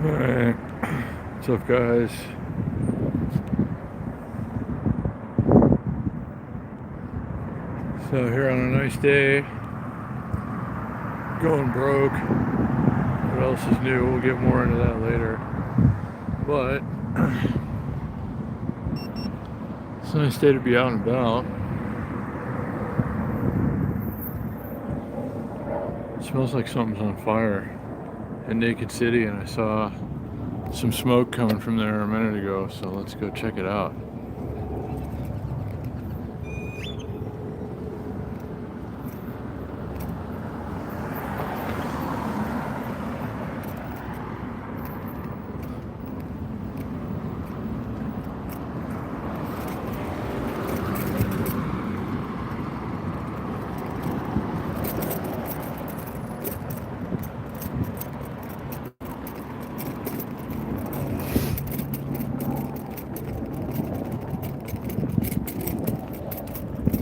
Alright, what's up guys? So here on a nice day, going broke. What else is new? We'll get more into that later. But it's a nice day to be out and about. It smells like something's on fire in Naked City, and I saw some smoke coming from there a minute ago, so let's go check it out.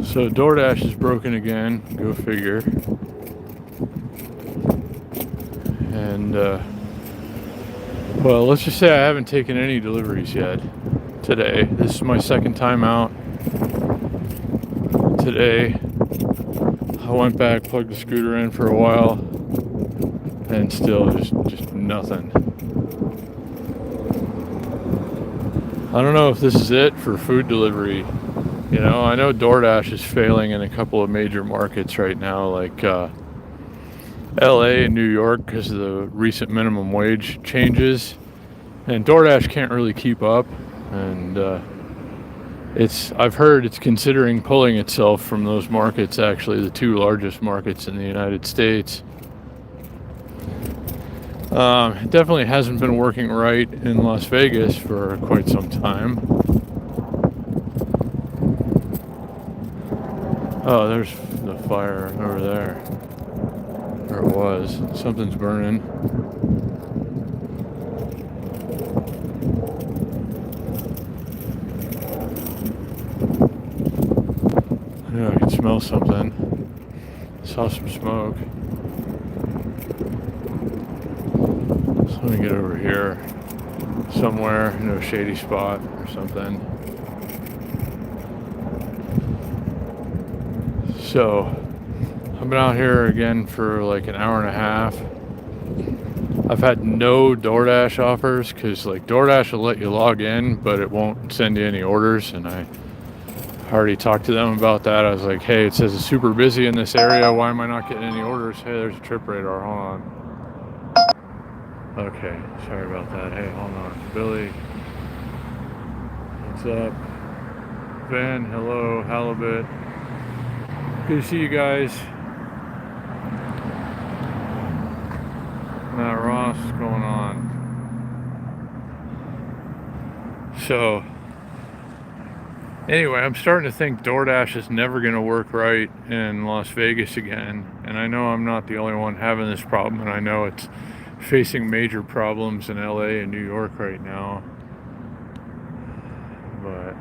So Doordash is broken again, go figure. And well, let's just say I haven't taken any deliveries yet today. This is my second time out today. I went back, plugged the scooter in for a while, and still just nothing. I don't know if this is it for food delivery. You know, I know DoorDash is failing in a couple of major markets right now, like LA and New York, because of the recent minimum wage changes. And DoorDash can't really keep up. And I've heard it's considering pulling itself from those markets, actually, the two largest markets in the United States. It definitely hasn't been working right in Las Vegas for quite some time. Oh, there's the fire over there. Or it was. Something's burning. Yeah, I can smell something. Saw some smoke. So let me get over here. Somewhere, a shady spot or something. So, I've been out here again for like an hour and a half. I've had no DoorDash offers because like DoorDash will let you log in, but it won't send you any orders. And I already talked to them about that. I was like, hey, it says it's super busy in this area. Why am I not getting any orders? Hey, there's a trip radar. Hold on. Okay, sorry about that. Hey, hold on. Billy, what's up? Ben, hello. Halibut. Good to see you guys. Matt Ross, what's going on? So, anyway, I'm starting to think DoorDash is never going to work right in Las Vegas again. And I know I'm not the only one having this problem, and I know it's facing major problems in LA and New York right now. But,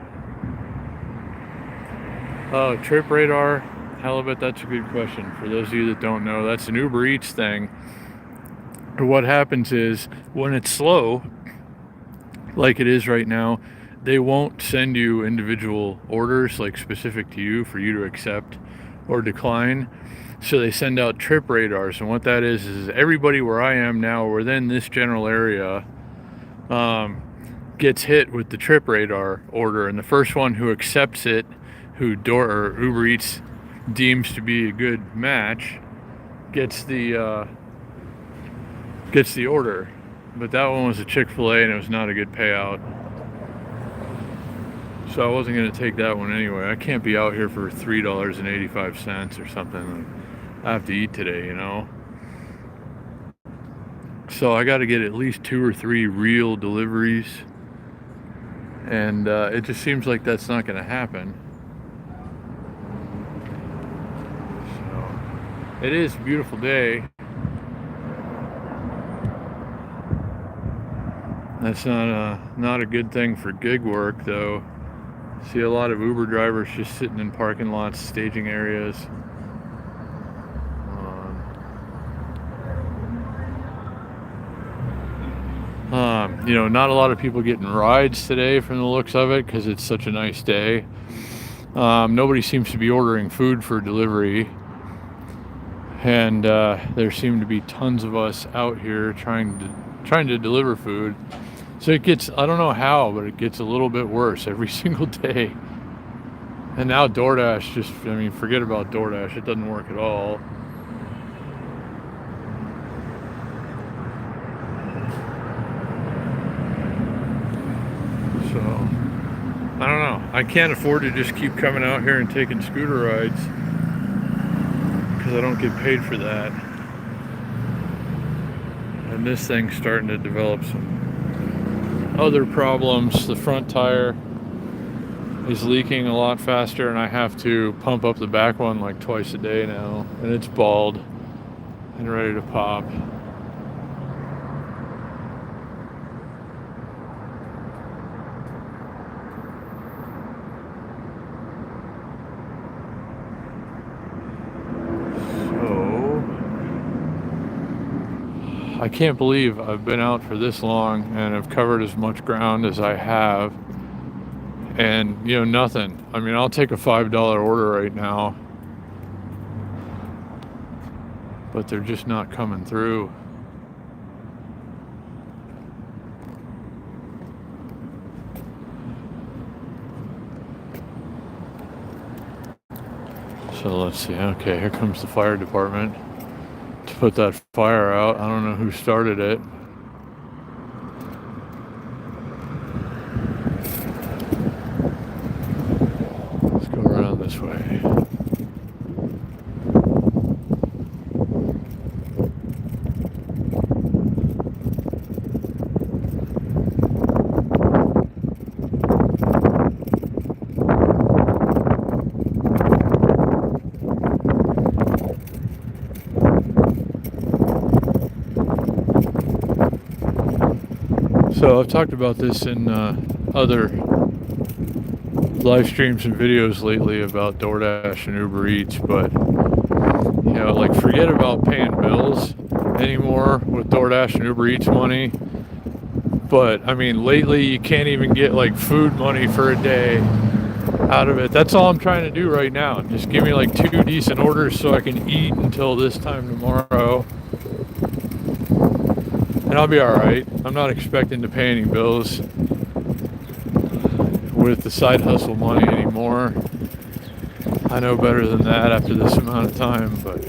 oh, trip radar. Halibut, that's a good question. For those of you that don't know, that's an Uber Eats thing. What happens is when it's slow, like it is right now, they won't send you individual orders like specific to you for you to accept or decline. So they send out trip radars, and what that is everybody where I am now, within this general area, gets hit with the trip radar order, and the first one who accepts it, who Uber Eats deems to be a good match, gets the order. But that one was a Chick-fil-A, and it was not a good payout, so I wasn't going to take that one anyway. I can't be out here for $3.85 or something. I have to eat today, so I got to get at least 2 or 3 real deliveries, and it just seems like that's not going to happen. It is a beautiful day. That's not a good thing for gig work, though. See a lot of Uber drivers just sitting in parking lots, staging areas. Not a lot of people getting rides today from the looks of it because it's such a nice day. Nobody seems to be ordering food for delivery. And there seem to be tons of us out here trying to deliver food. So it gets, I don't know how, but it gets a little bit worse every single day. And now DoorDash forget about DoorDash. It doesn't work at all. So, I don't know. I can't afford to just keep coming out here and taking scooter rides because I don't get paid for that. And this thing's starting to develop some other problems. The front tire is leaking a lot faster, and I have to pump up the back one like twice a day now, and it's bald and ready to pop. I can't believe I've been out for this long and have covered as much ground as I have, and nothing. I'll take a $5 order right now, but they're just not coming through. So let's see. Okay, here comes the fire department to put that fire out. I don't know who started it. Let's go around this way. So I've talked about this in other live streams and videos lately about Doordash and Uber Eats, but forget about paying bills anymore with Doordash and Uber Eats money. But lately you can't even get food money for a day out of it. That's all I'm trying to do right now. Just give me 2 decent orders so I can eat until this time tomorrow. And I'll be alright. I'm not expecting to pay any bills with the side hustle money anymore. I know better than that after this amount of time, but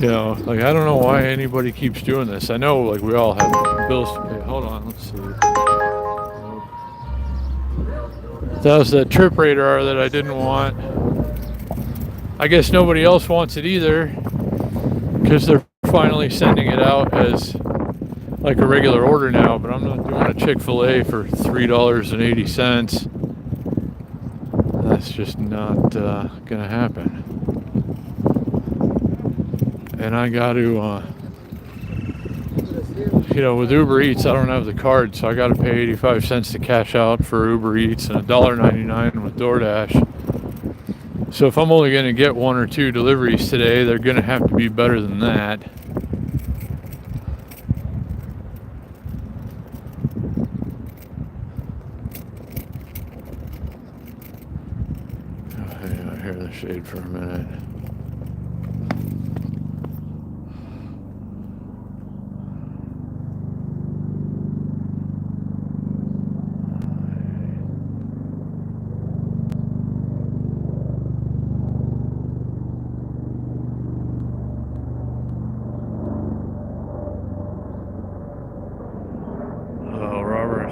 I don't know why anybody keeps doing this. I know we all have bills to pay. Hold on, let's see. That was that trip radar that I didn't want. I guess nobody else wants it either, because they're finally sending it out as a regular order now, but I'm not doing a Chick-fil-A for $3.80. That's just not gonna happen. And I got to with Uber Eats, I don't have the card, so I got to pay 85 cents to cash out for Uber Eats and $1.99 with DoorDash. So if I'm only going to get 1 or 2 deliveries today, they're going to have to be better than that. I hear the shade for a minute.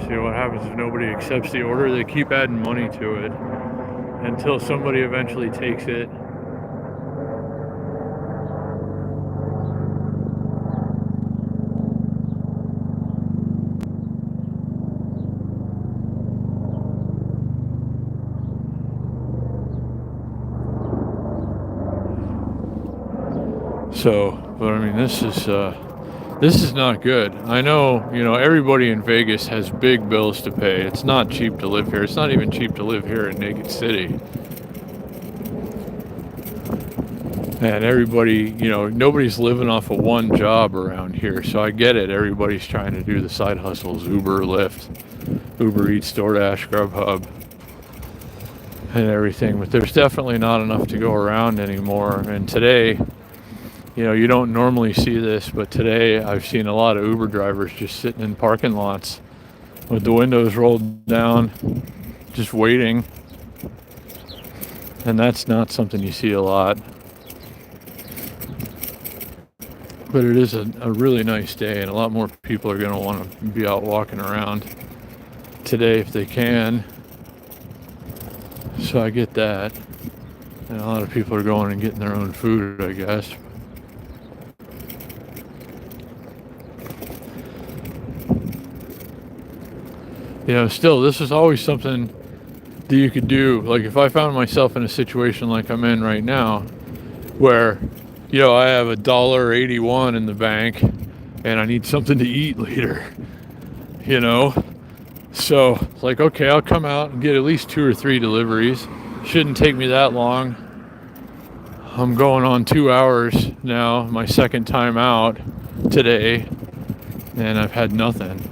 See what happens if nobody accepts the order. They keep adding money to it until somebody eventually takes it. So, but this is not good. I know, everybody in Vegas has big bills to pay. It's not cheap to live here. It's not even cheap to live here in Naked City. And everybody, nobody's living off of one job around here. So I get it. Everybody's trying to do the side hustles, Uber, Lyft, Uber Eats, DoorDash, Grubhub, and everything. But there's definitely not enough to go around anymore. And today, you don't normally see this, but today I've seen a lot of Uber drivers just sitting in parking lots with the windows rolled down, just waiting. And that's not something you see a lot. But it is a really nice day, and a lot more people are going to want to be out walking around today if they can. So I get that. And a lot of people are going and getting their own food, I guess. Still, this is always something that you could do. Like if I found myself in a situation like I'm in right now, where I have $1.81 in the bank and I need something to eat later, So it's like, okay, I'll come out and get at least 2 or 3 deliveries. Shouldn't take me that long. I'm going on 2 hours now, my second time out today, and I've had nothing.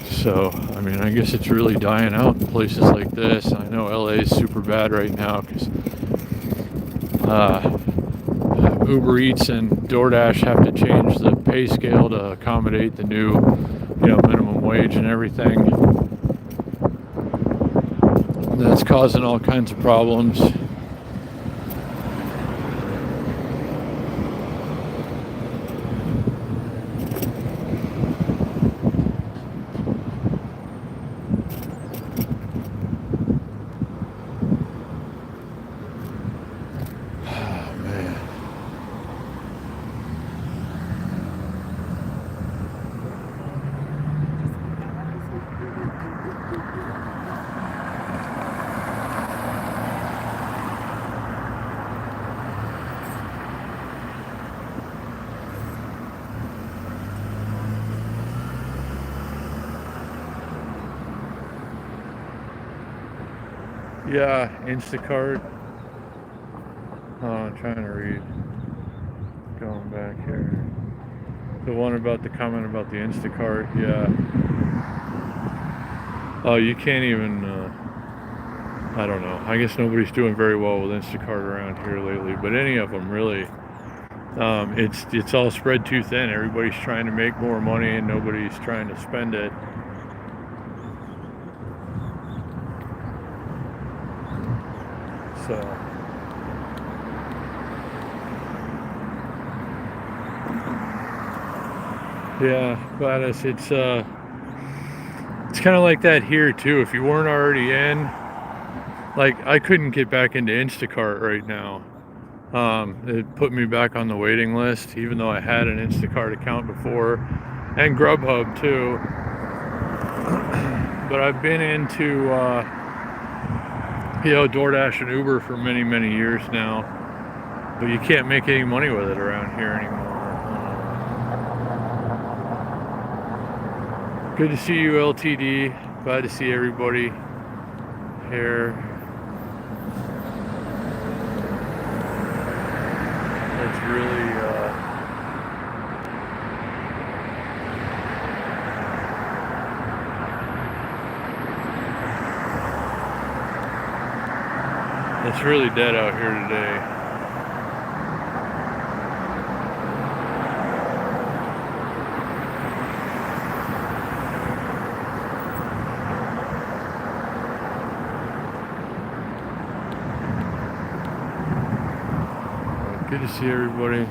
So, I guess it's really dying out in places like this. I know LA is super bad right now because Uber Eats and DoorDash have to change the pay scale to accommodate the new, minimum wage and everything. That's causing all kinds of problems. Yeah, Instacart. Oh, I'm trying to read. Going back here. The one about the comment about the Instacart, yeah. Oh, you can't even, I don't know. I guess nobody's doing very well with Instacart around here lately, but any of them really. It's all spread too thin. Everybody's trying to make more money and nobody's trying to spend it. So yeah, but it's kind of like that here too. If you weren't already in, like I couldn't get back into Instacart right now. It put me back on the waiting list, even though I had an Instacart account before, and Grubhub too. But I've been into DoorDash and Uber for many, many years now. But you can't make any money with it around here anymore. Good to see you, LTD. Glad to see everybody here. It's really it's really dead out here today. Good to see everybody.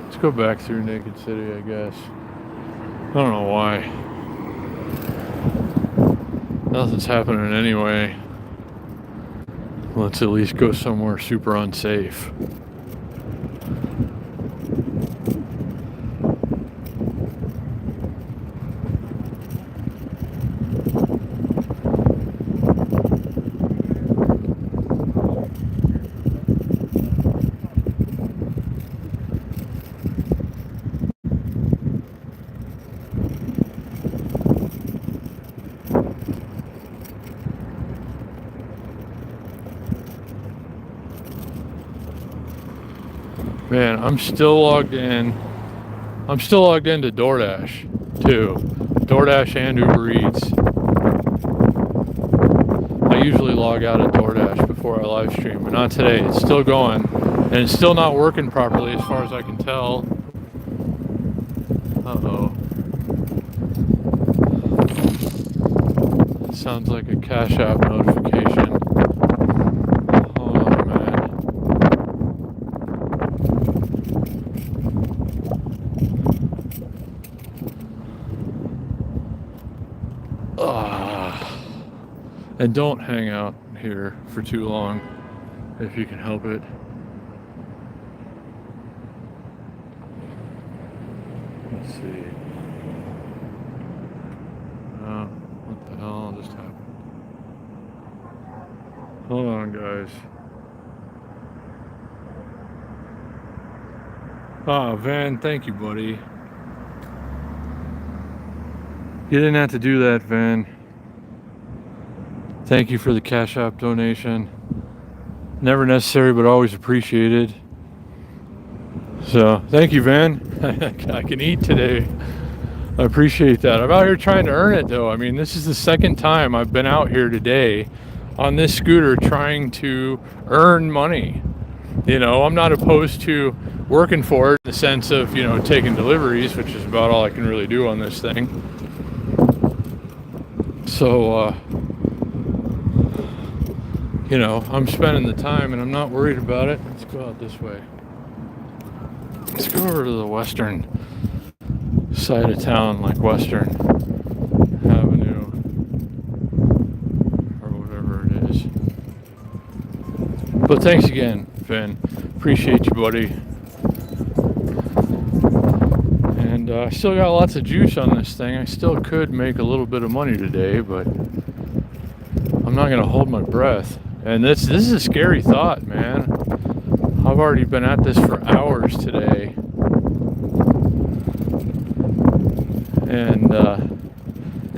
Let's go back through Naked City, I guess. I don't know why. Nothing's happening anyway. Let's at least go somewhere super unsafe. Man, I'm still logged in. I'm still logged into DoorDash too. DoorDash and Uber Eats. I usually log out of DoorDash before I live stream, but not today. It's still going, and it's still not working properly as far as I can tell. Uh-oh. It sounds like a Cash App notification. Oh, man. And don't hang out here for too long if you can help it. Let's see. What the hell just happened? Hold on, guys. Van, thank you, buddy. You didn't have to do that, Van. Thank you for the Cash App donation. Never necessary, but always appreciated. So, thank you, Van. I can eat today. I appreciate that. I'm out here trying to earn it, though. I mean, this is the second time I've been out here today on this scooter trying to earn money. You know, I'm not opposed to working for it in the sense of, you know, taking deliveries, which is about all I can really do on this thing. So, you know, I'm spending the time and I'm not worried about it. Let's go out this way. Let's go over to the western side of town, like Western Avenue or whatever it is. But thanks again, Finn. Appreciate you, buddy. And I still got lots of juice on this thing. I still could make a little bit of money today, but I'm not going to hold my breath. And this is a scary thought, man. I've already been at this for hours today. And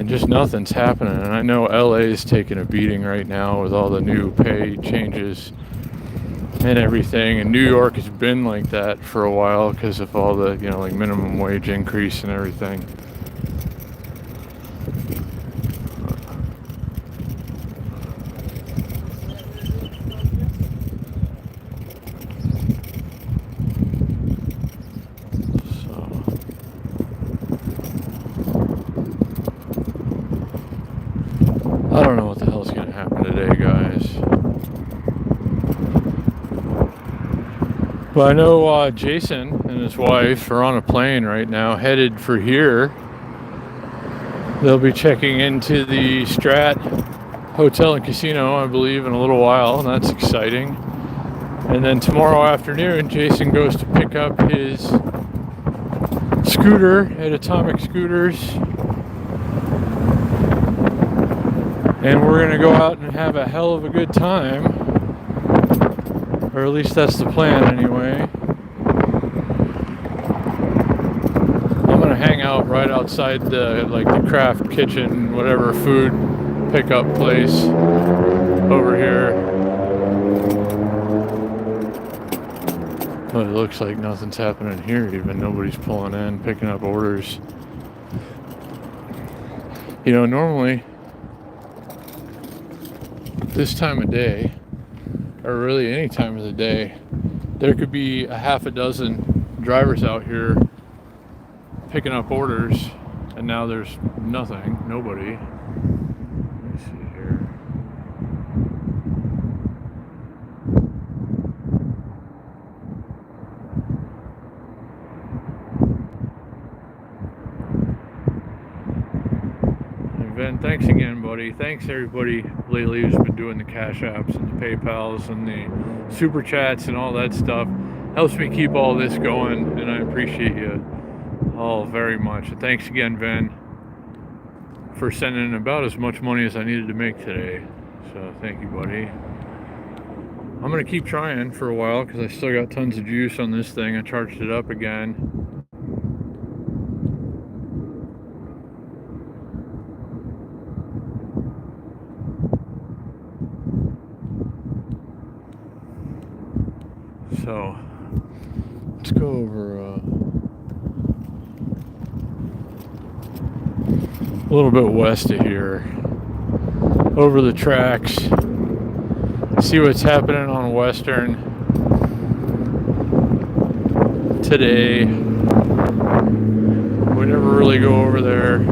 just nothing's happening. And I know LA is taking a beating right now with all the new pay changes and everything. And New York has been like that for a while because of all the, you know, like minimum wage increase and everything. I don't know what the hell's going to happen today, guys. But I know Jason and his wife are on a plane right now, headed for here. They'll be checking into the Strat Hotel and Casino, I believe, in a little while, and that's exciting. And then tomorrow afternoon, Jason goes to pick up his scooter at Atomic Scooters. And we're going to go out and have a hell of a good time. Or at least that's the plan anyway. I'm going to hang out right outside the craft kitchen, whatever food pickup place over here. But it looks like nothing's happening here even. Nobody's pulling in, picking up orders. You know, normally this time of day, or really any time of the day, there could be a half a dozen drivers out here picking up orders, and now there's nothing, nobody. Let me see here. Ben, thanks again, buddy. Thanks everybody lately who's been doing the Cash Apps and the PayPals and the Super Chats and all that stuff. Helps me keep all this going, and I appreciate you all very much. And thanks again, Ben, for sending about as much money as I needed to make today. So thank you, buddy. I'm going to keep trying for a while because I still got tons of juice on this thing. I charged it up again. So, Let's go over a little bit west of here, over the tracks. See what's happening on Western today. We never really go over there.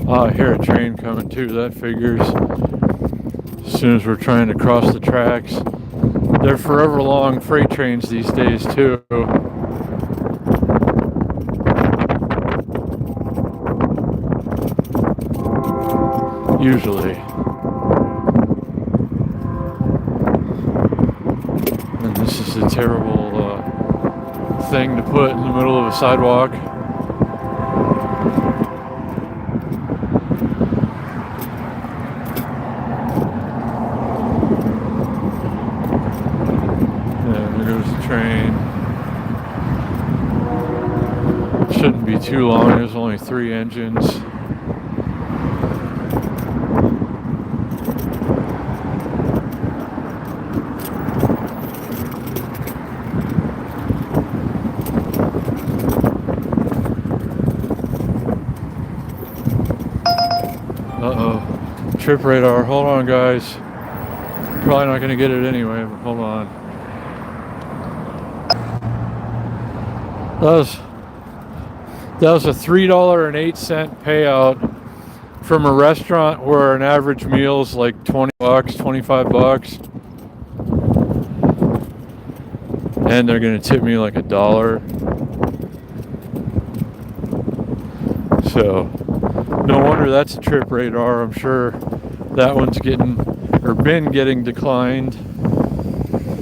Oh, I hear a train coming too, that figures. As soon as we're trying to cross the tracks. They're forever long freight trains these days too. Usually. And this is a terrible thing to put in the middle of a sidewalk. Train. Shouldn't be too long, there's only 3 engines. Uh-oh. Trip radar, hold on guys. Probably not gonna get it anyway, but hold on. That was a $3.08 payout from a restaurant where an average meal is like $20, $25, and they're gonna tip me like $1. So no wonder that's a trip radar. I'm sure that one's been getting declined.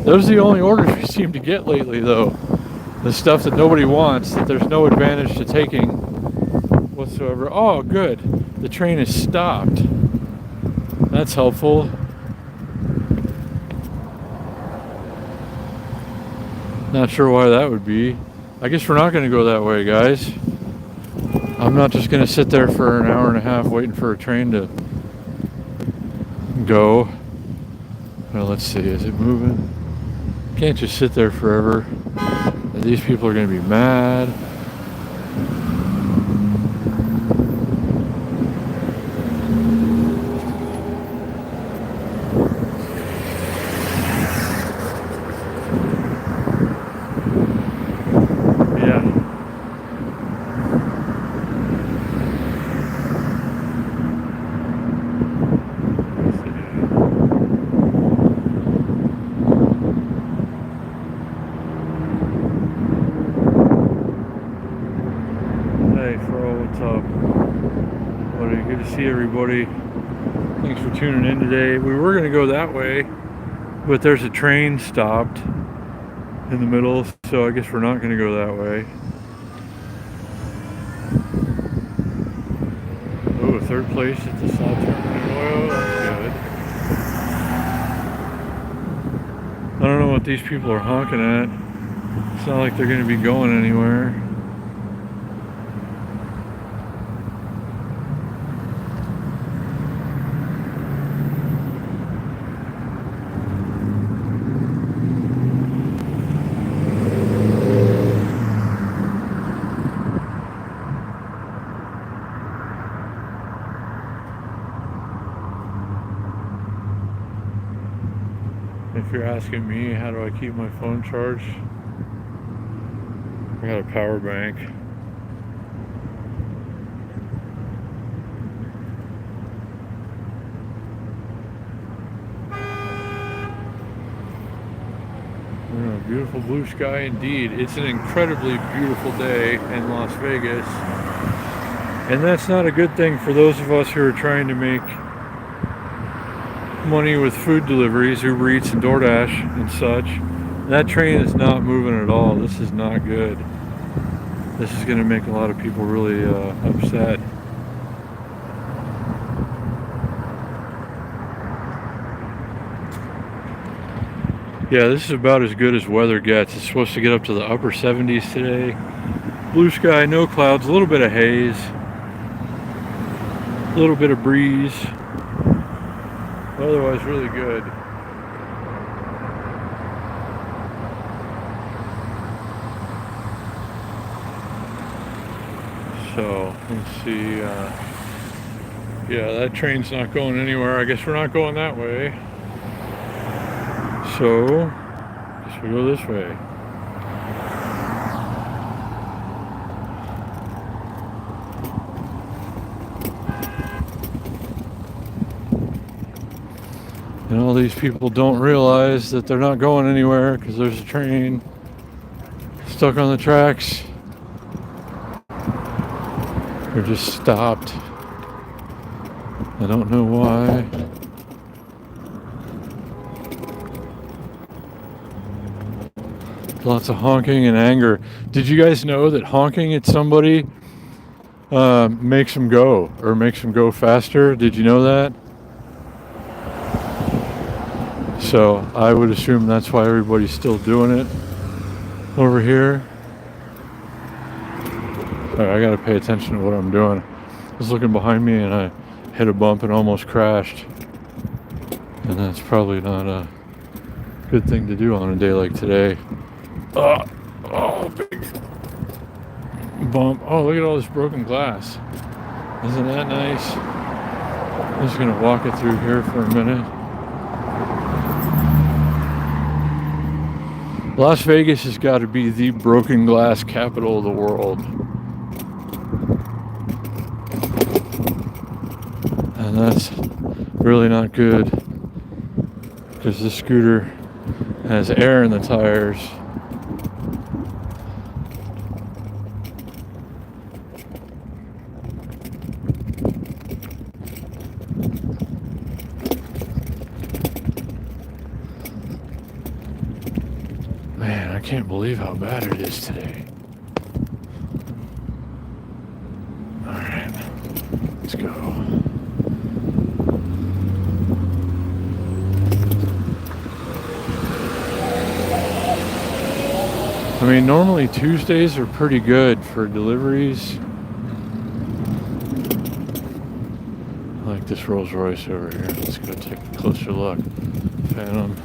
Those are the only orders we seem to get lately, though. The stuff that nobody wants, that there's no advantage to taking whatsoever. Oh, good. The train is stopped. That's helpful. Not sure why that would be. I guess we're not going to go that way, guys. I'm not just going to sit there for an hour and a half waiting for a train to go. Well, let's see. Is it moving? Can't just sit there forever. These people are going to be mad. Good to see everybody. Thanks for tuning in today. We were going to go that way, but there's a train stopped in the middle, so I guess we're not going to go that way. Oh, third place at the Salt Terminal Oil. That's good. I don't know what these people are honking at. It's not like they're going to be going anywhere. If you're asking me, how do I keep my phone charged? I got a power bank. Oh, beautiful blue sky indeed. It's an incredibly beautiful day in Las Vegas. And that's not a good thing for those of us who are trying to make money with food deliveries, Uber Eats and Doordash and such. That train is not moving at all. This is not good. This is going to make a lot of people really upset. Yeah, this is about as good as weather gets. It's supposed to get up to the upper 70s today. Blue sky, no clouds, a little bit of haze, a little bit of breeze. Otherwise, really good. So, let's see. Yeah, that train's not going anywhere. I guess we're not going that way. So, I guess we go this way. And all these people don't realize that they're not going anywhere because there's a train stuck on the tracks. They're just stopped. I don't know why. Lots of honking and anger. Did you guys know that honking at somebody makes them go, or makes them go faster? Did you know that? So I would assume that's why everybody's still doing it over here. All right, I gotta pay attention to what I'm doing. I was looking behind me and I hit a bump and almost crashed. And that's probably not a good thing to do on a day like today. Oh, big bump. Oh, look at all this broken glass. Isn't that nice? I'm just gonna walk it through here for a minute. Las Vegas has got to be the broken glass capital of the world. And that's really not good because the scooter has air in the tires. Man, I can't believe how bad it is today. All right, let's go. I mean, normally Tuesdays are pretty good for deliveries. I like this Rolls Royce over here. Let's go take a closer look. Phantom.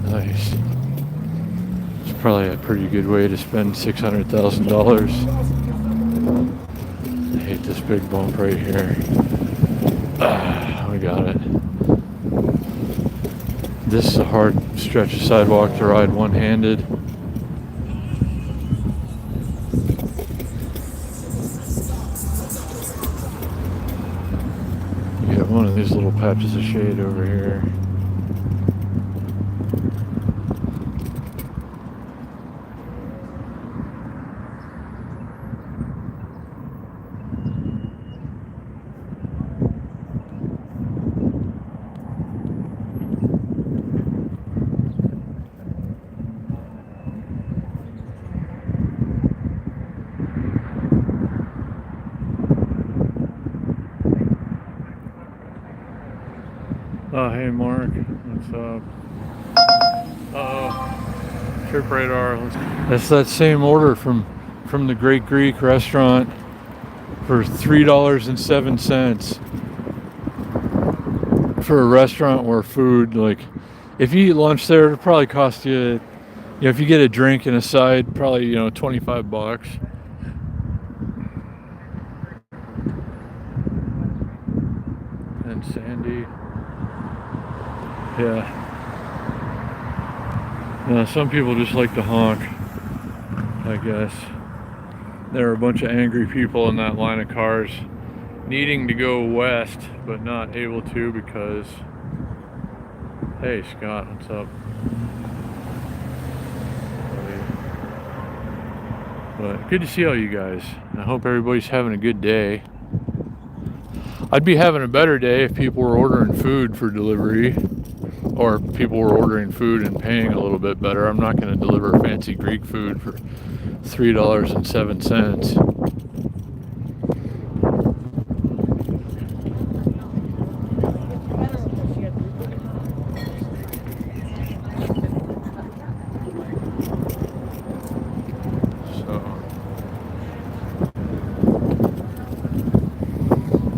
Nice. It's probably a pretty good way to spend $600,000. I hate this big bump right here. We got it. This is a hard stretch of sidewalk to ride one-handed. You get one of these little patches of shade over here. Oh, hey Mark, what's up? Uh-oh, trip radar. That's that same order from the Great Greek restaurant for $3.07 for a restaurant where food, like, if you eat lunch there, it'll probably cost you, if you get a drink and a side, probably, $25. And Sandy. Yeah. Some people just like to honk, I guess. There are a bunch of angry people in that line of cars needing to go west, but not able to because... Hey, Scott, what's up? But good to see all you guys. I hope everybody's having a good day. I'd be having a better day if people were ordering food for delivery, or people were ordering food and paying a little bit better. I'm not going to deliver fancy Greek food for $3.07.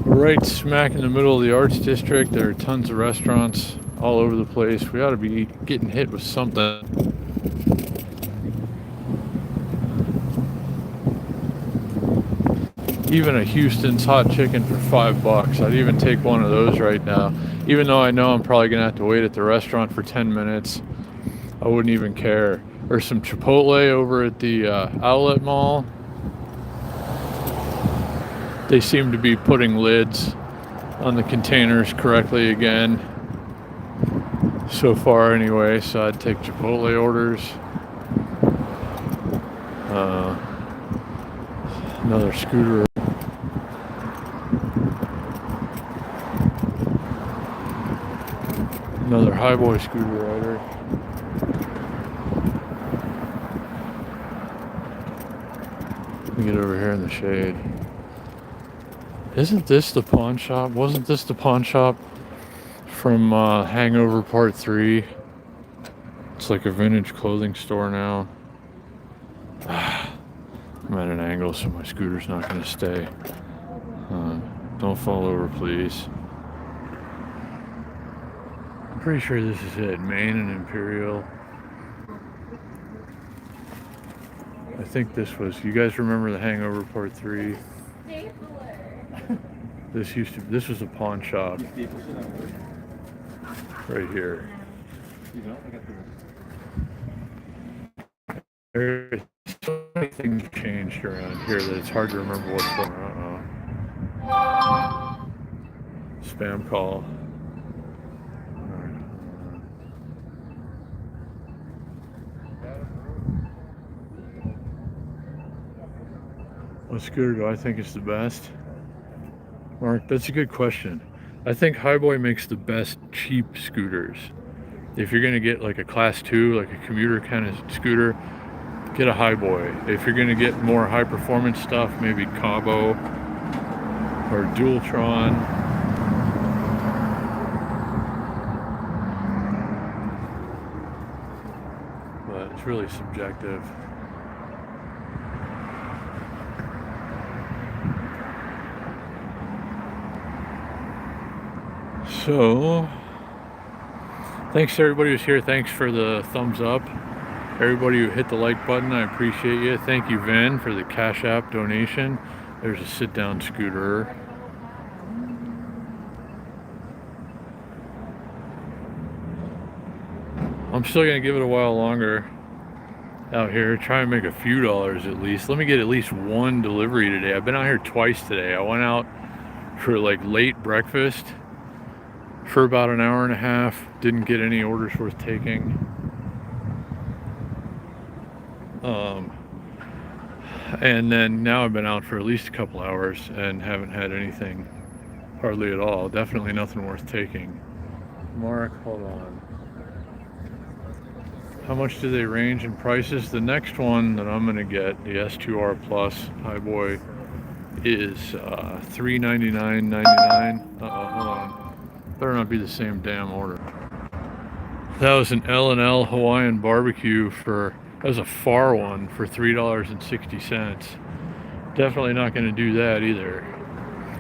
Right smack in the middle of the arts district. There are tons of restaurants all over the place. We ought to be getting hit with something. Even a Houston's hot chicken for $5. I'd even take one of those right now. Even though I know I'm probably gonna have to wait at the restaurant for 10 minutes, I wouldn't even care. Or some Chipotle over at the outlet mall. They seem to be putting lids on the containers correctly again. So far anyway, so I'd take Chipotle orders. Another scooter. Another highboy scooter rider. Let me get over here in the shade. Isn't this the pawn shop? Wasn't this the pawn shop from Hangover Part 3? It's like a vintage clothing store now. I'm at an angle, so my scooter's not going to stay. Don't fall over, please. I'm pretty sure this is it. Main and Imperial. I think this was... You guys remember the Hangover Part 3? This was a pawn shop right here. There's so many things changed around here that it's hard to remember what's going on. Spam call. What scooter do I think is the best? Mark, that's a good question. I think Highboy makes the best cheap scooters. If you're going to get like a class 2, like a commuter kind of scooter, get a Highboy. If you're going to get more high performance stuff, maybe Cabo or Dualtron. But it's really subjective. So, thanks to everybody who's here. Thanks for the thumbs up. Everybody who hit the like button, I appreciate you. Thank you, Vin, for the Cash App donation. There's a sit-down scooter. I'm still going to give it a while longer out here. Try and make a few dollars at least. Let me get at least one delivery today. I've been out here twice today. I went out for like late breakfast for about an hour and a half. Didn't get any orders worth taking. And then now I've been out for at least a couple hours and haven't had anything hardly at all. Definitely nothing worth taking. Mark, hold on. How much do they range in prices? The next one that I'm gonna get, the S2R Plus Highboy, is $399.99. Hold on. Better not be the same damn order. That was an L&L Hawaiian barbecue for, that was a far one for $3.60. Definitely not going to do that either.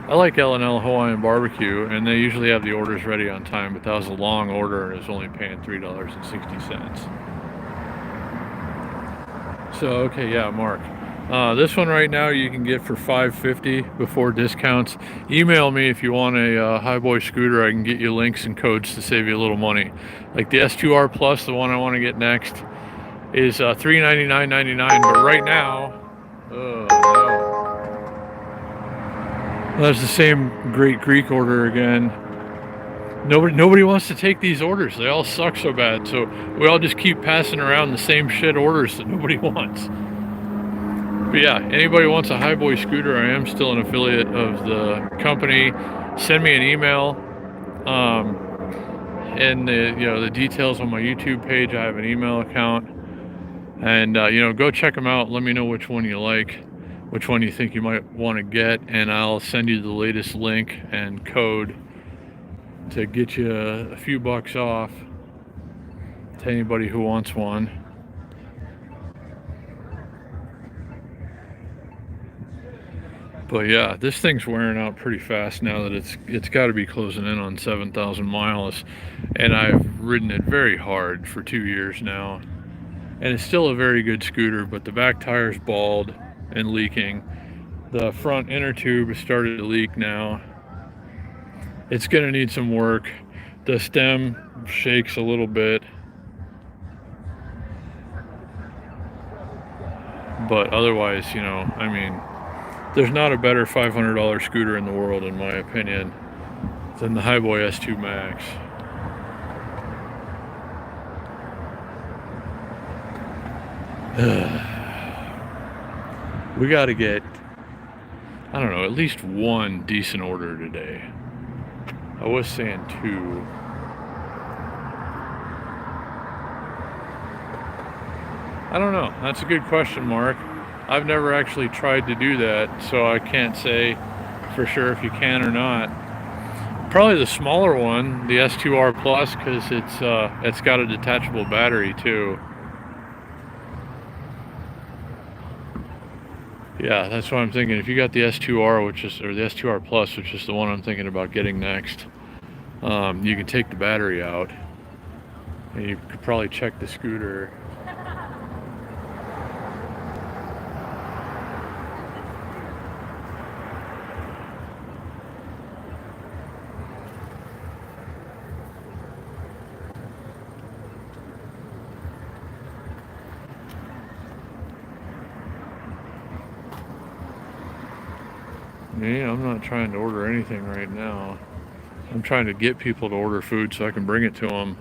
I like L&L Hawaiian barbecue, and they usually have the orders ready on time, but that was a long order and it's only paying $3.60. So, okay, yeah, Mark. This one right now you can get for $5.50 before discounts. Email me if you want a Highboy scooter. I can get you links and codes to save you a little money. Like the S2R Plus, the one I want to get next, is $399.99. But right now, oh no. That's the same Great Greek order again. Nobody wants to take these orders. They all suck so bad. So we all just keep passing around the same shit orders that nobody wants. But yeah, anybody wants a Highboy scooter, I am still an affiliate of the company. Send me an email. And the details on my YouTube page. I have an email account, and go check them out. Let me know which one you like, which one you think you might want to get, and I'll send you the latest link and code to get you a few bucks off to anybody who wants one. But yeah, this thing's wearing out pretty fast now that it's got to be closing in on 7,000 miles, and I've ridden it very hard for 2 years now, and it's still a very good scooter, but the back tire's bald and leaking. The front inner tube has started to leak now. It's gonna need some work. The stem shakes a little bit, but otherwise, I mean, there's not a better $500 scooter in the world, in my opinion, than the Highboy S2 Max. We got to get, I don't know, at least one decent order today. I was saying 2. I don't know. That's a good question, Mark. I've never actually tried to do that, so I can't say for sure if you can or not. Probably the smaller one, the S2R Plus, because it's got a detachable battery too. Yeah, that's what I'm thinking. If you got the S2R, or the S2R Plus, which is the one I'm thinking about getting next, you can take the battery out, and you could probably check the scooter. Me, I'm not trying to order anything right now. I'm trying to get people to order food so I can bring it to them.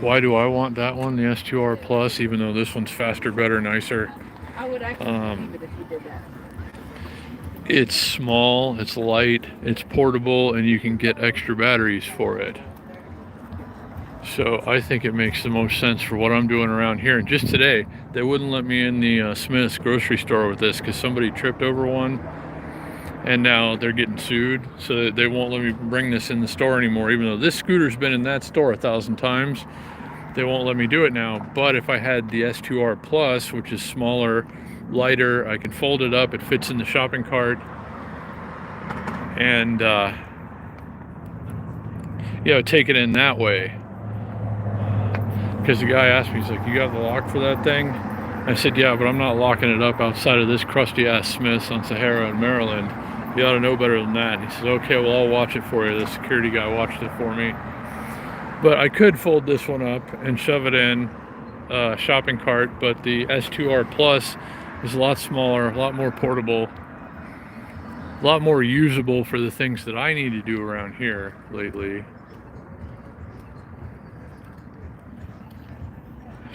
Why do I want that one, the S2R Plus, even though this one's faster, better, nicer? I would actually believe it if you did that. It's small, it's light, it's portable, and you can get extra batteries for it. So I think it makes the most sense for what I'm doing around here. And just today, they wouldn't let me in the Smith's grocery store with this because somebody tripped over one, and now they're getting sued. So they won't let me bring this in the store anymore, even though this scooter's been in that store 1,000 times. They won't let me do it now. But if I had the S2R Plus, which is smaller, lighter, I can fold it up, it fits in the shopping cart, and take it in that way. Because the guy asked me, he's like, "You got the lock for that thing?" I said, "Yeah, but I'm not locking it up outside of this crusty ass Smith's on Sahara in Maryland. You ought to know better than that." And he says, "Okay, well, I'll watch it for you." The security guy watched it for me. But I could fold this one up and shove it in a shopping cart, but the S2R Plus is a lot smaller, a lot more portable, a lot more usable for the things that I need to do around here lately.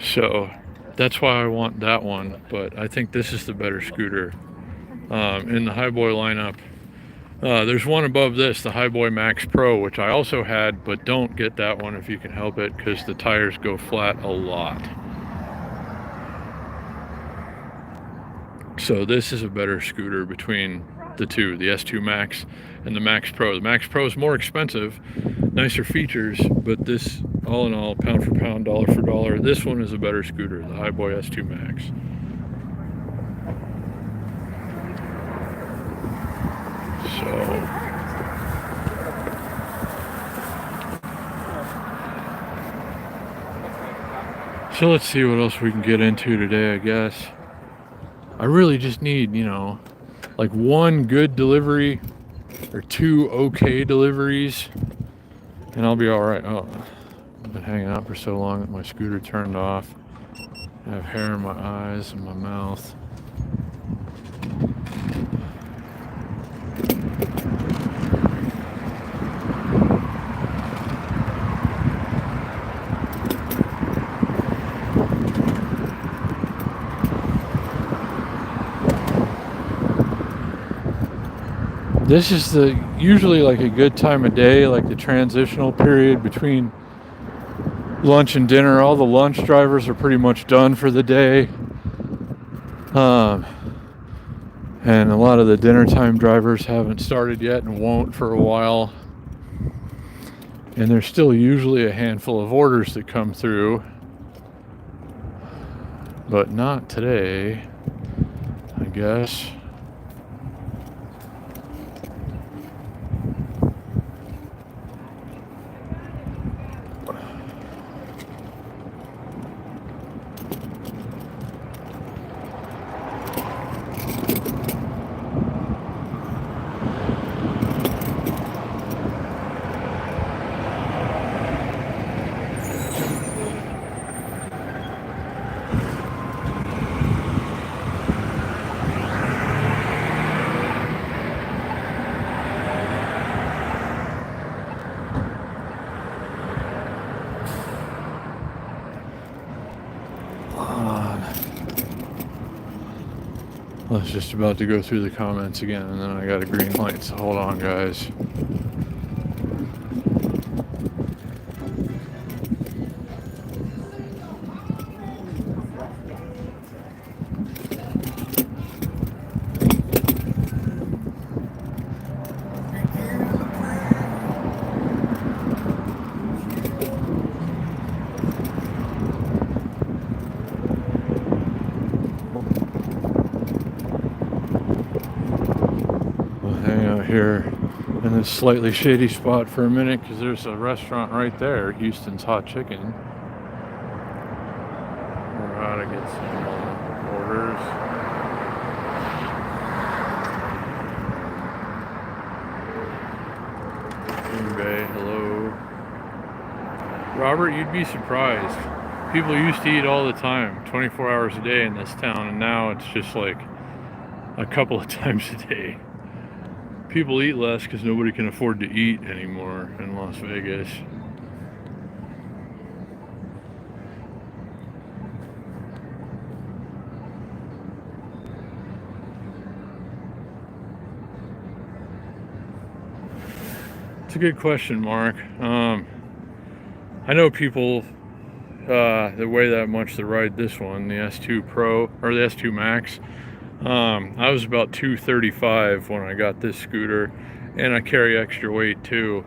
So that's why I want that one, but I think this is the better scooter in the Highboy lineup. There's one above this, the Highboy Max Pro, which I also had, but don't get that one if you can help it, because the tires go flat a lot. So this is a better scooter between the two, the S2 Max and the Max Pro. The Max Pro is more expensive, nicer features, but this, all in all, pound for pound, dollar for dollar, this one is a better scooter, the Highboy S2 Max. So let's see what else we can get into today, I guess. I really just need, like one good delivery or 2 okay deliveries, and I'll be all right. Oh, I've been hanging out for so long that my scooter turned off. I have hair in my eyes and my mouth. this is usually like a good time of day, like the transitional period between lunch and dinner. All the lunch drivers are pretty much done for the day. And a lot of the dinner time drivers haven't started yet and won't for a while. And there's still usually a handful of orders that come through. But not today, I guess. I was just about to go through the comments again, and then I got a green light, so hold on, guys. Here in this slightly shady spot for a minute because there's a restaurant right there, Houston's Hot Chicken. We're about to get some orders. Green Bay, hello. Robert, you'd be surprised. People used to eat all the time, 24 hours a day in this town, and now it's just like a couple of times a day. People eat less because nobody can afford to eat anymore in Las Vegas. It's a good question, Mark. I know people that weigh that much that ride this one, the S2 Pro or the S2 Max. I was about 235 when I got this scooter, and I carry extra weight too.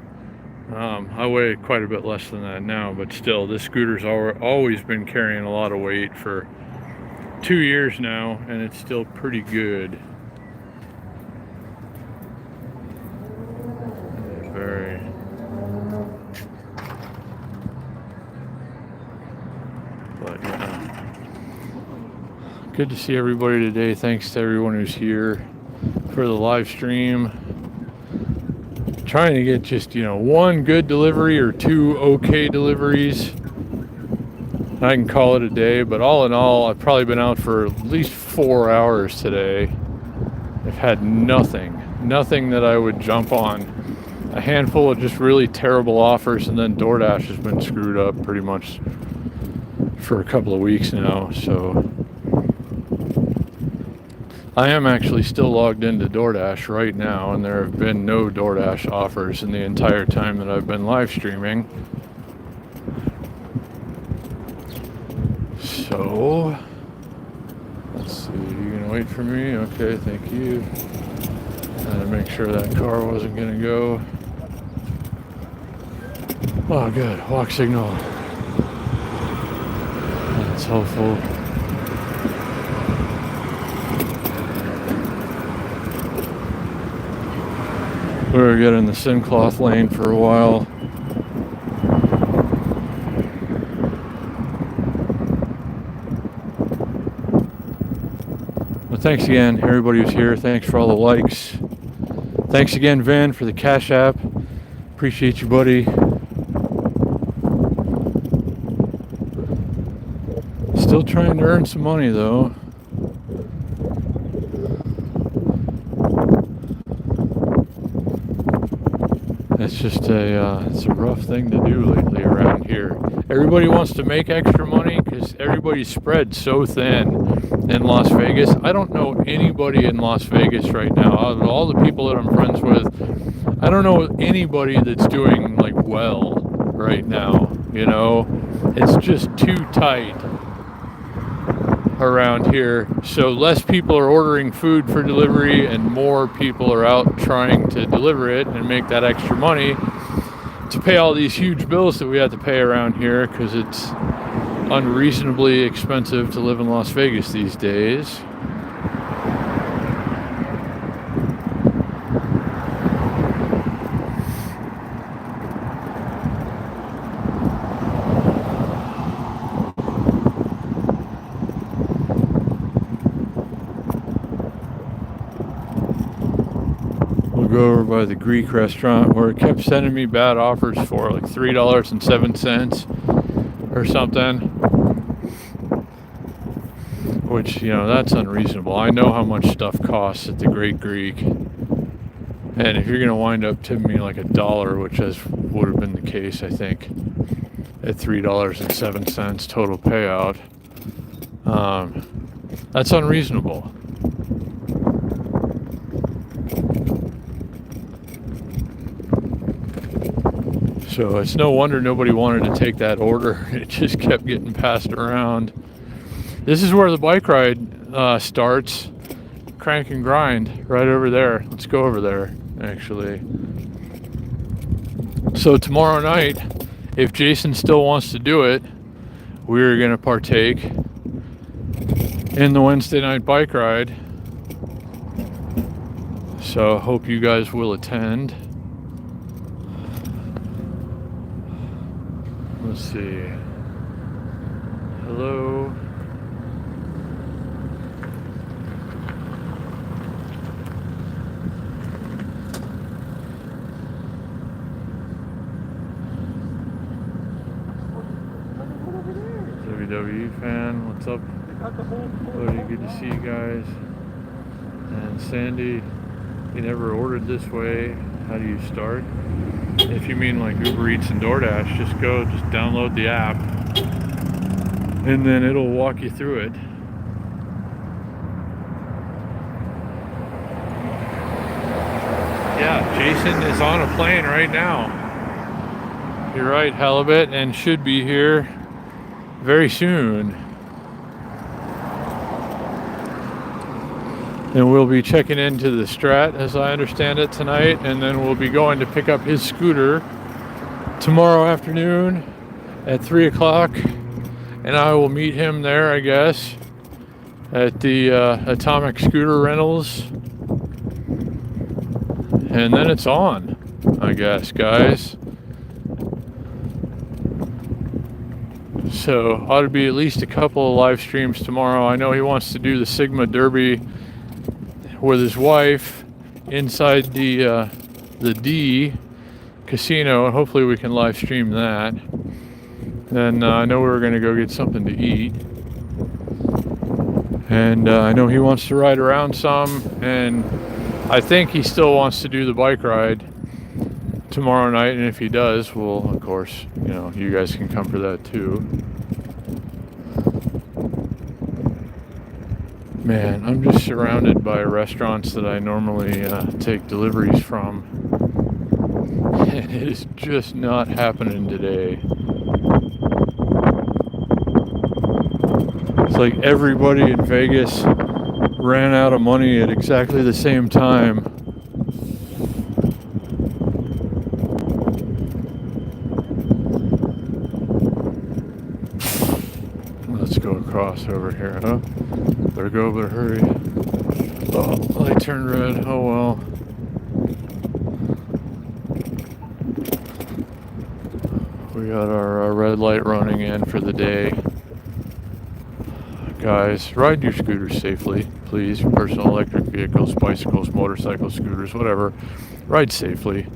I weigh quite a bit less than that now, but still, this scooter's always been carrying a lot of weight for 2 years now, and it's still pretty good. Very. But yeah. Good to see everybody today. Thanks to everyone who's here for the live stream. Trying to get just, one good delivery or two okay deliveries. I can call it a day, but all in all, I've probably been out for at least 4 hours today. I've had nothing that I would jump on. A handful of just really terrible offers, and then Doordash has been screwed up pretty much for a couple of weeks now, so I am actually still logged into Doordash right now, and there have been no Doordash offers in the entire time that I've been live streaming. So, let's see, you gonna wait for me? Okay, thank you. Had to make sure that car wasn't gonna go. Oh, good, walk signal. That's helpful. We were getting the Sincloth lane for a while. Well, thanks again, everybody who's here. Thanks for all the likes. Thanks again, Vin, for the Cash App. Appreciate you, buddy. Still trying to earn some money, though. It's it's a rough thing to do lately around here. Everybody wants to make extra money because everybody's spread so thin in Las Vegas. I don't know anybody in Las Vegas right now. Out of all the people that I'm friends with, I don't know anybody that's doing like well right now. You know, it's just too tight around here. So less people are ordering food for delivery and more people are out trying to deliver it and make that extra money to pay all these huge bills that we have to pay around here because it's unreasonably expensive to live in Las Vegas these days. Go over by the Greek restaurant where it kept sending me bad offers for like $3.07 or something, which, you know, that's unreasonable. I know how much stuff costs at the Great Greek, and if you're gonna wind up tipping me like $1, which would have been the case, I think, at $3.07 total payout, that's unreasonable. So it's no wonder nobody wanted to take that order. It just kept getting passed around. This is where the bike ride starts. Crank and grind right over there. Let's go over there, actually. So tomorrow night, if Jason still wants to do it, we're going to partake in the Wednesday night bike ride. So I hope you guys will attend. Let's see. Hello. WWE fan, what's up? Buddy, good to see you guys. And Sandy, you never ordered this way. How do you start? If you mean like Uber Eats and Doordash, just download the app and then it'll walk you through it. Yeah, Jason is on a plane right now. You're right, halibut, and should be here very soon. And we'll be checking into the Strat, as I understand it, tonight, and then we'll be going to pick up his scooter tomorrow afternoon at 3 o'clock, and I will meet him there, I guess, at the Atomic Scooter Rentals, and then it's on, I guess, guys. So ought to be at least a couple of live streams tomorrow. I know he wants to do the Sigma Derby with his wife inside the D casino, and hopefully we can live stream that. Then I know we were going to go get something to eat, and I know he wants to ride around some, and I think he still wants to do the bike ride tomorrow night, and if he does, well, of course, you know, you guys can come for that too. Man, I'm just surrounded by restaurants that I normally take deliveries from, and it is just not happening today. It's like everybody in Vegas ran out of money at exactly the same time. Let's go across over here, huh? Better go, better hurry. Oh, light turned red. Oh well. We got our red light running in for the day. Guys, ride your scooters safely, please. Personal electric vehicles, bicycles, motorcycles, scooters, whatever. Ride safely.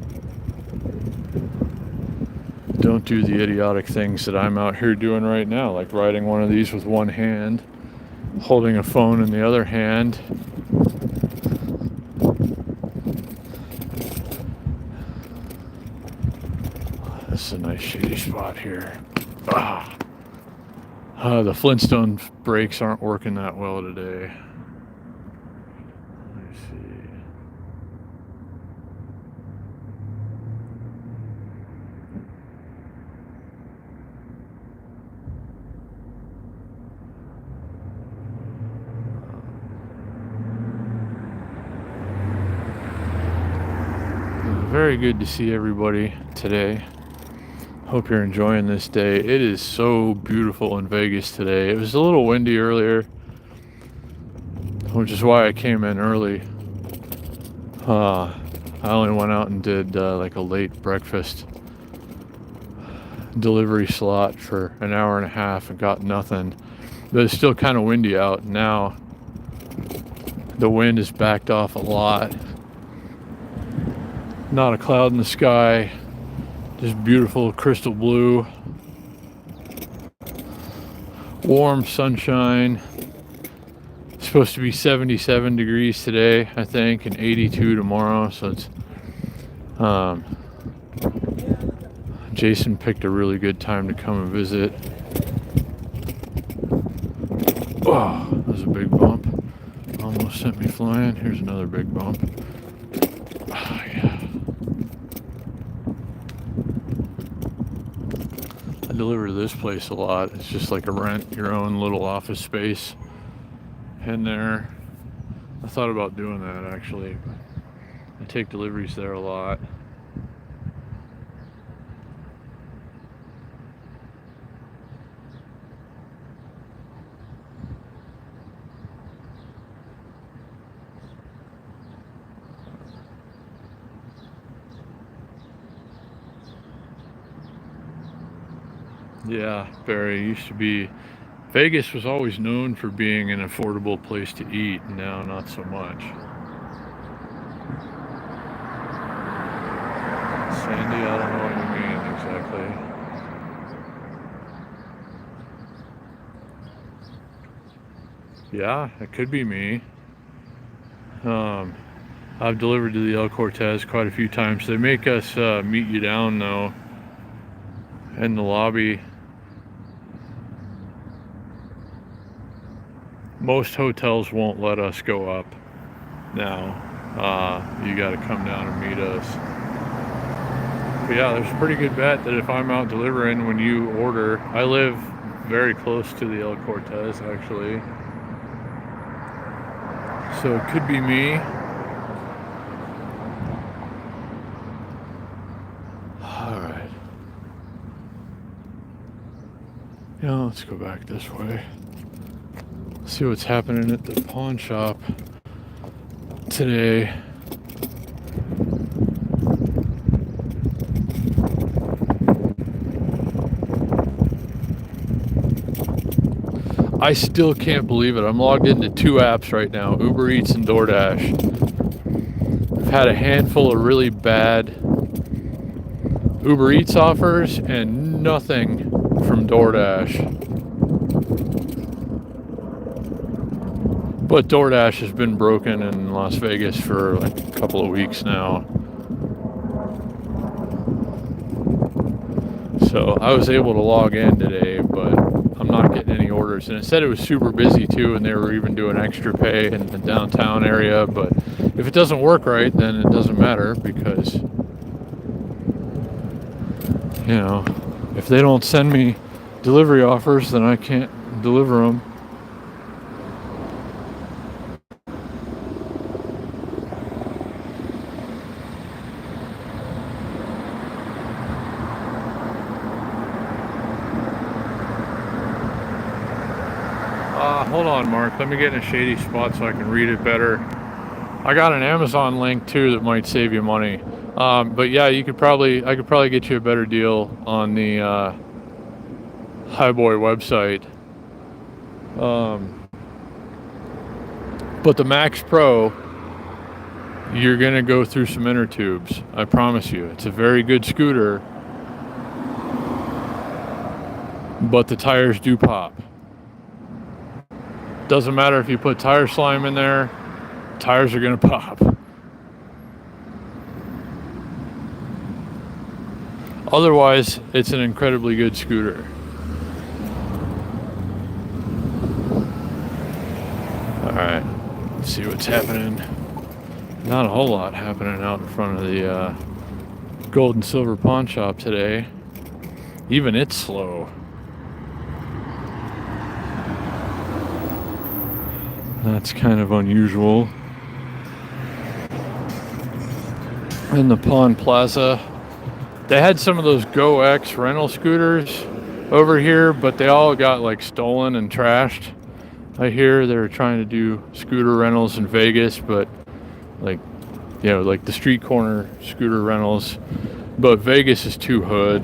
Don't do the idiotic things that I'm out here doing right now, like riding one of these with one hand, holding a phone in the other hand. This is a nice shady spot here. The Flintstone brakes aren't working that well today. Let me see. Very good to see everybody today. Hope you're enjoying this day. It is so beautiful in Vegas today. It was a little windy earlier, which is why I came in early. I only went out and did like a late breakfast delivery slot for an hour and a half and got nothing. But it's still kind of windy out now. The wind has backed off a lot. Not a cloud in the sky. Just beautiful crystal blue. Warm sunshine. It's supposed to be 77 degrees today, I think, and 82 tomorrow. So it's Jason picked a really good time to come and visit. Oh, that was a big bump. Almost sent me flying. Here's another big bump. Oh, yeah. I deliver to this place a lot. It's just like a rent your own little office space in there. I thought about doing that actually. I take deliveries there a lot. Yeah, Barry, used to be. Vegas was always known for being an affordable place to eat. Now, not so much. Sandy, I don't know what you mean exactly. Yeah, it could be me. I've delivered to the El Cortez quite a few times. They make us meet you down though in the lobby. Most hotels won't let us go up now. You got to come down and meet us. But yeah, there's a pretty good bet that if I'm out delivering when you order, I live very close to the El Cortez actually. So it could be me. All right. Yeah, let's go back this way. See what's happening at the pawn shop today. I still can't believe it. I'm logged into 2 apps right now, Uber Eats and Doordash. I've had a handful of really bad Uber Eats offers and nothing from Doordash. But Doordash has been broken in Las Vegas for like a couple of weeks now. So I was able to log in today, but I'm not getting any orders. And it said it was super busy too, and they were even doing extra pay in the downtown area. But if it doesn't work right, then it doesn't matter because, you know, if they don't send me delivery offers, then I can't deliver them. Hold on, Mark. Let me get in a shady spot so I can read it better. I got an Amazon link too that might save you money. But yeah, I could probably get you a better deal on the Highboy website. But the Max Pro, you're gonna go through some inner tubes. I promise you. It's a very good scooter, but the tires do pop. Doesn't matter if you put tire slime in there, tires are gonna pop. Otherwise, it's an incredibly good scooter. Alright, let's see what's happening. Not a whole lot happening out in front of the gold and silver pawn shop today. Even it's slow. That's kind of unusual. In the Pawn Plaza, they had some of those Go X rental scooters over here, but they all got like stolen and trashed. I hear they're trying to do scooter rentals in Vegas, but like, you know, like the street corner scooter rentals, but Vegas is too hood.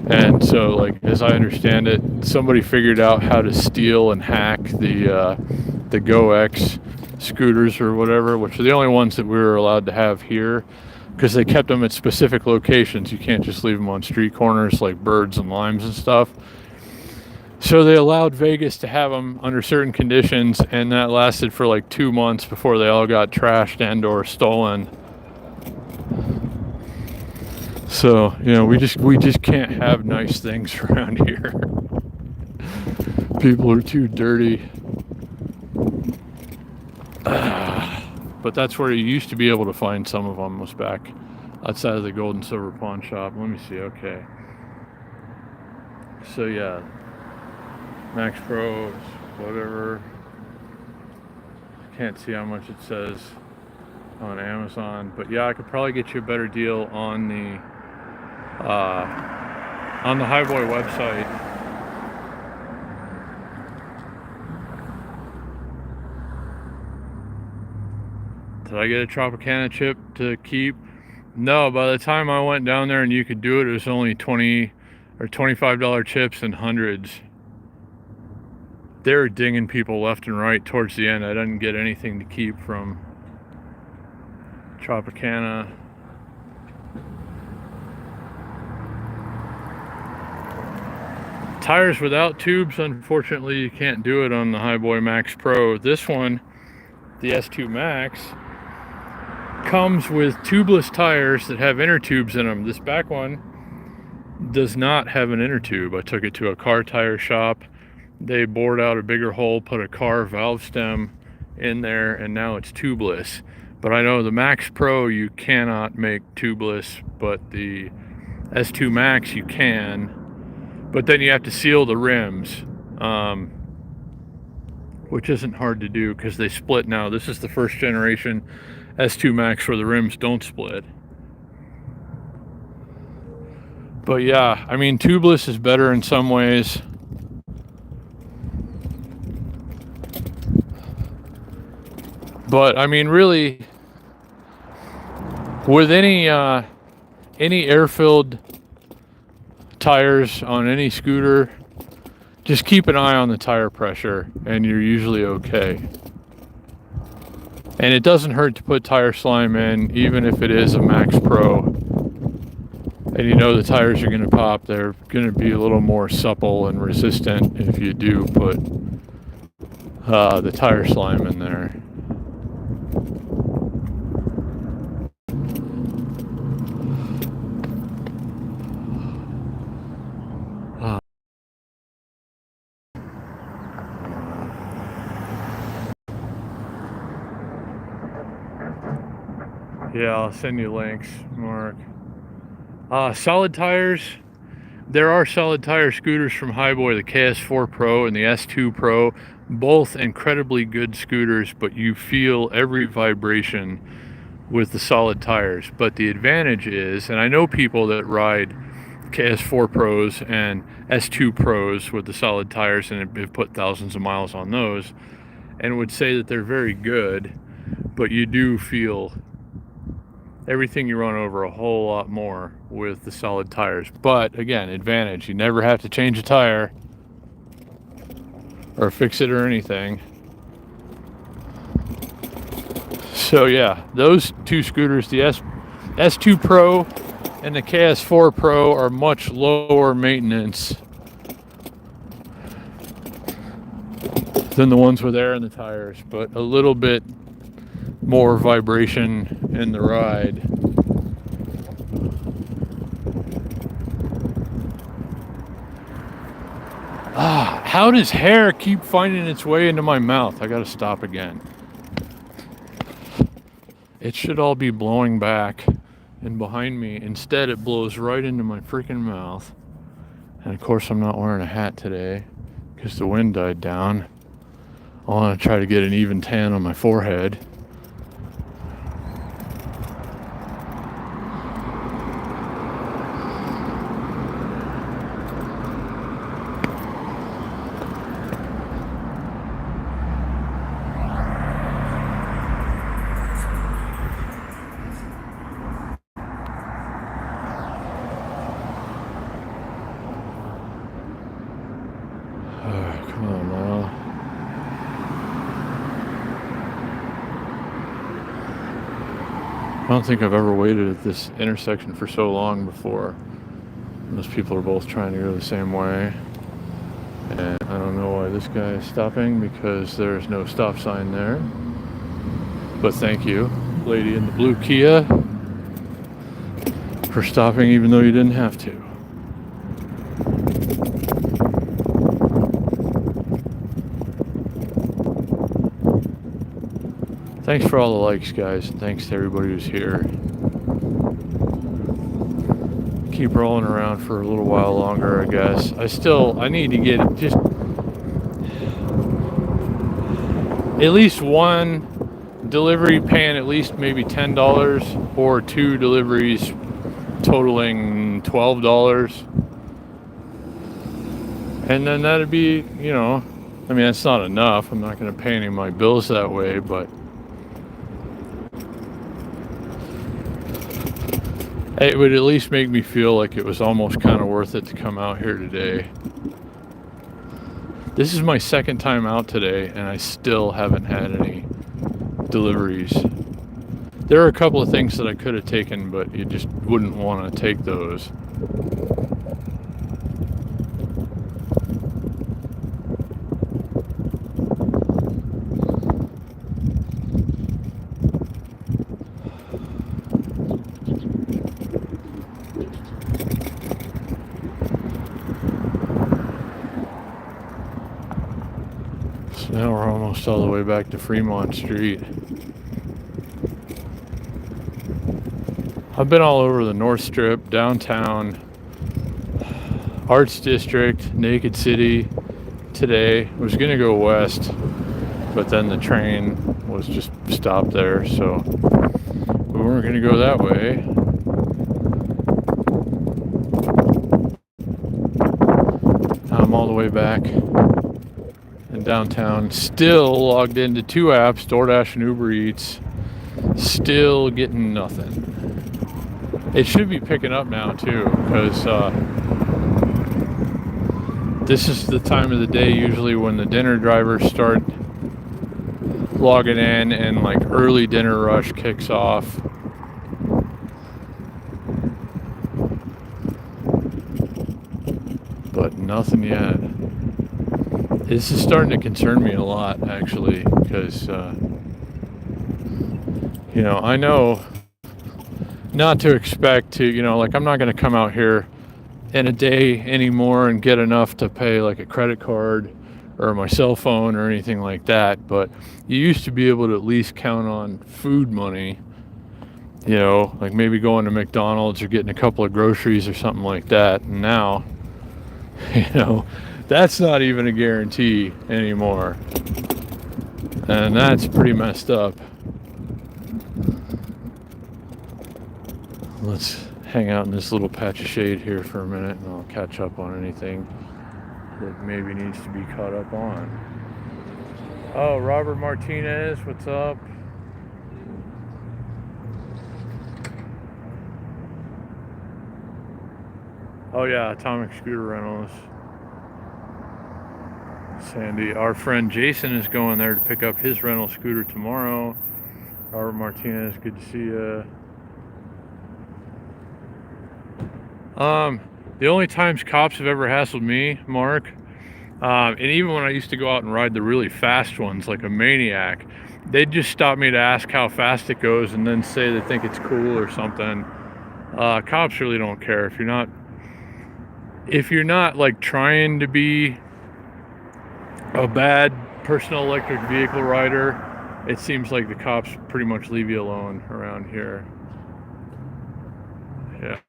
And so, like, as I understand it, somebody figured out how to steal and hack the Go X scooters or whatever, which are the only ones that we were allowed to have here, because they kept them at specific locations. You can't just leave them on street corners like Birds and Limes and stuff. So they allowed Vegas to have them under certain conditions, and that lasted for like 2 months before they all got trashed and or stolen. So, you know, we just can't have nice things around here. People are too dirty. But that's where you used to be able to find some of them, was back outside of the gold and silver pawn shop. Let me see. Okay. So yeah, Max Pro, whatever. Can't see how much it says on Amazon, but yeah, I could probably get you a better deal on the Highboy website. Did I get a Tropicana chip to keep? No, by the time I went down there and you could do it, it was only $20 or $25 chips and hundreds. They were dinging people left and right towards the end. I didn't get anything to keep from Tropicana. Tires without tubes, unfortunately, you can't do it on the Highboy Max Pro. This one, the S2 Max, comes with tubeless tires that have inner tubes in them. This back one does not have an inner tube. I took it to a car tire shop. They bored out a bigger hole, put a car valve stem in there, and now it's tubeless. But I know the Max Pro you cannot make tubeless, but the S2 Max you can. But then you have to seal the rims, which isn't hard to do because they split now. This is the first generation S2 Max where the rims don't split. But yeah, I mean, tubeless is better in some ways. But I mean, really, with any air-filled tires on any scooter, just keep an eye on the tire pressure and you're usually okay. And it doesn't hurt to put tire slime in, even if it is a Max Pro and you know the tires are going to pop. They're going to be a little more supple and resistant if you do put the tire slime in there. Yeah, I'll send you links, Mark. Solid tires. There are solid tire scooters from Highboy, the KS4 Pro and the S2 Pro. Both incredibly good scooters, but you feel every vibration with the solid tires. But the advantage is, and I know people that ride KS4 Pros and S2 Pros with the solid tires and have put thousands of miles on those, and would say that they're very good, but you do feel everything you run over a whole lot more with the solid tires. But again, advantage, you never have to change a tire or fix it or anything. So yeah, those two scooters, the S2 Pro and the KS4 Pro, are much lower maintenance than the ones with air in the tires, but a little bit more vibration in the ride. How does hair keep finding its way into my mouth? I gotta stop again. It should all be blowing back and behind me. Instead, it blows right into my freaking mouth. And of course, I'm not wearing a hat today because the wind died down. I want to try to get an even tan on my forehead. Come on now. I don't think I've ever waited at this intersection for so long before. Those people are both trying to go the same way. And I don't know why this guy is stopping because there's no stop sign there. But thank you, lady in the blue Kia, for stopping even though you didn't have to. Thanks for all the likes, guys, and thanks to everybody who's here. Keep rolling around for a little while longer, I guess. I need to get just at least one delivery paying at least maybe $10 or 2 deliveries totaling $12. And then that'd be, I mean, that's not enough. I'm not going to pay any of my bills that way, but it would at least make me feel like it was almost kind of worth it to come out here today. This is my second time out today, and I still haven't had any deliveries. There are a couple of things that I could have taken, but you just wouldn't want to take those. Now we're almost all the way back to Fremont Street. I've been all over the North Strip, downtown, Arts District, Naked City today. I was gonna go west, but then the train was just stopped there, so we weren't gonna go that way. Now I'm all the way back in downtown, still logged into 2 apps, Doordash and Uber Eats, still getting nothing. It should be picking up now too, because this is the time of the day usually when the dinner drivers start logging in and like early dinner rush kicks off. But nothing yet. This is starting to concern me a lot, actually, because, I know not to expect to, like I'm not going to come out here in a day anymore and get enough to pay like a credit card or my cell phone or anything like that. But you used to be able to at least count on food money, like maybe going to McDonald's or getting a couple of groceries or something like that. And now, that's not even a guarantee anymore. And that's pretty messed up. Let's hang out in this little patch of shade here for a minute and I'll catch up on anything that maybe needs to be caught up on. Oh, Robert Martinez, what's up? Oh yeah, Atomic Scooter Rentals. Sandy, our friend Jason is going there to pick up his rental scooter tomorrow. Robert Martinez, good to see you. The only times cops have ever hassled me, Mark, and even when I used to go out and ride the really fast ones like a maniac, they'd just stop me to ask how fast it goes and then say they think it's cool or something. Cops really don't care if you're not like trying to be a bad personal electric vehicle rider, it seems like the cops pretty much leave you alone around here. Yeah.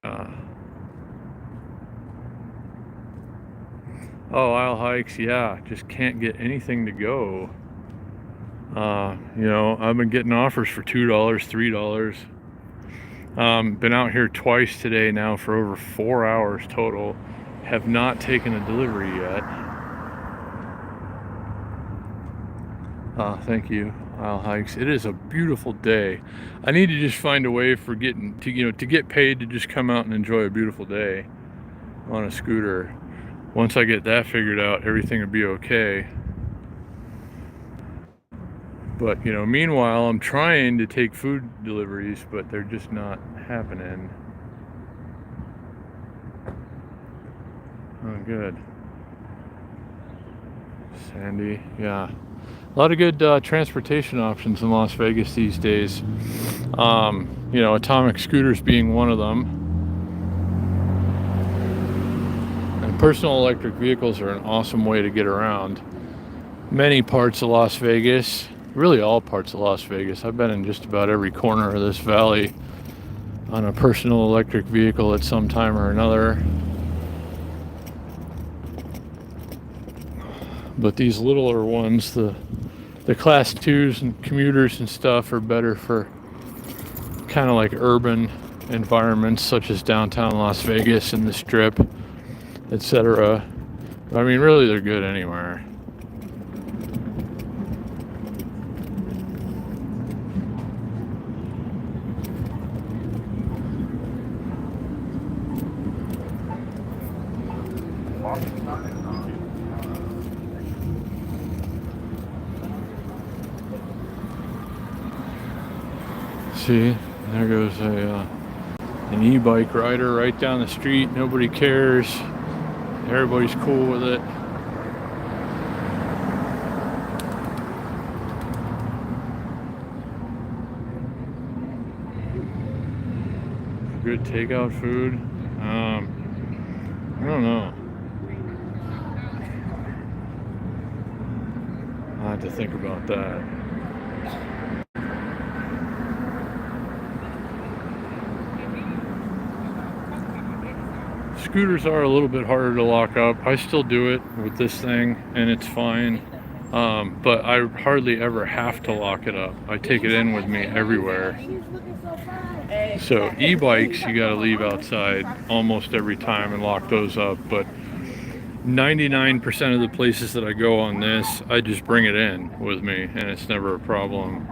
Oh, aisle hikes, yeah, just can't get anything to go. I've been getting offers for $2, $3. Been out here twice today now for over 4 hours total. Have not taken a delivery yet. Thank you, aisle hikes. It is a beautiful day. I need to just find a way for getting to get paid to just come out and enjoy a beautiful day on a scooter. Once I get that figured out, everything will be okay. But meanwhile, I'm trying to take food deliveries, but they're just not happening. Oh, good. Sandy, yeah. A lot of good transportation options in Las Vegas these days. Atomic scooters being one of them. And personal electric vehicles are an awesome way to get around many parts of Las Vegas. Really all parts of Las Vegas. I've been in just about every corner of this valley on a personal electric vehicle at some time or another. But these littler ones, the class 2s and commuters and stuff, are better for kind of like urban environments such as downtown Las Vegas and the Strip, etc. I mean, really, they're good anywhere. See, there goes an e-bike rider right down the street. Nobody cares. Everybody's cool with it. Good takeout food. I don't know. I'll have to think about that. Scooters are a little bit harder to lock up. I still do it with this thing and it's fine. But I hardly ever have to lock it up. I take it in with me everywhere. So e-bikes you gotta leave outside almost every time and lock those up, but 99% of the places that I go on this, I just bring it in with me and it's never a problem.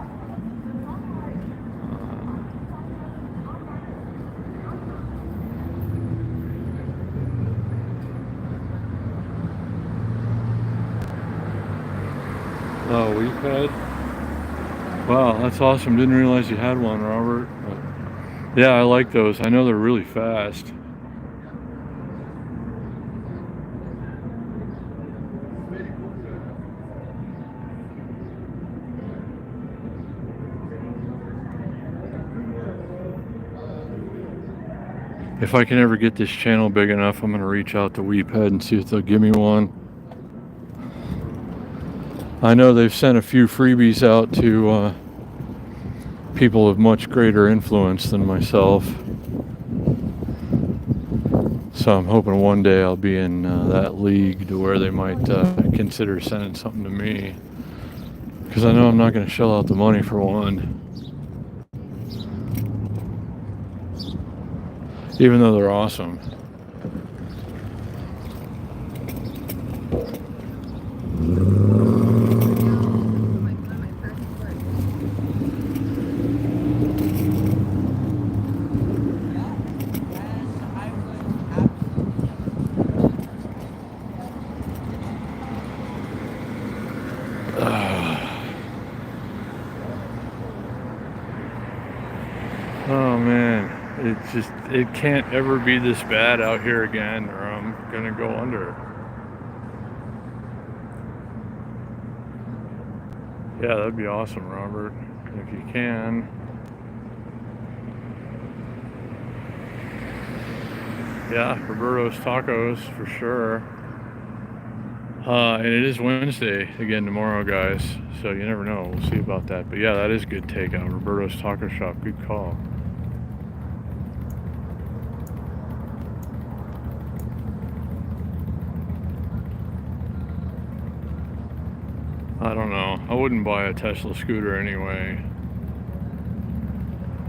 Oh, we've had. Wow, that's awesome. Didn't realize you had one, Robert. But yeah, I like those. I know they're really fast. If I can ever get this channel big enough, I'm going to reach out to Weephead and see if they'll give me one. I know they've sent a few freebies out to people of much greater influence than myself. So I'm hoping one day I'll be in that league to where they might consider sending something to me. Because I know I'm not going to shell out the money for one. Even though they're awesome. Oh man. It can't ever be this bad out here again or I'm gonna go under. Yeah, that'd be awesome, Robert, if you can. Yeah, Roberto's Tacos for sure. And it is Wednesday again tomorrow, guys. So you never know. We'll see about that. But yeah, that is good takeout. Roberto's Taco Shop. Good call. I don't know. I wouldn't buy a Tesla scooter anyway.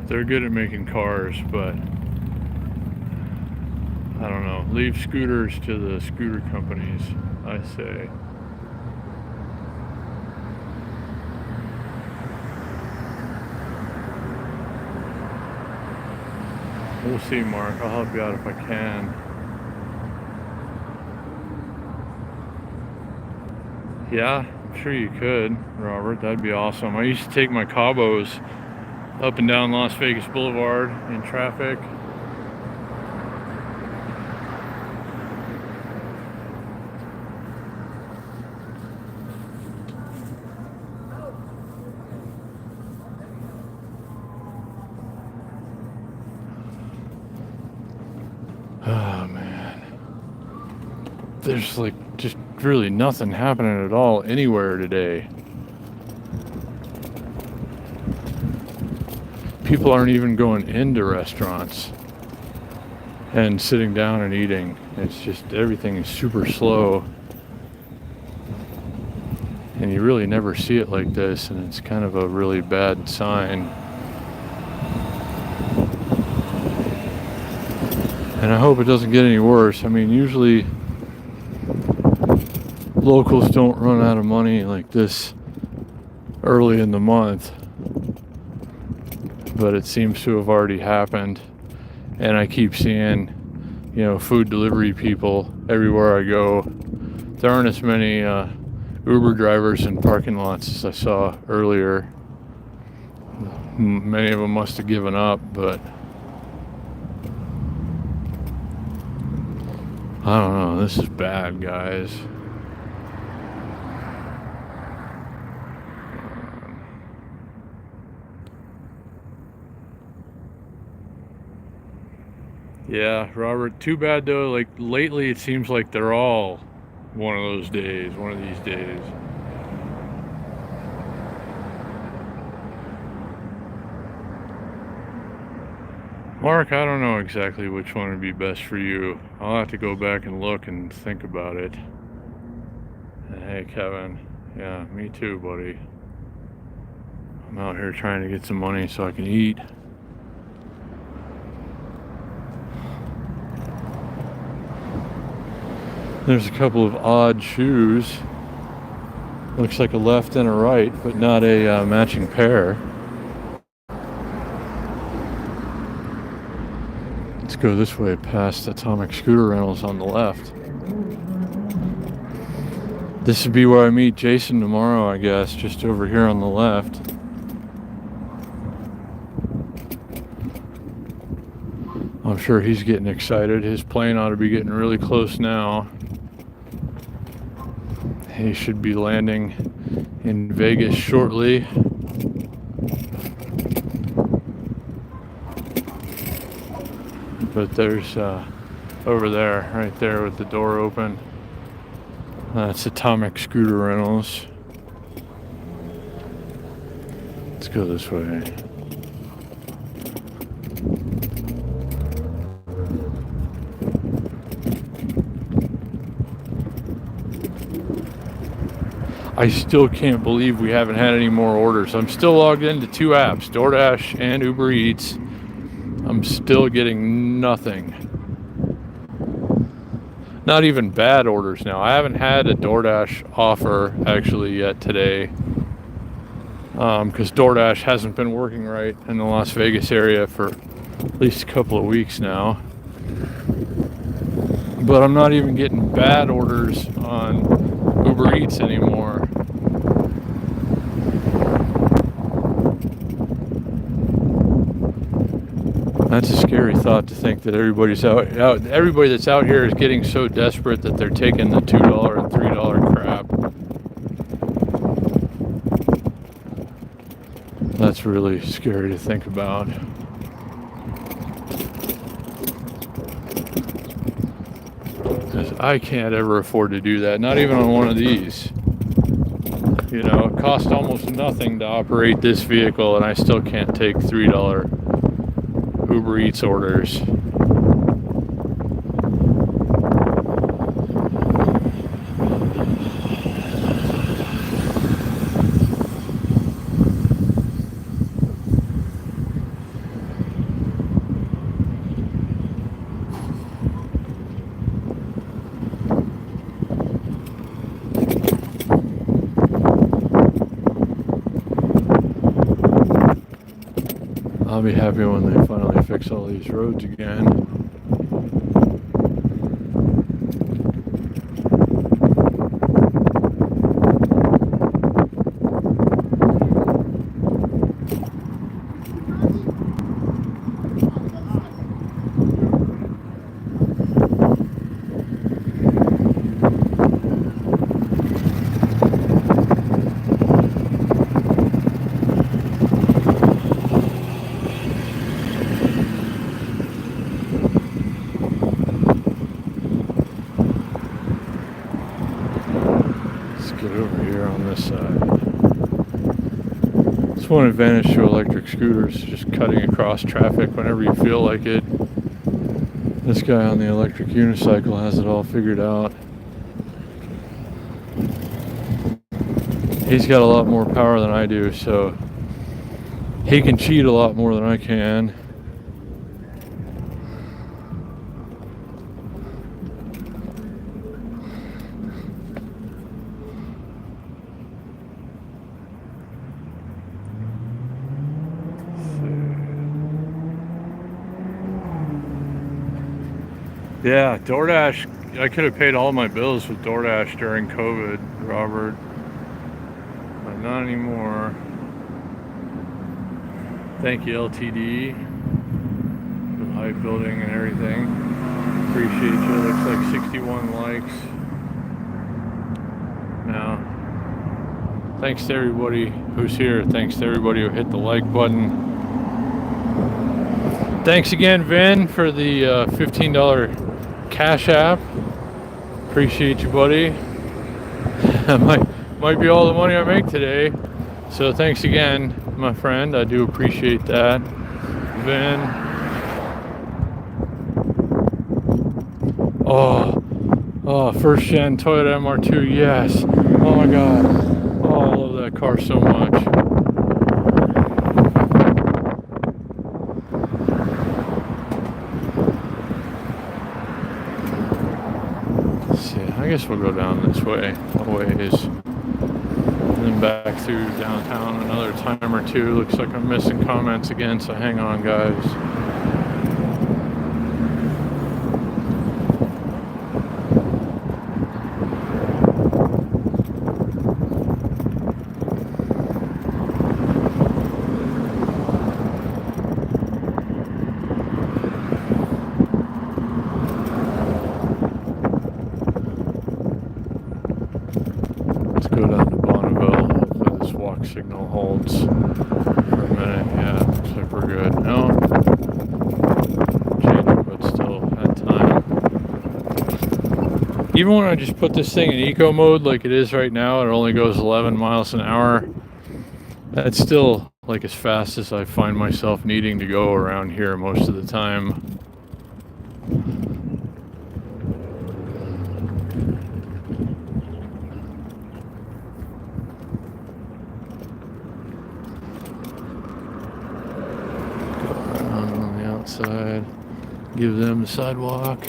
They're good at making cars, but I don't know. Leave scooters to the scooter companies, I say. We'll see, Mark. I'll help you out if I can. Yeah, I'm sure you could, Robert. That'd be awesome. I used to take my Cabos up and down Las Vegas Boulevard in traffic. Oh man, there's like just really nothing happening at all anywhere today. People aren't even going into restaurants and sitting down and eating. It's just everything is super slow, and you really never see it like this, and it's kind of a really bad sign. And I hope it doesn't get any worse. I mean, usually locals don't run out of money like this early in the month, but it seems to have already happened. And I keep seeing, food delivery people everywhere I go. There aren't as many Uber drivers in parking lots as I saw earlier. Many of them must have given up, but I don't know. This is bad, guys. Yeah, Robert, too bad though. Like lately it seems like they're all one of those days, one of these days. Mark, I don't know exactly which one would be best for you. I'll have to go back and look and think about it. And hey, Kevin. Yeah, me too, buddy. I'm out here trying to get some money so I can eat. There's a couple of odd shoes. Looks like a left and a right, but not a matching pair. Let's go this way past Atomic Scooter Rentals on the left. This would be where I meet Jason tomorrow, I guess, just over here on the left. I'm sure he's getting excited. His plane ought to be getting really close now. He should be landing in Vegas shortly. But there's over there, right there with the door open. That's Atomic Scooter Rentals. Let's go this way. I still can't believe we haven't had any more orders. I'm still logged into 2 apps, Doordash and Uber Eats. I'm still getting nothing. Not even bad orders now. I haven't had a DoorDash offer actually yet today, because DoorDash hasn't been working right in the Las Vegas area for at least a couple of weeks now. But I'm not even getting bad orders on Uber Eats anymore. That's a scary thought to think that everybody that's out here is getting so desperate that they're taking the $2 and $3 crap. That's really scary to think about. There's I can't ever afford to do that, not even on one of these. You know, it costs almost nothing to operate this vehicle, and I still can't take $3 Uber Eats orders. I'll be happy when they finally fix all these roads again. Get over here on this side. It's one advantage to electric scooters, just cutting across traffic whenever you feel like it. This guy on the electric unicycle has it all figured out. He's got a lot more power than I do, so he can cheat a lot more than I can. Yeah, DoorDash, I could have paid all my bills with DoorDash during COVID, Robert, but not anymore. Thank you, LTD, for the hype building and everything. Appreciate you. Looks like 61 likes now. Thanks to everybody who's here. Thanks to everybody who hit the like button. Thanks again, Vin, for the $15 Cash App. Appreciate you, buddy. That might be all the money I make today. So thanks again, my friend. I do appreciate that. Vin. Oh, first gen Toyota MR2, yes. Oh my God. Oh, I love that car so much. I guess we'll go down this way a ways, and then back through downtown another time or two. Looks like I'm missing comments again, so hang on, guys. Signal holds for a minute. Yeah, looks like we're good. No, changing, but still had time. Even when I just put this thing in eco mode like it is right now, it only goes 11 miles an hour. That's still like as fast as I find myself needing to go around here most of the time. Side, give them the sidewalk.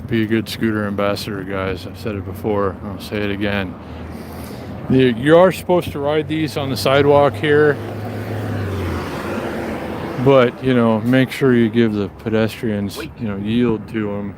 Be a good scooter ambassador, guys. I've said it before, I'll say it again. You are supposed to ride these on the sidewalk here, but you know, make sure you give the pedestrians, you know, yield to them.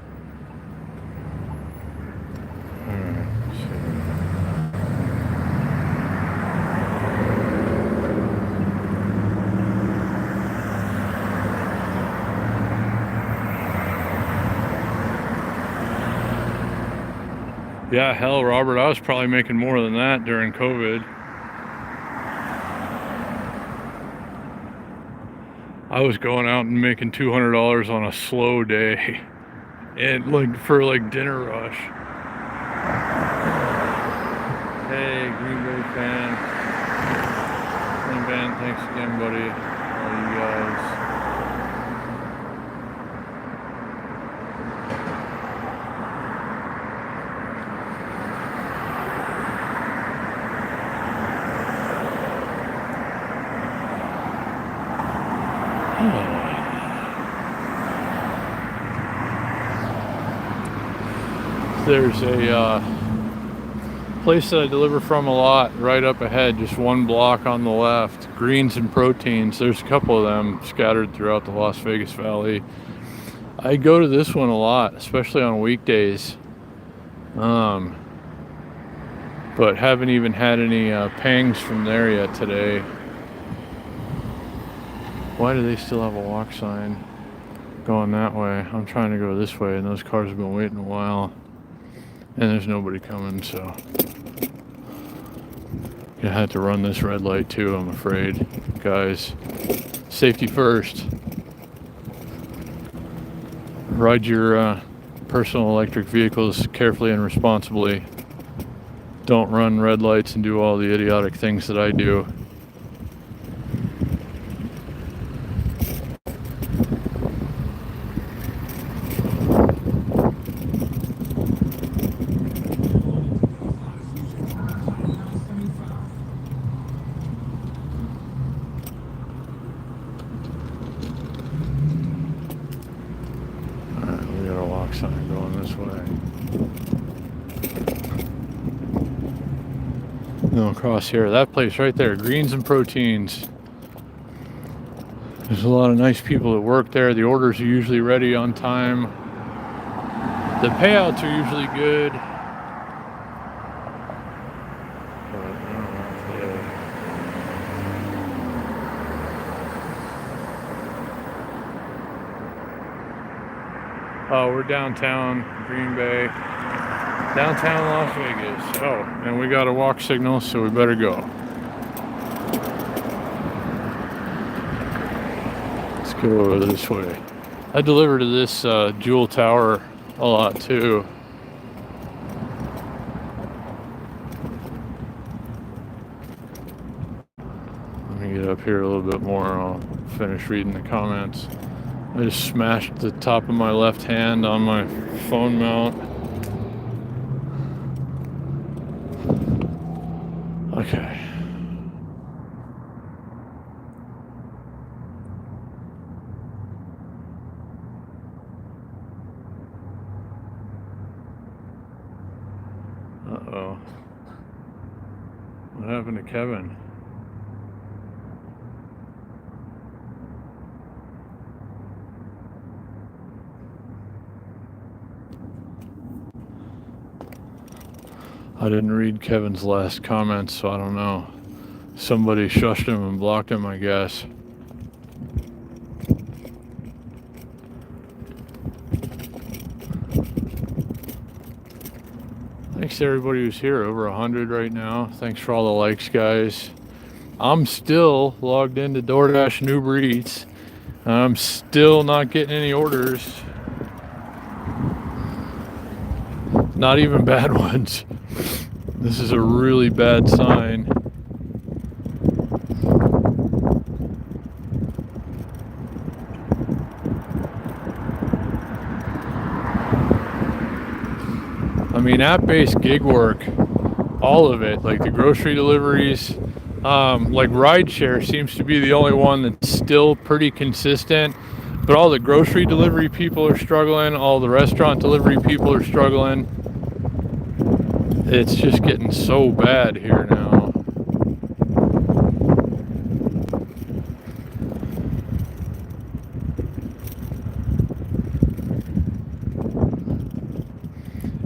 Yeah, hell, Robert, I was probably making more than that during COVID. I was going out and making $200 on a slow day. and like for like dinner rush. Hey, Green Bay fan. Green Van, thanks again, buddy. All you guys. There's a place that I deliver from a lot right up ahead, just one block on the left. Greens and Proteins. There's a couple of them scattered throughout the Las Vegas Valley. I go to this one a lot, especially on weekdays. But haven't even had any pangs from there yet today. Why do they still have a walk sign going that way? I'm trying to go this way, and those cars have been waiting a while. And there's nobody coming, so you had to run this red light too, I'm afraid. Guys, safety first. Ride your personal electric vehicles carefully and responsibly. Don't run red lights and do all the idiotic things that I do. Sign going this way. No, across here. That place right there, Greens and Proteins. There's a lot of nice people that work there. The orders are usually ready on time. The payouts are usually good. Oh, we're downtown Green Bay, downtown Las Vegas. Oh, and we got a walk signal, so we better go. Let's go over this way. I deliver to this Jewel Tower a lot too. Let me get up here a little bit more. I'll finish reading the comments. I just smashed the top of my left hand on my phone mount. Okay. Uh-oh. What happened to Kevin? I didn't read Kevin's last comments, so I don't know. Somebody shushed him and blocked him, I guess. Thanks to everybody who's here. Over 100 right now. Thanks for all the likes, guys. I'm still logged into Doordash and Uber Eats. I'm still not getting any orders. Not even bad ones. This is a really bad sign. I mean, app-based gig work, all of it, like the grocery deliveries, like rideshare seems to be the only one that's still pretty consistent, but all the grocery delivery people are struggling, all the restaurant delivery people are struggling. It's just getting so bad here now.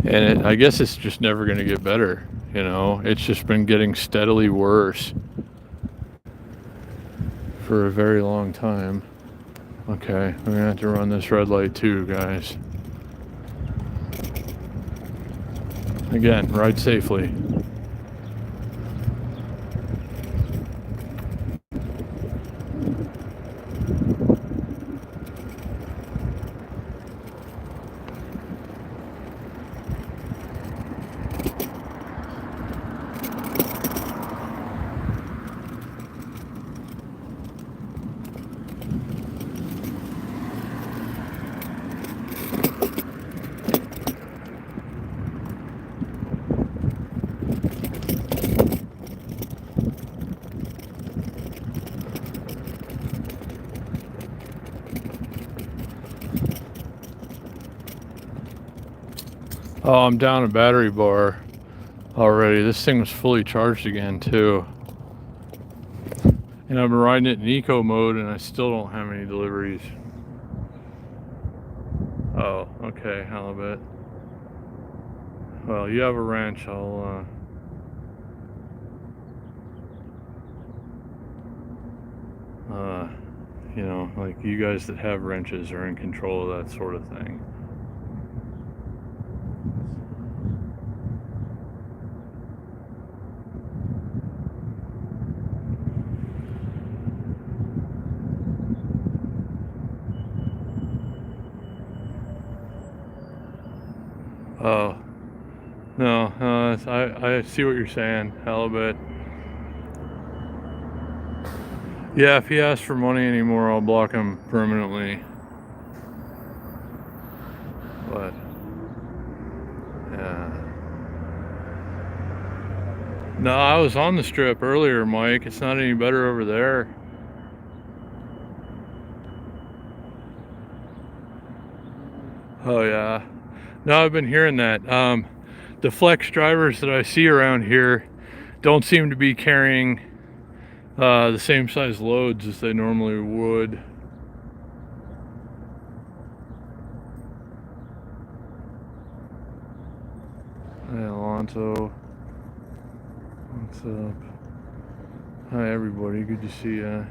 And I guess it's just never going to get better, you know? It's just been getting steadily worse for a very long time. Okay, I'm going to have to run this red light too, guys. Again, ride safely. Oh, I'm down a battery bar already. This thing was fully charged again too. And I've been riding it in eco mode and I still don't have any deliveries. Oh, okay, halibut. Well, you have a wrench. You know, like you guys that have wrenches are in control of that sort of thing. Oh, no, I see what you're saying, halibut. Yeah, if he asks for money anymore, I'll block him permanently. But, yeah. No, I was on the strip earlier, Mike. It's not any better over there. Oh, yeah. No, I've been hearing that. The flex drivers that I see around here don't seem to be carrying the same size loads as they normally would. Hey, Alonso. What's up? Hi, everybody. Good to see ya.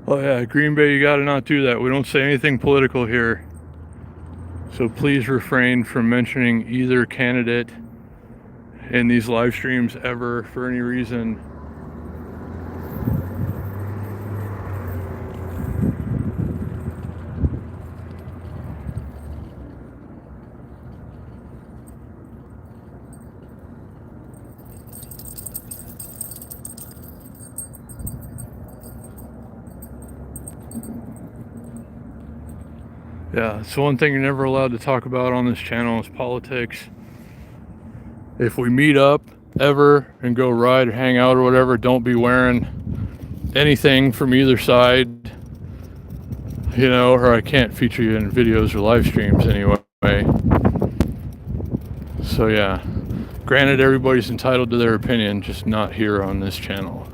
Oh yeah, Green Bay, you gotta not do that. We don't say anything political here. So please refrain from mentioning either candidate in these live streams ever for any reason. Yeah, it's one thing you're never allowed to talk about on this channel is politics. If we meet up ever and go ride or hang out or whatever, don't be wearing anything from either side, you know, or I can't feature you in videos or live streams anyway. So yeah, granted, everybody's entitled to their opinion, just not here on this channel.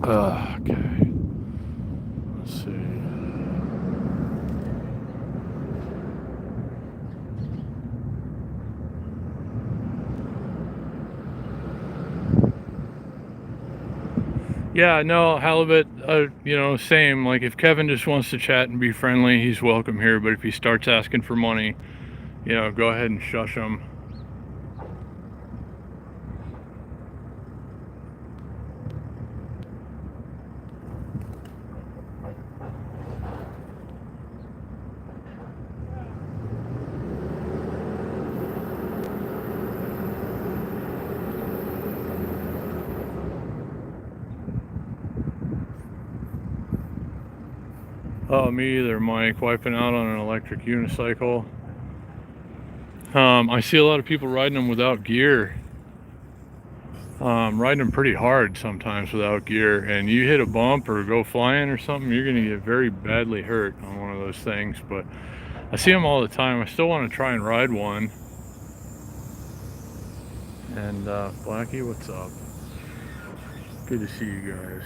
Okay. Let's see. Yeah, no, halibut, you know, same. Like, if Kevin just wants to chat and be friendly, he's welcome here. But if he starts asking for money, you know, go ahead and shush him. Oh, me either, Mike. Wiping out on an electric unicycle. I see a lot of people riding them without gear. Riding them pretty hard sometimes without gear, and you hit a bump or go flying or something, you're going to get very badly hurt on one of those things. But I see them all the time. I still want to try and ride one. And Blackie, what's up? Good to see you guys.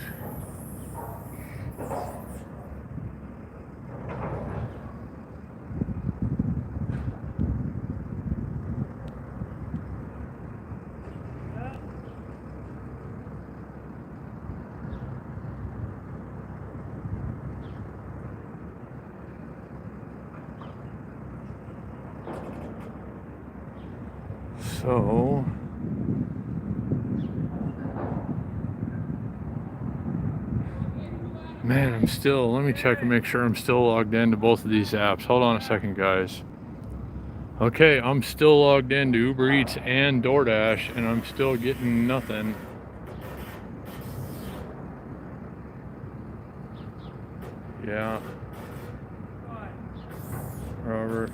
So Man, let me check and make sure I'm still logged into both of these apps. Hold on a second, guys. Okay, I'm still logged into Uber Eats and DoorDash, and I'm still getting nothing. Yeah. Robert.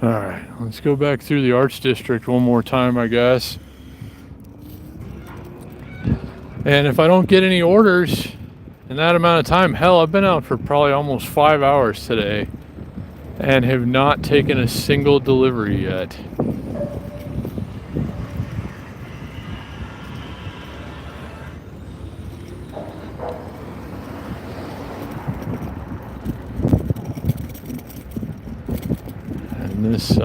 All right, let's go back through the Arts District one more time, I guess. And if I don't get any orders in that amount of time, hell, I've been out for probably almost 5 hours today and have not taken a single delivery yet. And this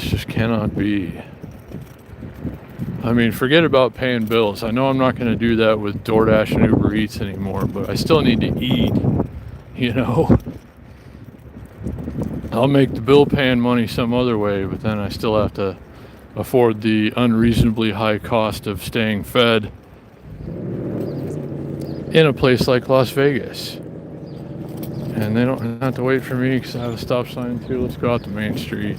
just cannot be. I mean, forget about paying bills. I know I'm not going to do that with DoorDash and Uber Eats anymore, but I still need to eat, you know? I'll make the bill paying money some other way, but then I still have to afford the unreasonably high cost of staying fed in a place like Las Vegas. And they don't have to wait for me because I have a stop sign too. Let's go out to Main Street.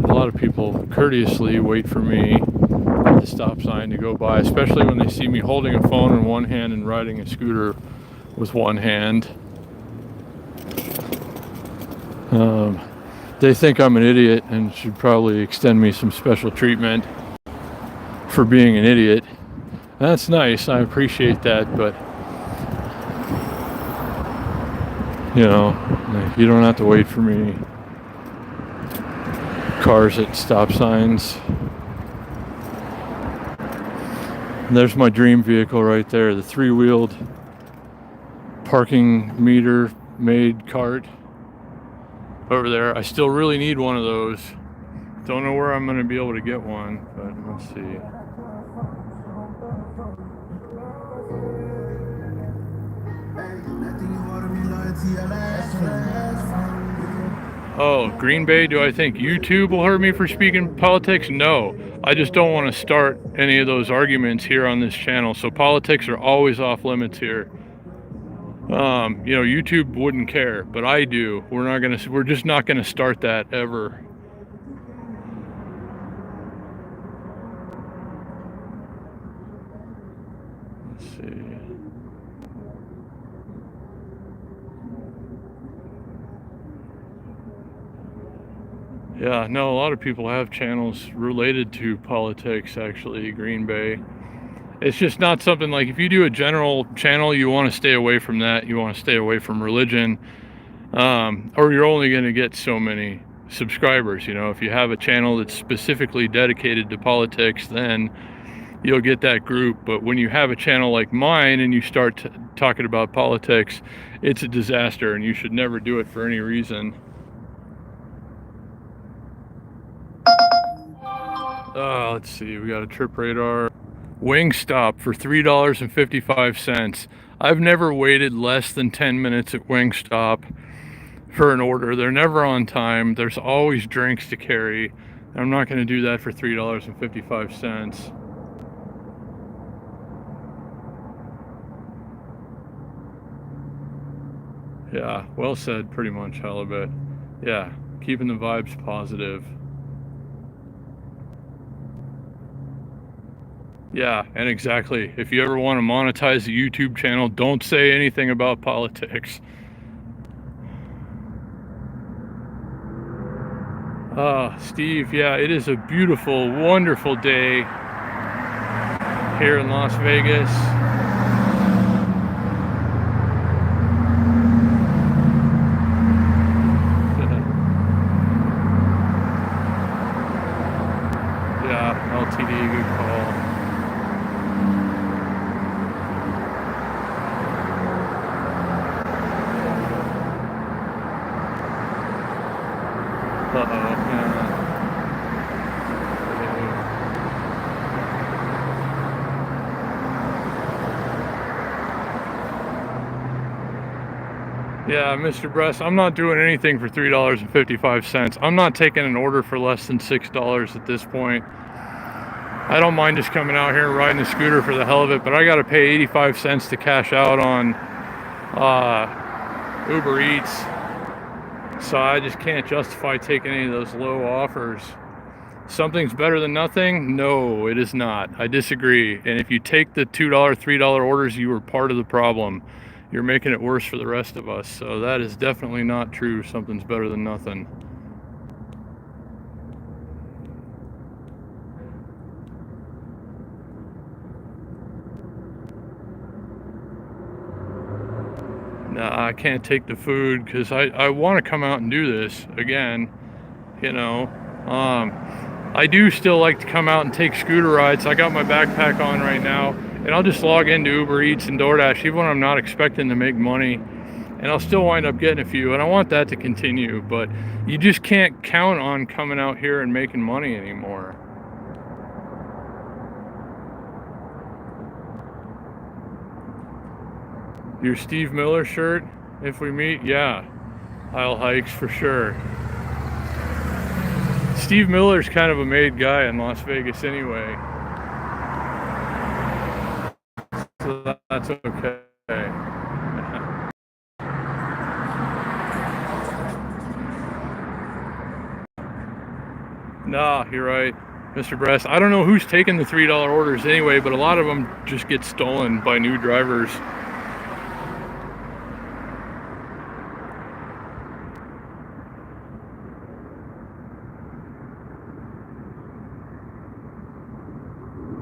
A lot of people courteously wait for me at the stop sign to go by, especially when they see me holding a phone in one hand and riding a scooter with one hand. They think I'm an idiot and should probably extend me some special treatment for being an idiot. That's nice, I appreciate that, but you know, you don't have to wait for me. Cars at stop signs. And there's my dream vehicle right there, the three-wheeled parking meter made cart over there. I still really need one of those. Don't know where I'm going to be able to get one, but let's see. Oh, Green Bay, do I think YouTube will hurt me for speaking politics? No. I just don't want to start any of those arguments here on this channel. So politics are always off limits here. You know, YouTube wouldn't care, but I do. We're just not gonna start that ever. Let's see. Yeah, no, a lot of people have channels related to politics, actually, Green Bay. It's just not something like, if you do a general channel, you want to stay away from that. You want to stay away from religion, or you're only going to get so many subscribers. You know, if you have a channel that's specifically dedicated to politics, then you'll get that group. But when you have a channel like mine and you start talking about politics, it's a disaster, and you should never do it for any reason. Let's see, we got a trip radar. Wingstop for $3.55. I've never waited less than 10 minutes at Wingstop for an order. They're never on time. There's always drinks to carry. I'm not going to do that for $3.55. Yeah, well said, pretty much, Halibut. Yeah, keeping the vibes positive. Yeah, and exactly. If you ever want to monetize the YouTube channel, don't say anything about politics. Steve, yeah, it is a beautiful, wonderful day here in Las Vegas. Yeah, LTD, good call. Yeah, Mr. Bress, I'm not doing anything for $3.55. I'm not taking an order for less than $6 at this point. I don't mind just coming out here and riding a scooter for the hell of it, but I got to pay 85 cents to cash out on Uber Eats. So I just can't justify taking any of those low offers. Something's better than nothing? No, it is not. I disagree. And if you take the $2, $3 orders, you are part of the problem. You're making it worse for the rest of us. So that is definitely not true. Something's better than nothing. Nah, I can't take the food because I want to come out and do this again, you know. I do still like to come out and take scooter rides. I got my backpack on right now, and I'll just log into Uber Eats and DoorDash even when I'm not expecting to make money, and I'll still wind up getting a few, and I want that to continue, but you just can't count on coming out here and making money anymore. Your Steve Miller shirt, if we meet, yeah, I'll hikes for sure. Steve Miller's kind of a made guy in Las Vegas anyway, so that's okay. Nah, you're right, Mr. Bress. I don't know who's taking the $3 orders anyway, but a lot of them just get stolen by new drivers.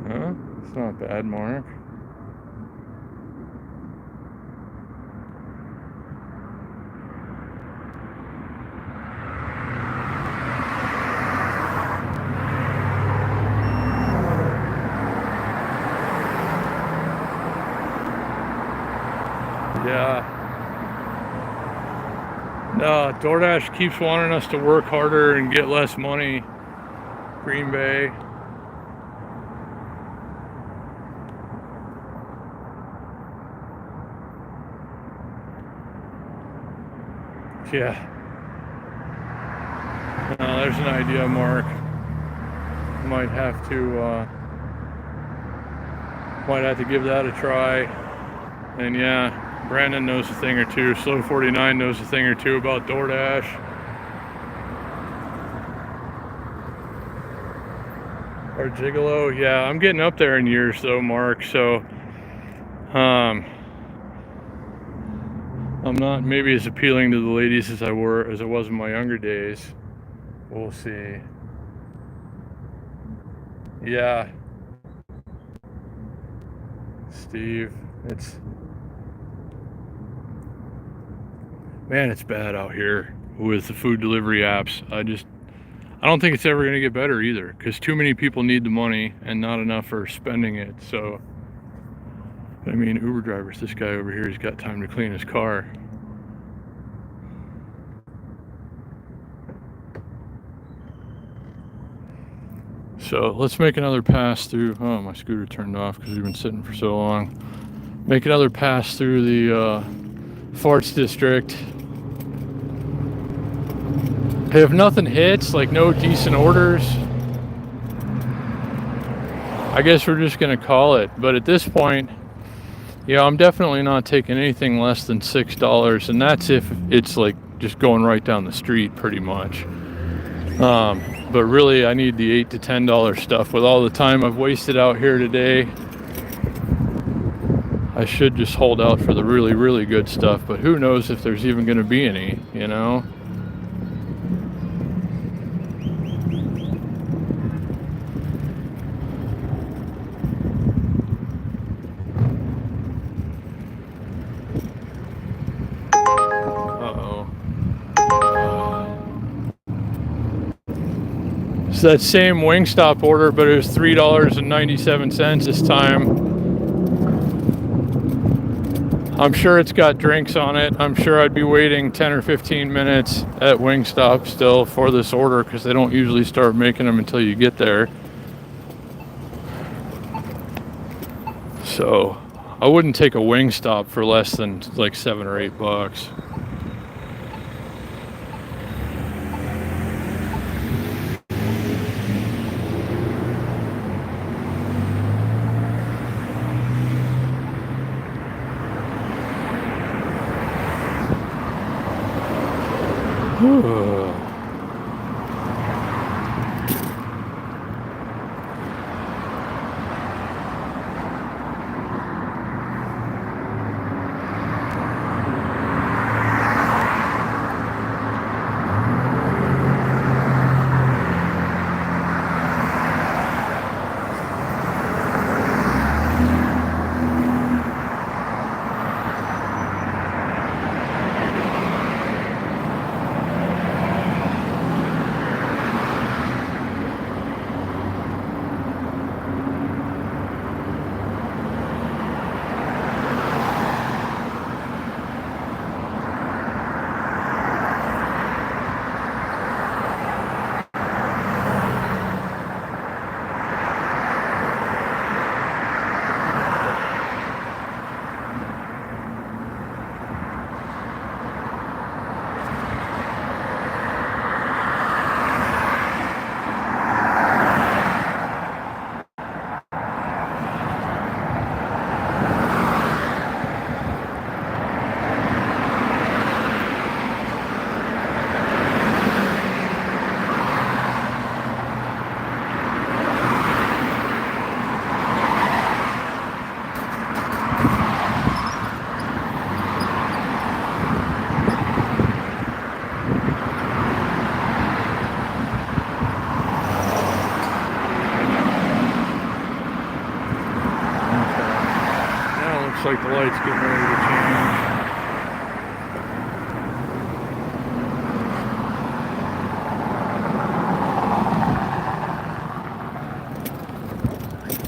Huh? It's not bad, Mark. Yeah. No, DoorDash keeps wanting us to work harder and get less money. Green Bay. Yeah. No, there's an idea, Mark. Might have to give that a try. And yeah, Brandon knows a thing or two. Slow 49 knows a thing or two about DoorDash. Or Gigolo. Yeah, I'm getting up there in years though, Mark. So I'm not maybe as appealing to the ladies as I was in my younger days. We'll see. Yeah. Steve, it's bad out here with the food delivery apps. I don't think it's ever going to get better either, because too many people need the money and not enough are spending it. So, I mean, Uber drivers, this guy over here, he's got time to clean his car. So let's make another pass through. Oh, my scooter turned off because we've been sitting for so long. Make another pass through the Farts District. If nothing hits, like no decent orders, I guess we're just gonna call it. But at this point, yeah, I'm definitely not taking anything less than $6, and that's if it's like just going right down the street pretty much. But really I need the $8 to $10 stuff. With all the time I've wasted out here today, I should just hold out for the really, really good stuff, but who knows if there's even gonna be any, you know? It's that same Wingstop order, but it was $3.97 this time. I'm sure it's got drinks on it. I'm sure I'd be waiting 10 or 15 minutes at Wingstop still for this order, because they don't usually start making them until you get there. So I wouldn't take a Wingstop for less than like $7 or $8. Looks like the light's getting ready to change.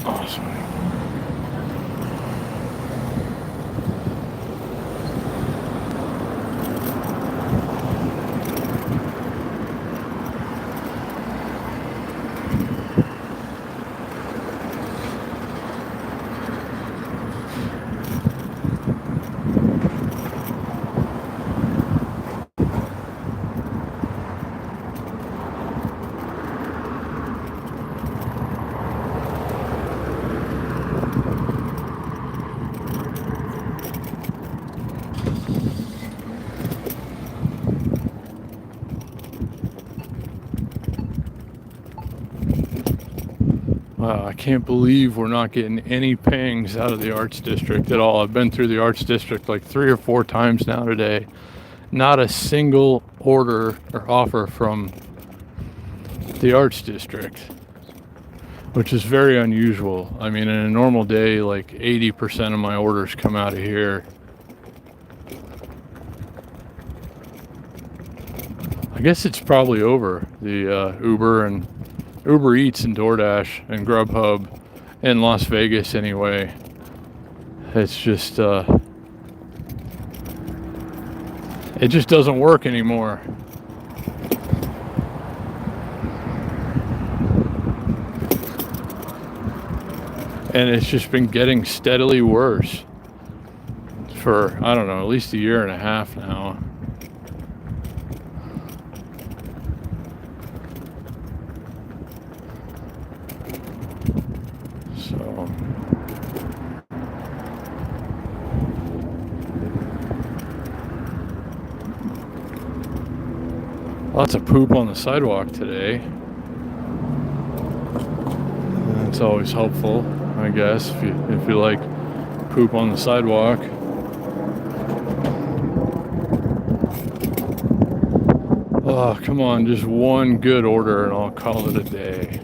Awesome. Wow, I can't believe we're not getting any pings out of the Arts District at all. I've been through the Arts District like 3 or 4 times now today. Not a single order or offer from the Arts District, which is very unusual. I mean, in a normal day, like 80% of my orders come out of here. I guess it's probably over. The Uber Eats and Doordash and Grubhub in Las Vegas anyway. It's just it just doesn't work anymore. And it's just been getting steadily worse for, I don't know, at least a year and a half now. So lots of poop on the sidewalk today. That's always helpful, I guess, if you like poop on the sidewalk. Oh, come on, just one good order and I'll call it a day.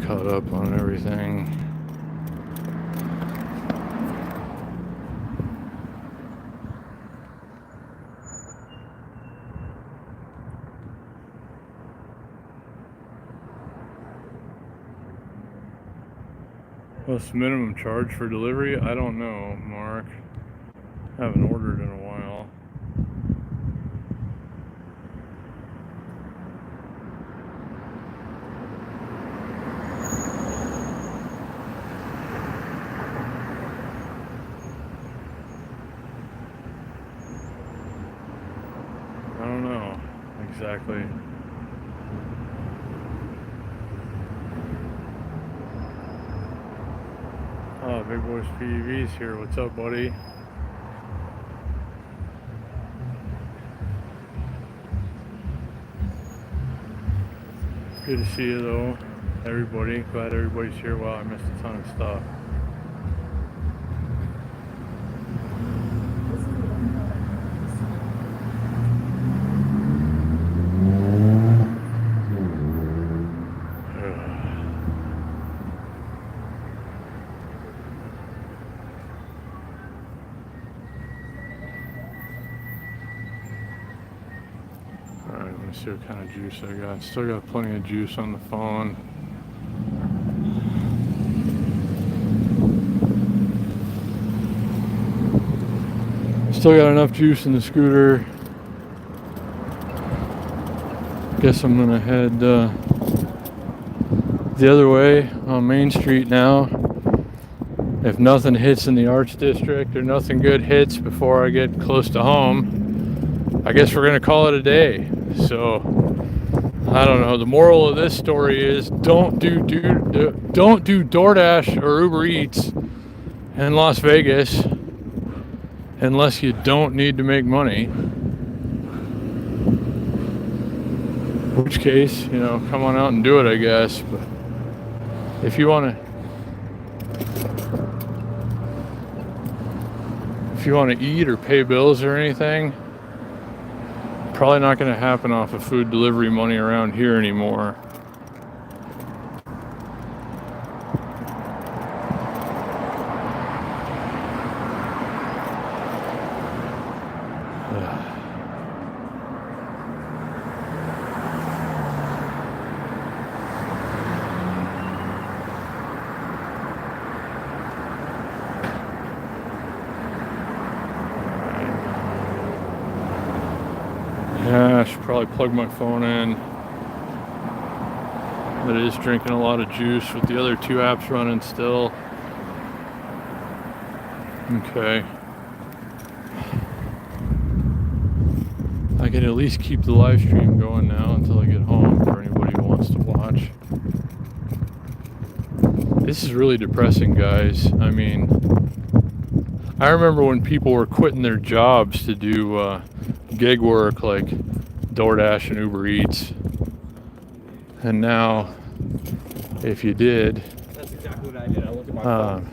Caught up on everything. What's the minimum charge for delivery? I don't know, Mark. I haven't ordered in a while. exactly. Oh, Big Boy's PV's here. What's up, buddy? Good to see you, though. Everybody. Glad everybody's here. Wow, I missed a ton of stuff. Alright, let me see what kind of juice I got. Still got plenty of juice on the phone. Still got enough juice in the scooter. Guess I'm gonna head the other way on Main Street now. If nothing hits in the Arts District or nothing good hits before I get close to home, I guess we're gonna call it a day. So I don't know. The moral of this story is don't do Doordash or Uber Eats in Las Vegas unless you don't need to make money. In which case, you know, come on out and do it, I guess. But if you want to eat or pay bills or anything, probably not going to happen off of food delivery money around here anymore. Yeah, I should probably plug my phone in. But it is drinking a lot of juice with the other two apps running still. Okay. I can at least keep the live stream going now until I get home for anybody who wants to watch. This is really depressing, guys. I mean, I remember when people were quitting their jobs to do gig work like Doordash and Uber Eats. And now, if you did, that's exactly what I did. I looked at my phone.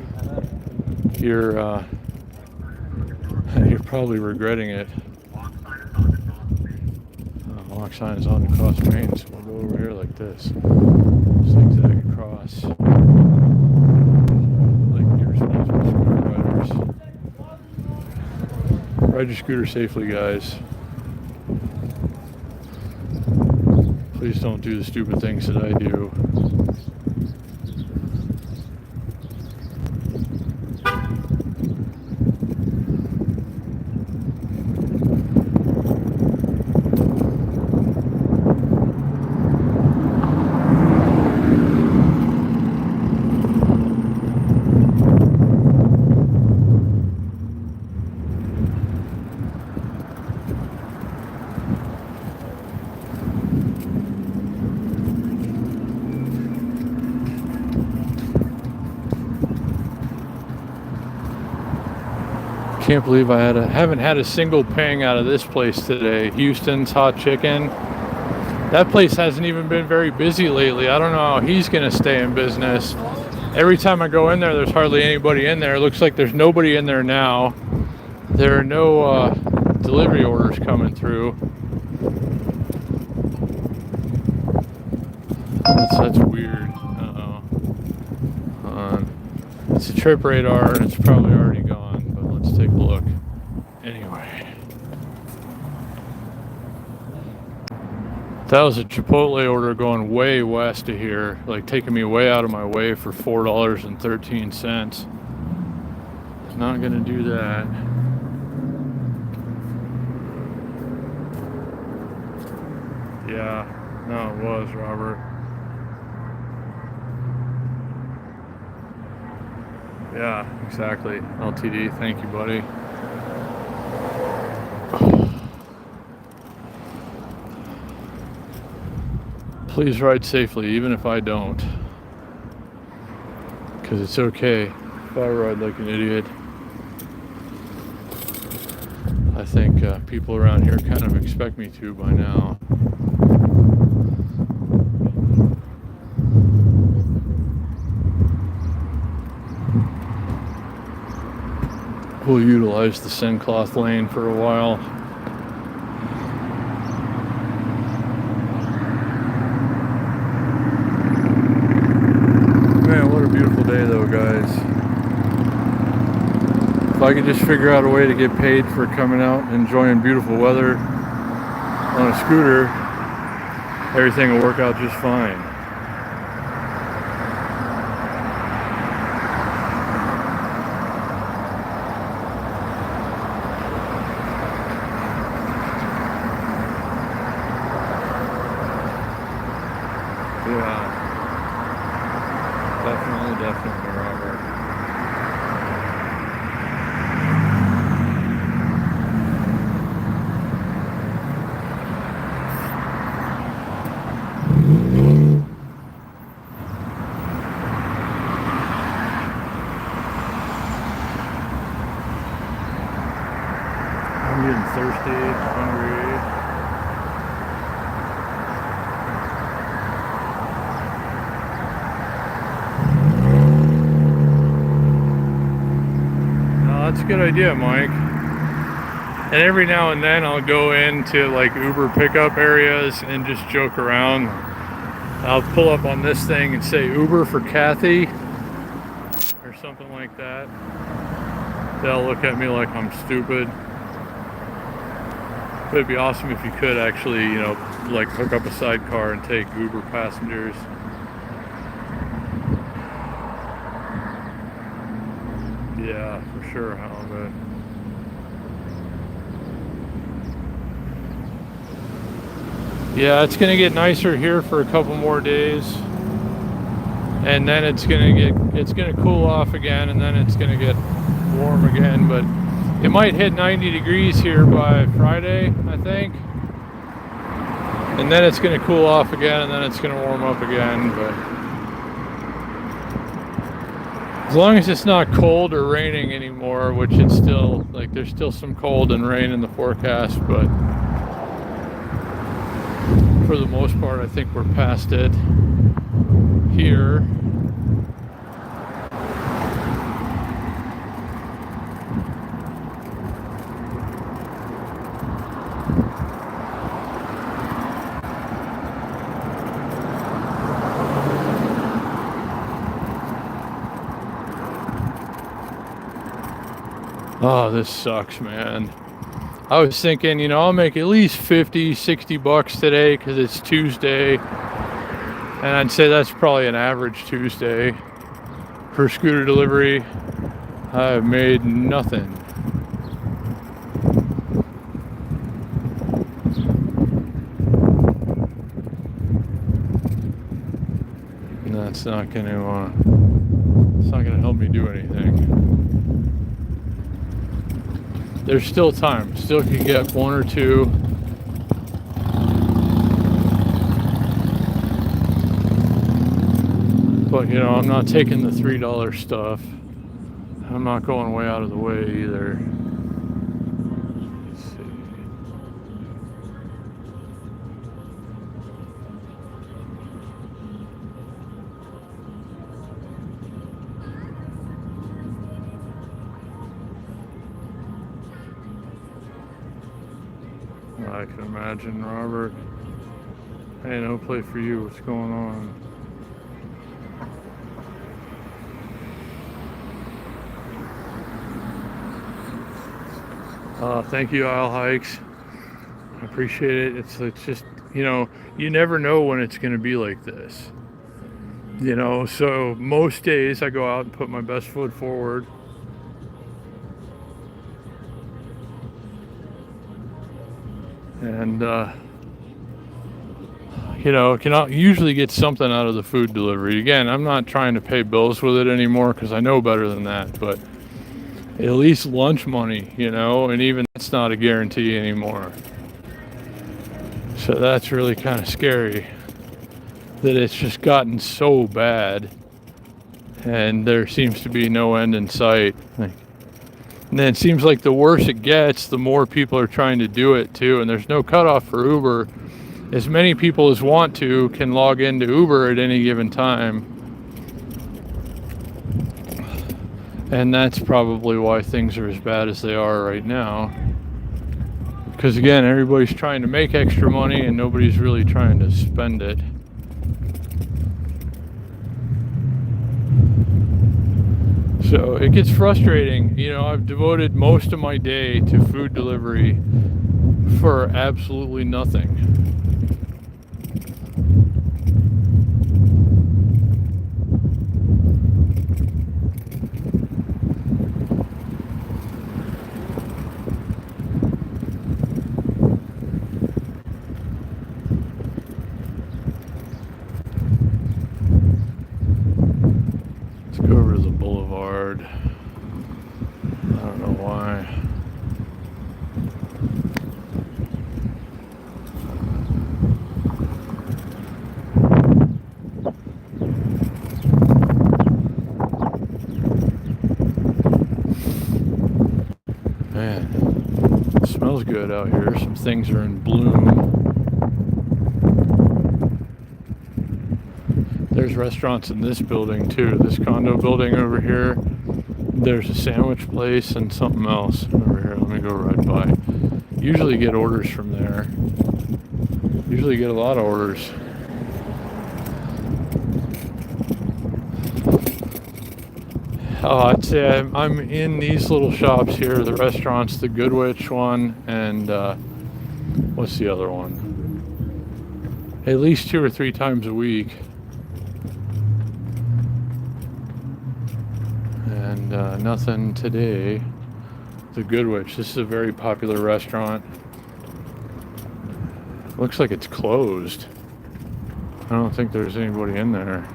You're probably regretting it. Walk sign is on across Main, so we'll go over here like this. Zigzag across. Like you're responsible scooter riders. Ride your scooter safely, guys. Please don't do the stupid things that I do. Can't believe I haven't had a single ping out of this place today. Houston's Hot Chicken. That place hasn't even been very busy lately. I don't know how he's gonna stay in business. Every time I go in there, there's hardly anybody in there. It looks like there's nobody in there now. There are no delivery orders coming through. That's weird. It's a trip radar and it's probably already gone, but let's take a look. Anyway. That was a Chipotle order going way west of here, like taking me way out of my way for $4.13. Not gonna do that. Yeah, no, it was, Robert. Yeah, exactly. LTD, thank you, buddy. please ride safely, even if I don't. Because it's okay if I ride like an idiot. I think people around here kind of expect me to by now. We'll utilize the Sendcloth lane for a while. Man, what a beautiful day though, guys. If I could just figure out a way to get paid for coming out and enjoying beautiful weather on a scooter, everything will work out just fine. Yeah, definitely, Robert. I'm getting thirsty, hungry. That's a good idea, Mike. And every now and then I'll go into like Uber pickup areas and just joke around. I'll pull up on this thing and say Uber for Kathy or something like that. They'll look at me like I'm stupid. But it'd be awesome if you could actually, you know, like hook up a sidecar and take Uber passengers. Yeah, for sure, Halibut. Yeah, it's gonna get nicer here for a couple more days, and then it's gonna cool off again, and then it's gonna get warm again. But it might hit 90 degrees here by Friday, I think, and then it's gonna cool off again, and then it's gonna warm up again. But as long as it's not cold or raining anymore, which it's still, like, there's still some cold and rain in the forecast, but for the most part, I think we're past it here. Oh, this sucks, man. I was thinking, you know, I'll make at least 50, 60 bucks today because it's Tuesday. And I'd say that's probably an average Tuesday for scooter delivery. I've made nothing. And that's not gonna, it's not gonna help me do anything. There's still time. Still can get one or two. But, you know, I'm not taking the $3 stuff. I'm not going way out of the way either. Let's see. I can imagine, Robert. Hey, no play for you. What's going on? Thank you, Isle Hikes. I appreciate it. It's just, you know, you never know when it's going to be like this. You know, so most days I go out and put my best foot forward. And, you know, can usually get something out of the food delivery. Again, I'm not trying to pay bills with it anymore because I know better than that. But at least lunch money, you know, and even that's not a guarantee anymore. So that's really kind of scary. that it's just gotten so bad, and there seems to be no end in sight. Like, and then it seems like the worse it gets, the more people are trying to do it too, and there's no cutoff for Uber. As many people as want to can log into Uber at any given time. And that's probably why things are as bad as they are right now. Because again, everybody's trying to make extra money and nobody's really trying to spend it. So it gets frustrating. You know, I've devoted most of my day to food delivery for absolutely nothing. Let's go over to the boulevard. I don't know why. Man, it smells good out here. Some things are in bloom. There's restaurants in this building too. This condo building over here. There's a sandwich place and something else over here. Let me go right by. Usually get orders from there. Usually get a lot of orders. I'd say I'm in these little shops here. The restaurants, the Goodwich one, and what's the other one? At least 2 or 3 times a week. And nothing today. The Goodwich. This is a very popular restaurant. Looks like it's closed. I don't think there's anybody in there.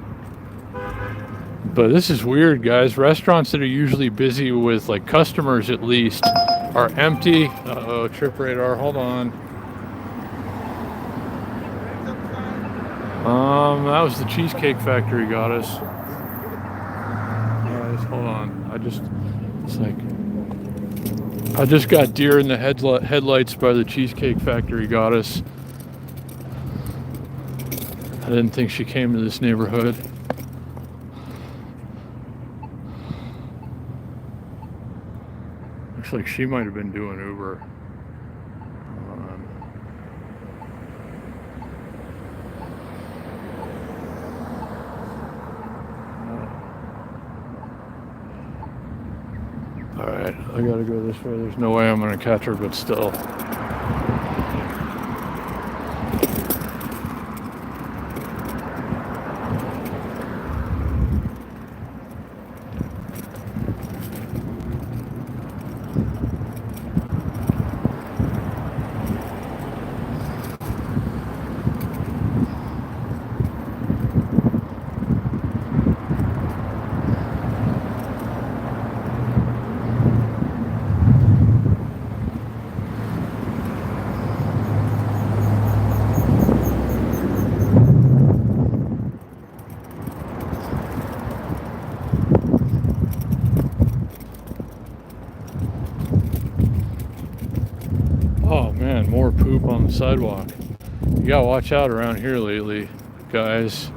But this is weird, guys. Restaurants that are usually busy with like customers at least are empty. Uh-oh, trip radar. Hold on. That was the Cheesecake Factory got us. Guys, hold on. I just got deer in the headlights by the Cheesecake Factory goddess. I didn't think she came to this neighborhood. Looks like she might have been doing Uber. Alright, I gotta go this way. There's no way I'm gonna catch her, but still. Oh man, more poop on the sidewalk. You gotta watch out around here lately, guys.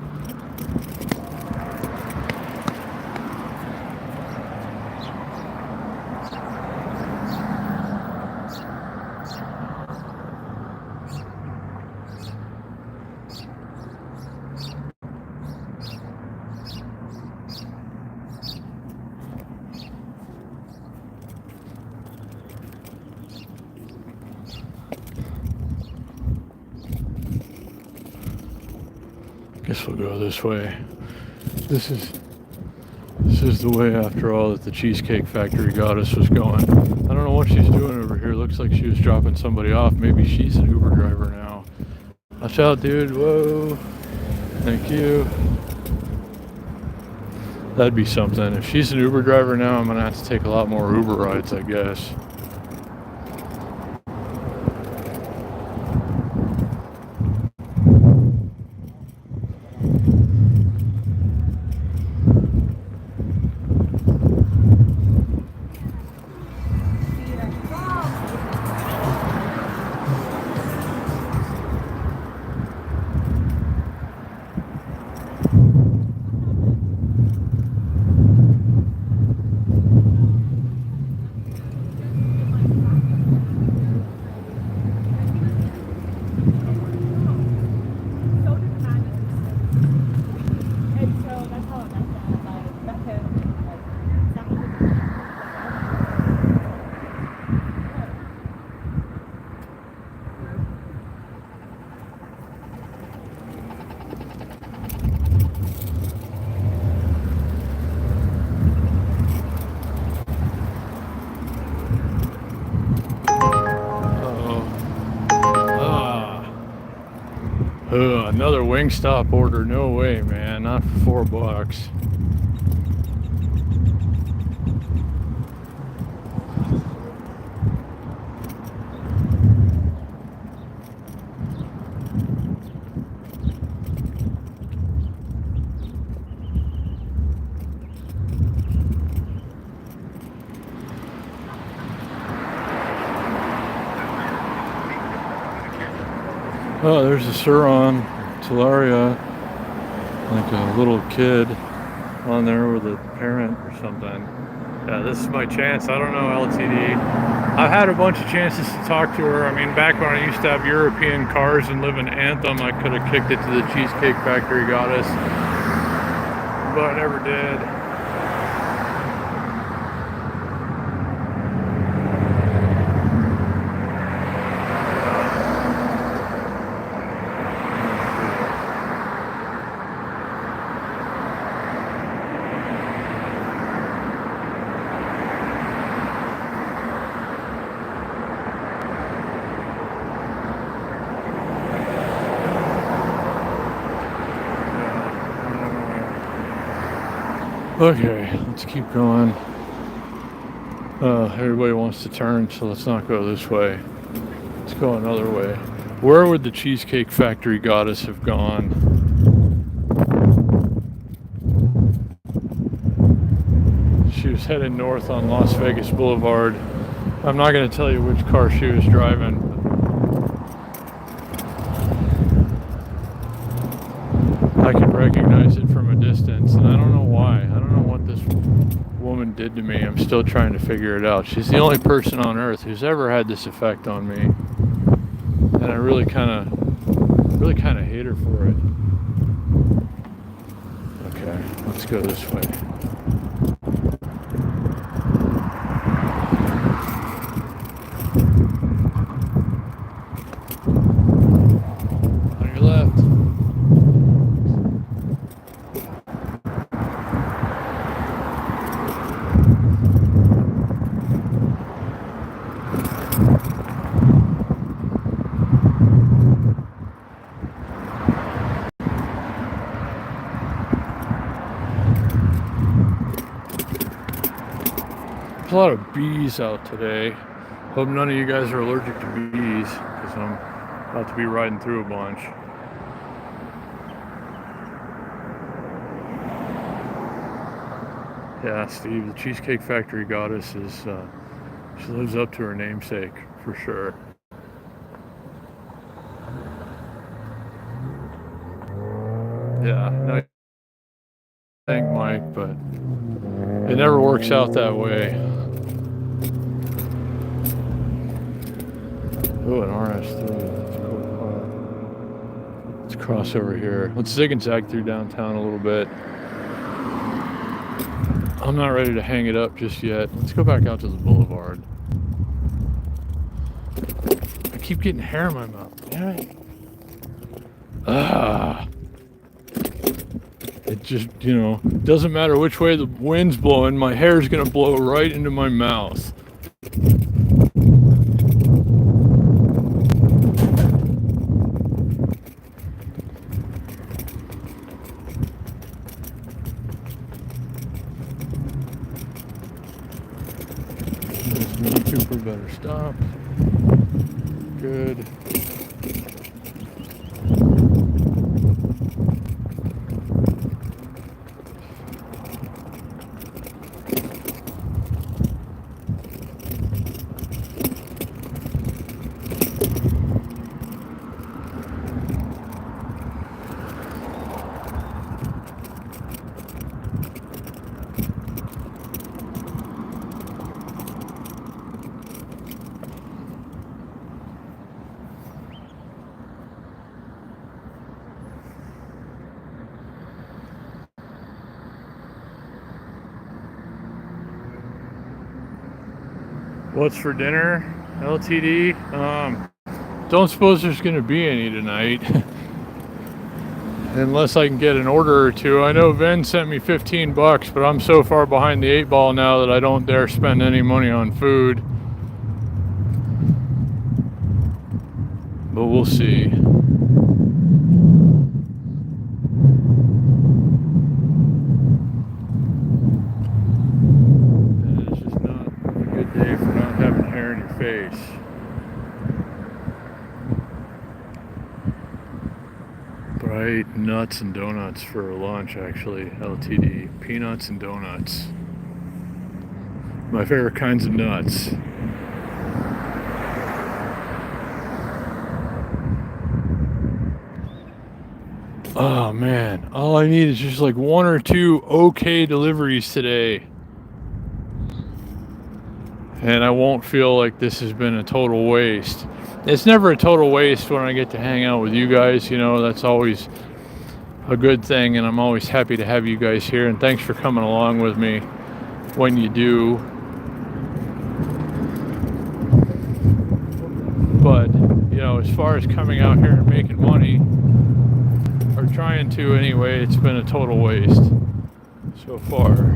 Guess we'll go this way. This is the way, after all, that the Cheesecake Factory goddess was going. I don't know what she's doing over here. Looks like she was dropping somebody off. Maybe she's an Uber driver now. Watch out, dude. Whoa. Thank you. That'd be something. If she's an Uber driver now, I'm gonna have to take a lot more Uber rides, I guess. Wingstop order. No way, man. Not for $4. Oh, there's a Suron Talaria, like a little kid on there with a parent or something. Yeah, this is my chance. I don't know, LTD. I've had a bunch of chances to talk to her. I mean, back when I used to have European cars and live in Anthem, I could have kicked it to the Cheesecake Factory goddess, but I never did. Okay, let's keep going. Everybody wants to turn, so let's not go this way. Let's go another way. Where would the Cheesecake Factory goddess have gone? She was heading north on Las Vegas Boulevard. I'm not going to tell you which car she was driving. I can recognize it from a distance, and I don't know why. I don't know what this woman did to me. I'm still trying to figure it out. She's the only person on earth who's ever had this effect on me, and I really kind of hate her for it. Okay, let's go this way. On your left. There's a lot of bees out today. Hope none of you guys are allergic to bees, because I'm about to be riding through a bunch. Yeah, Steve, the Cheesecake Factory goddess is, she lives up to her namesake, for sure. Yeah, no, thank Mike, but it never works out that way. Oh, an RS3. That's a cool car. Let's cross over here. Let's zig and zag through downtown a little bit. I'm not ready to hang it up just yet. Let's go back out to the boulevard. I keep getting hair in my mouth. Damn it. It just, doesn't matter which way the wind's blowing, my hair's gonna blow right into my mouth. This Mini Cooper better stop. Good. What's for dinner? LTD? Don't suppose there's gonna be any tonight. Unless I can get an order or two. I know Ven sent me $15, but I'm so far behind the 8 ball now that I don't dare spend any money on food. But we'll see. nuts and donuts for lunch, actually. LTD. Peanuts and donuts. My favorite kinds of nuts. Oh man, all I need is just like 1 or 2 okay deliveries today. And I won't feel like this has been a total waste. It's never a total waste when I get to hang out with you guys, you know, that's always a good thing, and I'm always happy to have you guys here, and thanks for coming along with me when you do. But, you know, as far as coming out here and making money, or trying to anyway, it's been a total waste so far.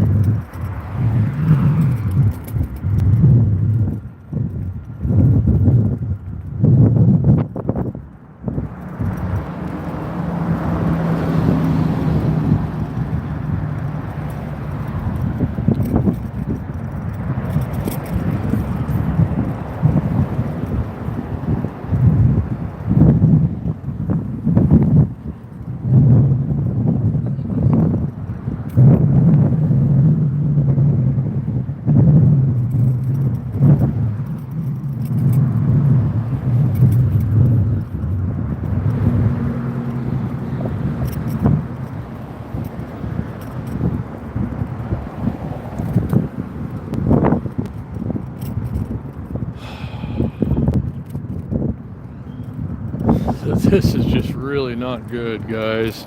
This is just really not good, guys.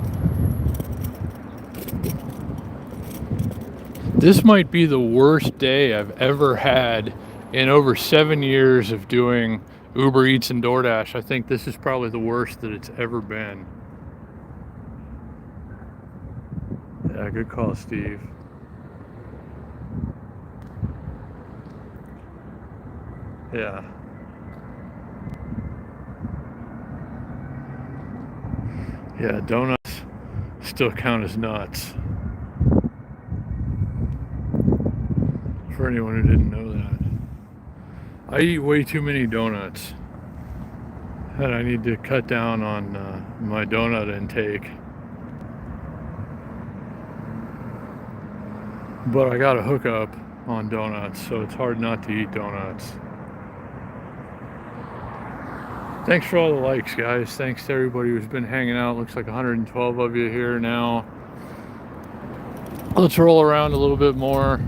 This might be the worst day I've ever had in over 7 years of doing Uber Eats and Doordash. I think this is probably the worst that it's ever been. Yeah, good call, Steve. Yeah. Yeah, donuts still count as nuts. For anyone who didn't know that. I eat way too many donuts. And I need to cut down on my donut intake. But I got a hookup on donuts, so it's hard not to eat donuts. Thanks for all the likes, guys. Thanks to everybody who's been hanging out. Looks like 112 of you here now. Let's roll around a little bit more.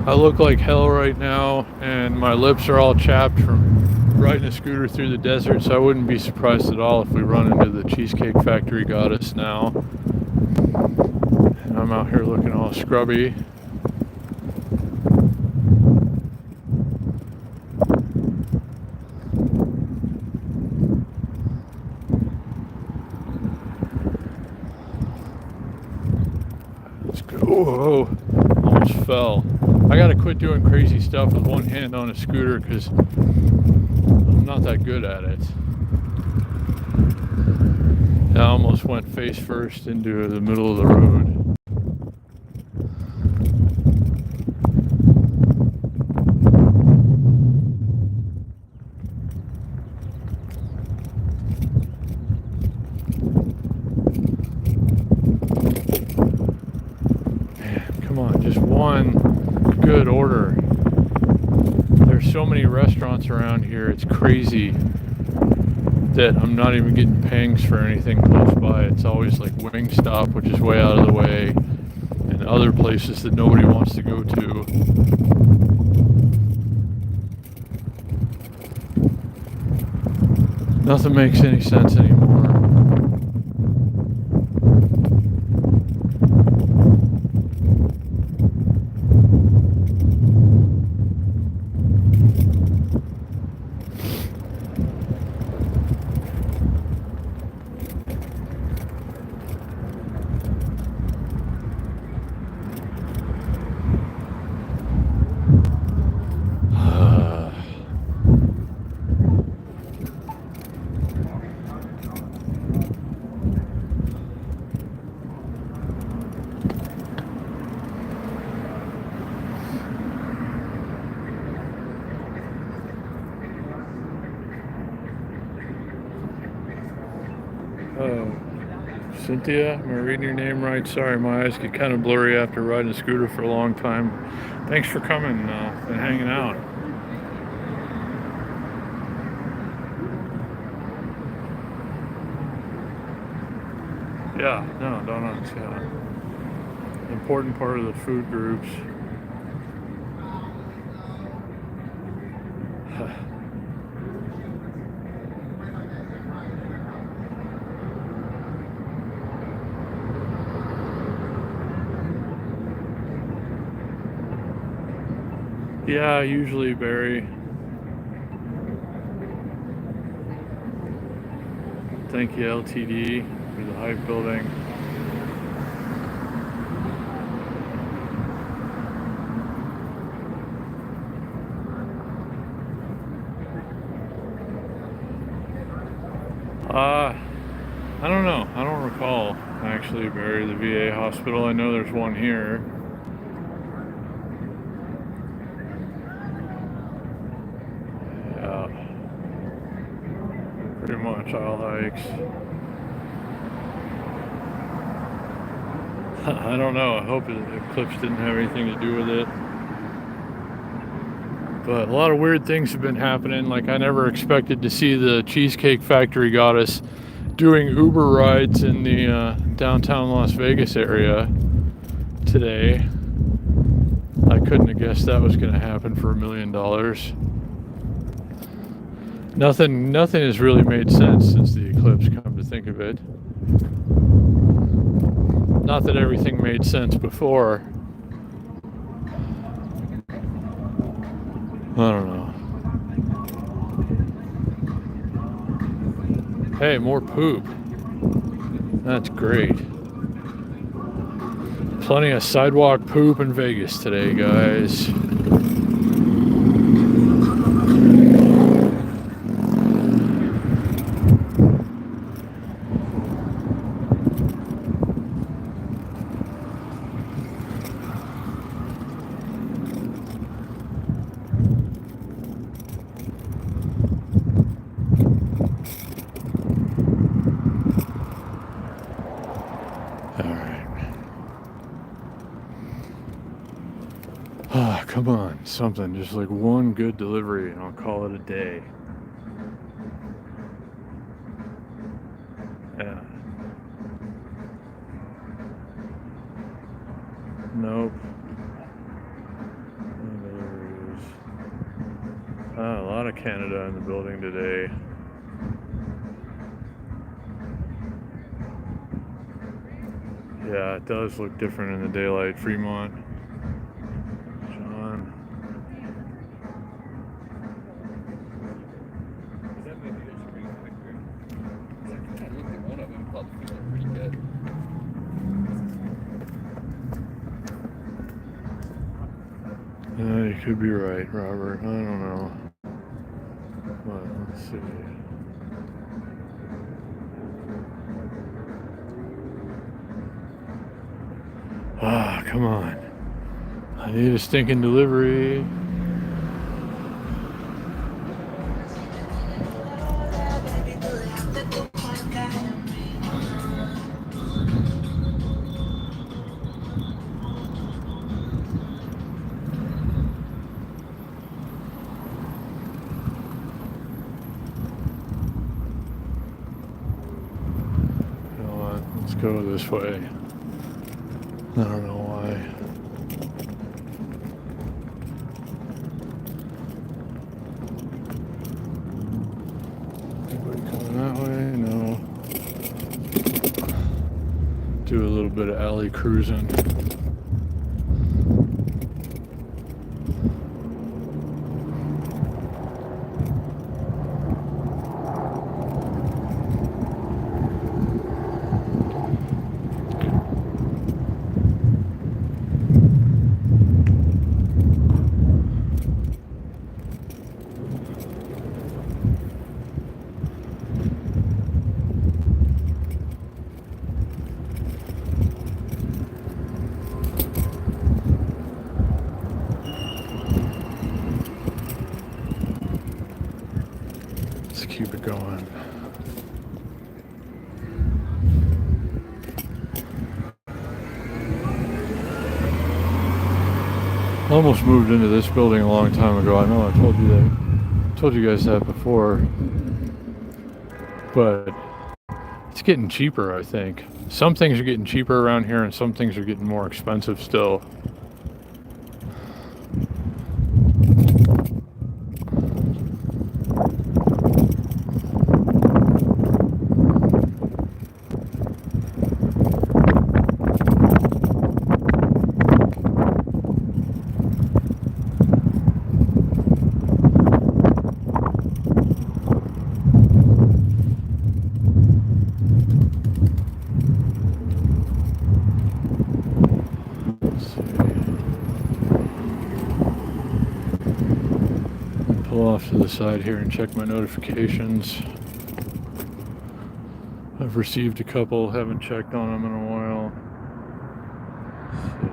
I look like hell right now, and my lips are all chapped from riding a scooter through the desert, so I wouldn't be surprised at all if we run into the Cheesecake Factory goddess now. I'm out here looking all scrubby. Let's go. Whoa, almost fell. I gotta quit doing crazy stuff with one hand on a scooter because I'm not that good at it. I almost went face first into the middle of the road. Just one good order. There's so many restaurants around here, it's crazy that I'm not even getting pangs for anything close by. It's always like Wingstop, which is way out of the way, and other places that nobody wants to go to. Nothing makes any sense anymore. Oh, Cynthia, am I reading your name right? Sorry, my eyes get kind of blurry after riding a scooter for a long time. Thanks for coming and hanging out. Yeah, no, donuts, yeah. Important part of the food groups. Yeah, usually Barry. Thank you, LTD, for the hype building. I don't know. I don't recall, actually, Barry, the VA hospital. I know there's one here. Yeah. Pretty much all hikes. I don't know. I hope the eclipse didn't have anything to do with it. But a lot of weird things have been happening. Like, I never expected to see the Cheesecake Factory goddess doing Uber rides in the downtown Las Vegas area today. I couldn't have guessed that was going to happen for $1 million. Nothing has really made sense since the eclipse, come to think of it. Not that everything made sense before. I don't know. Hey, more poop. That's great. Plenty of sidewalk poop in Vegas today, guys. Come on, something, just like one good delivery and I'll call it a day. Yeah. Nope. No deliveries. A lot of Canada in the building today. Yeah, it does look different in the daylight. Fremont. You could be right, Robert. I don't know. Well, let's see. Come on. I need a stinking delivery. Let's go this way. I don't know why. Anybody coming that way? No. Do a little bit of alley cruising. Keep it going. almost moved into this building a long time ago. I know I told you guys that before, but it's getting cheaper, I think. Some things are getting cheaper around here and some things are getting more expensive still. Pull off to the side here and check my notifications. I've received a couple, haven't checked on them in a while. Let's see.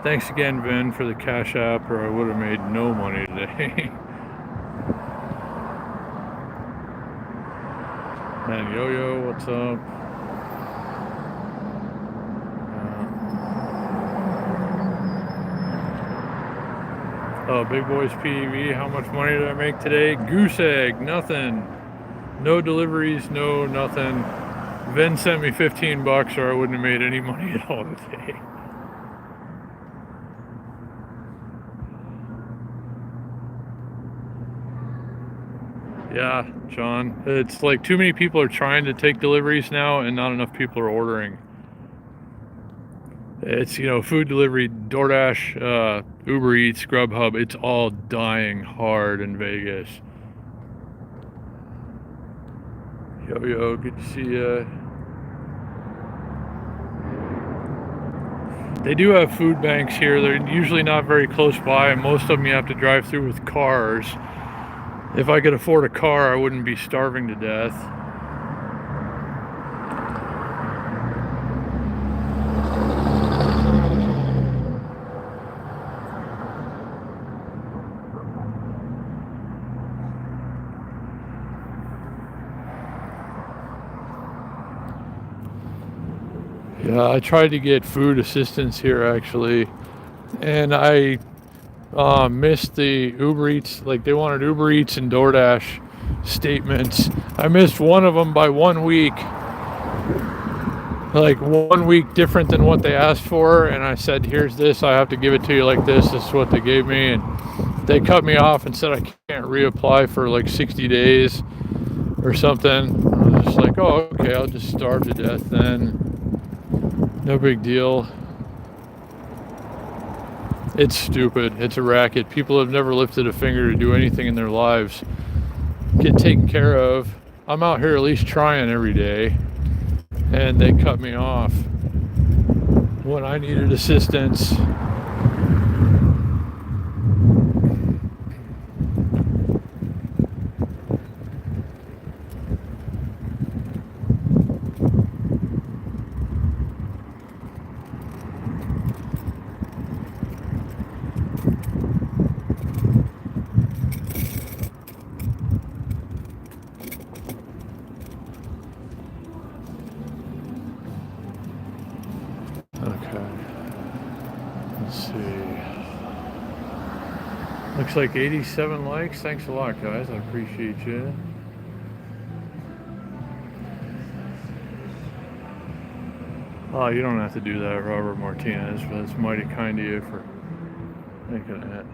Thanks again, Vin, for the Cash App, or I would have made no money today. And Yo-Yo, what's up? Oh, Big Boys PEV, how much money did I make today? Goose egg, nothing. No deliveries, no nothing. Vin sent me 15 bucks or I wouldn't have made any money at all today. Yeah, John. It's like too many people are trying to take deliveries now and not enough people are ordering. It's, you know, food delivery, DoorDash, Uber Eats, Grubhub, it's all dying hard in Vegas. Yo, good to see ya. They do have food banks here. They're usually not very close by, and most of them you have to drive through with cars. If I could afford a car, I wouldn't be starving to death. Yeah, I tried to get food assistance here actually, and I missed the Uber Eats. Like, they wanted Uber Eats and DoorDash statements. I missed one of them by 1 week, like 1 week different than what they asked for, and I said, here's this, I have to give it to you like this. This is what they gave me, and they cut me off and said I can't reapply for like 60 days or something. I was just like, oh, okay, I'll just starve to death then. No big deal. It's stupid. It's a racket. People have never lifted a finger to do anything in their lives. Get taken care of. I'm out here at least trying every day, and they cut me off when I needed assistance. Looks like 87 likes. Thanks a lot, guys. I appreciate you. Oh, you don't have to do that, Robert Martinez, but it's mighty kind of you for thinking of that.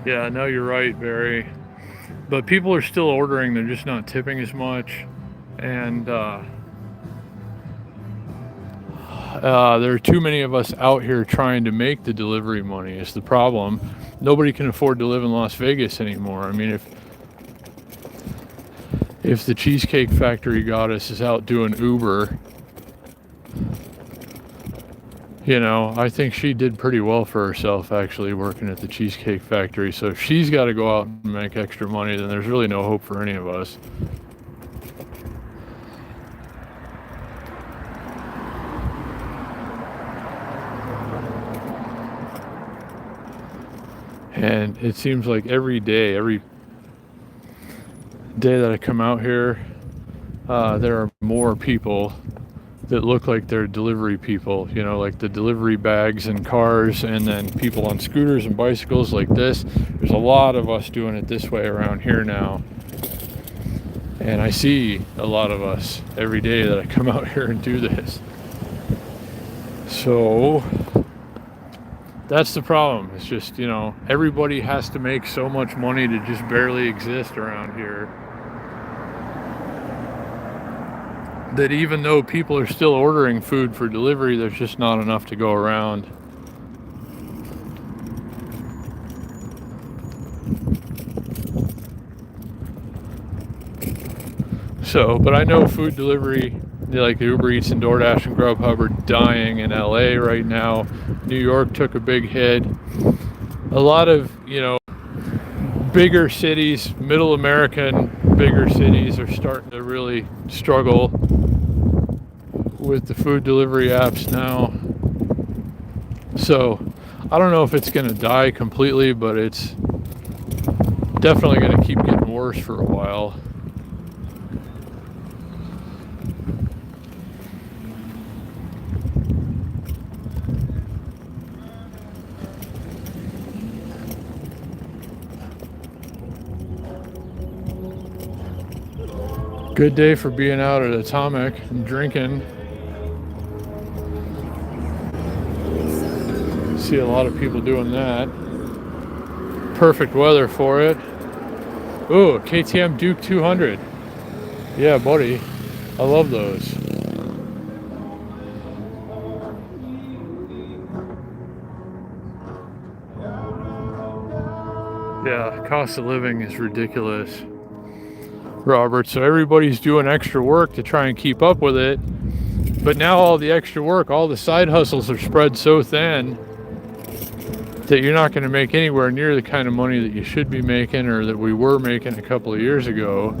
Yeah, no, you're right, Barry. But people are still ordering. They're just not tipping as much. And there are too many of us out here trying to make the delivery money is the problem. Nobody can afford to live in Las Vegas anymore. I mean, if the Cheesecake Factory goddess is out doing Uber, you know, I think she did pretty well for herself actually working at the Cheesecake Factory. So if she's got to go out and make extra money, then there's really no hope for any of us. And it seems like every day that I come out here, there are more people that look like they're delivery people, you know, like the delivery bags and cars, and then people on scooters and bicycles like this. There's a lot of us doing it this way around here now. And I see a lot of us every day that I come out here and do this. So that's the problem. It's just, you know, everybody has to make so much money to just barely exist around here, that even though people are still ordering food for delivery, there's just not enough to go around. So, but I know food delivery, like Uber Eats and Doordash and Grubhub, are dying in LA right now. New York took a big hit. A lot of, you know, bigger cities, middle American bigger cities, are starting to really struggle with the food delivery apps now. So I don't know if it's going to die completely, but it's definitely going to keep getting worse for a while. Good day for being out at Atomic and drinking. See a lot of people doing that. Perfect weather for it. Ooh, KTM Duke 200. Yeah, buddy. I love those. Yeah, cost of living is ridiculous, Robert. So everybody's doing extra work to try and keep up with it. But now all the extra work, all the side hustles are spread so thin that you're not going to make anywhere near the kind of money that you should be making, or that we were making a couple of years ago.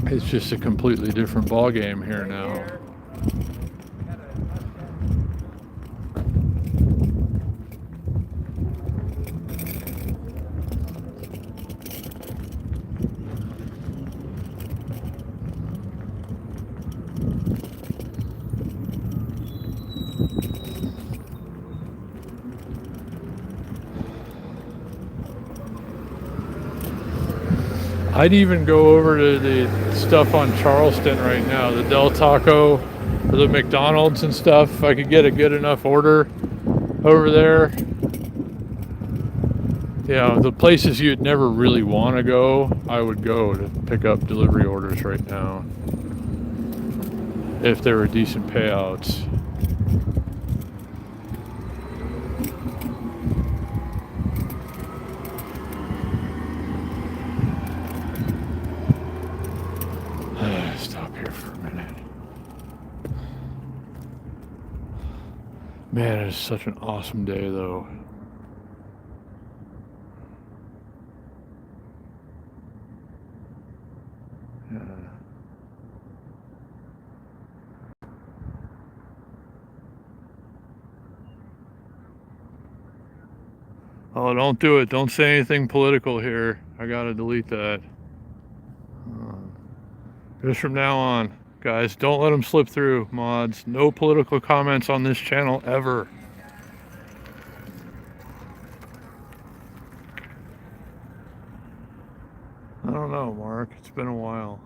It's just a completely different ball game here now. I'd even go over to the stuff on Charleston right now, the Del Taco or the McDonald's and stuff. If I could get a good enough order over there. You know, the places you'd never really want to go, I would go to pick up delivery orders right now, if there were decent payouts. Stop here for a minute. Man, it is such an awesome day though. Yeah. Oh, don't do it. Don't say anything political here. I gotta delete that. Just from now on, guys, don't let them slip through, mods. No political comments on this channel ever. I don't know, Mark. It's been a while.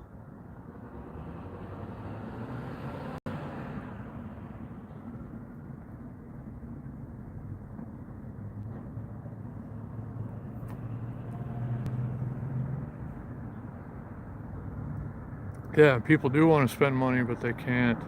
Yeah, people do want to spend money, but they can't.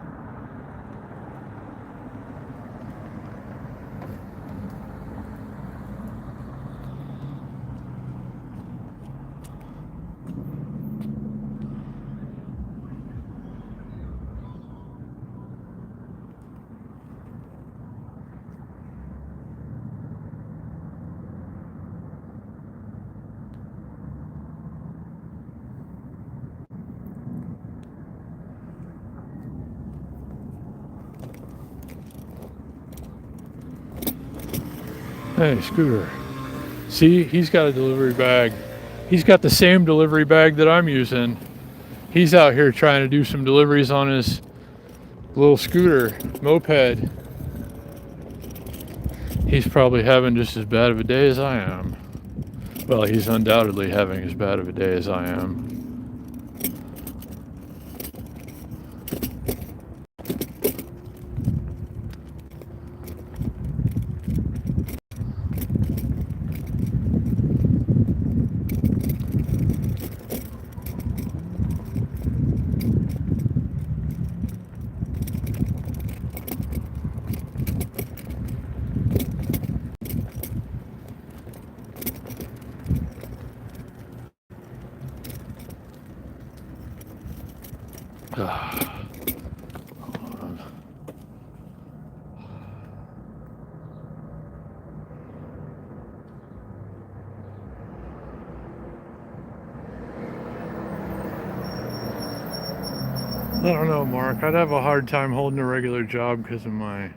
Hey, Scooter. See, he's got a delivery bag. He's got the same delivery bag that I'm using. He's out here trying to do some deliveries on his little scooter, moped. He's probably having just as bad of a day as I am. Well, he's undoubtedly having as bad of a day as I am. I don't know, Mark. I'd have a hard time holding a regular job because of my,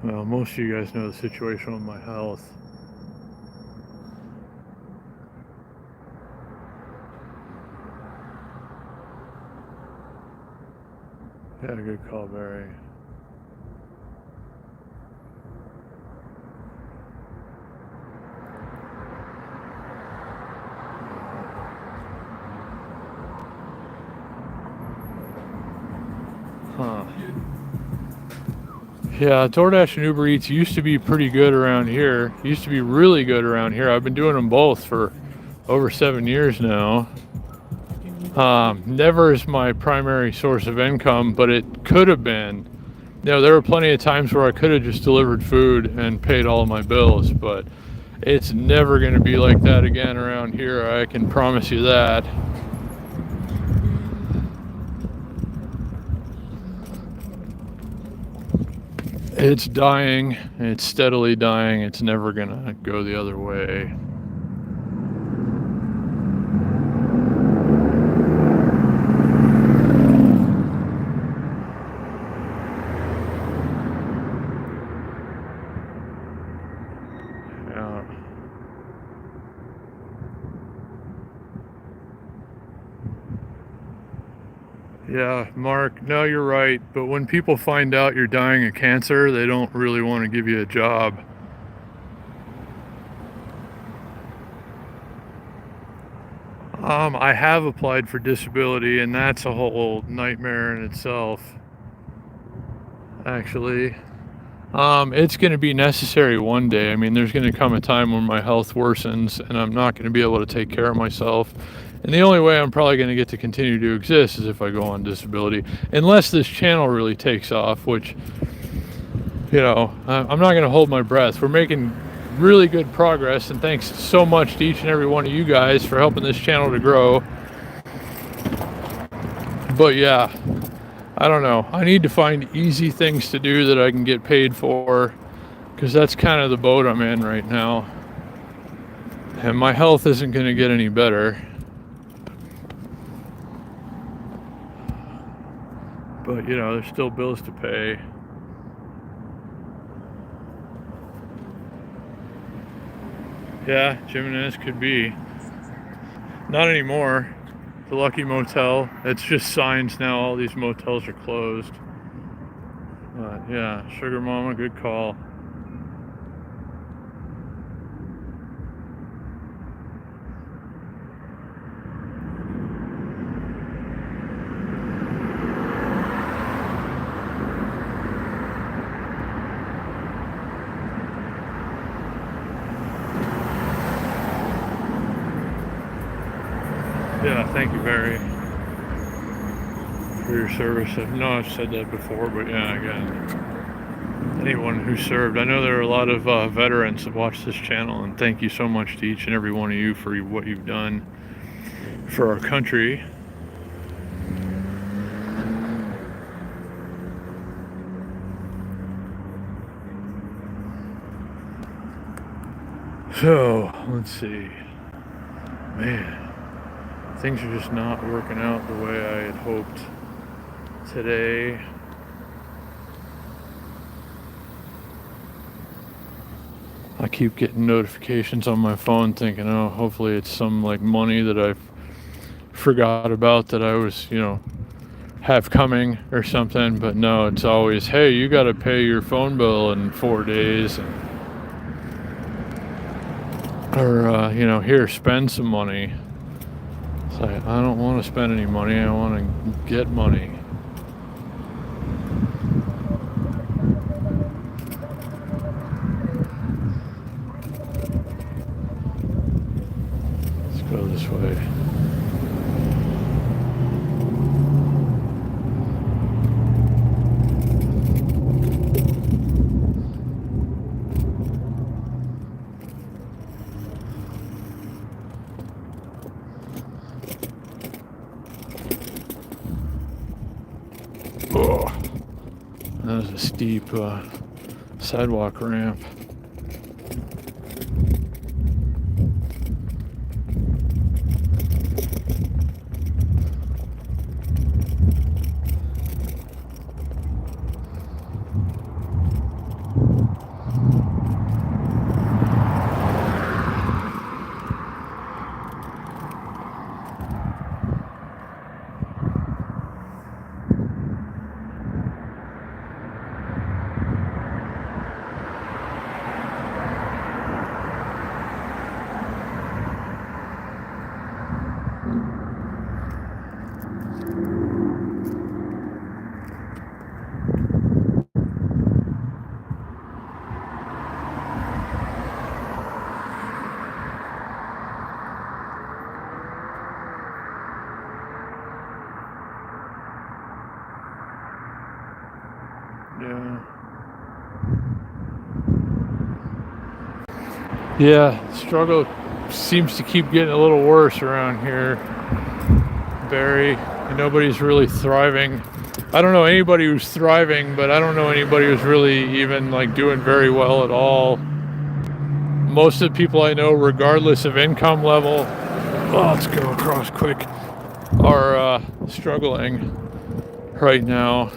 well, most of you guys know the situation with my health. Yeah, good call, Barry. Huh. Yeah, Doordash and Uber Eats used to be pretty good around here. Used to be really good around here. I've been doing them both for over 7 years now. Never is my primary source of income, but it could have been. You know, there were plenty of times where I could have just delivered food and paid all of my bills, but it's never going to be like that again around here. I can promise you that. It's dying. It's steadily dying. It's never going to go the other way. Yeah, Mark, no, you're right. But when people find out you're dying of cancer, they don't really want to give you a job. I have applied for disability, and that's a whole nightmare in itself, actually. It's going to be necessary one day. I mean, there's going to come a time when my health worsens and I'm not going to be able to take care of myself. And the only way I'm probably going to get to continue to exist is if I go on disability, unless this channel really takes off, which, you know, I'm not going to hold my breath. We're making really good progress, and thanks so much to each and every one of you guys for helping this channel to grow. But yeah, I don't know. I need to find easy things to do that I can get paid for, because that's kind of the boat I'm in right now. And my health isn't going to get any better. But, you know, there's still bills to pay. Yeah, Jimenez could be. Not anymore. The Lucky Motel. It's just signs now. All these motels are closed. But yeah, Sugar Mama, good call. Yeah, thank you, Barry, for your service. I know I've said that before, but yeah, again, anyone who served. I know there are a lot of veterans that watch this channel, and thank you so much to each and every one of you for what you've done for our country. So, let's see. Man. Things are just not working out the way I had hoped today. I keep getting notifications on my phone thinking, oh, hopefully it's some like money that I've forgot about that I was, have coming or something. But no, it's always, hey, you got to pay your phone bill in 4 days, or here, spend some money. It's like, I don't want to spend any money. I want to get money. Let's go this way. Oh, that was a steep sidewalk ramp. Yeah, struggle seems to keep getting a little worse around here, Barry. Nobody's really thriving. I don't know anybody who's thriving, but I don't know anybody who's really even doing very well at all. Most of the people I know, regardless of income level, let's go across quick, are struggling right now.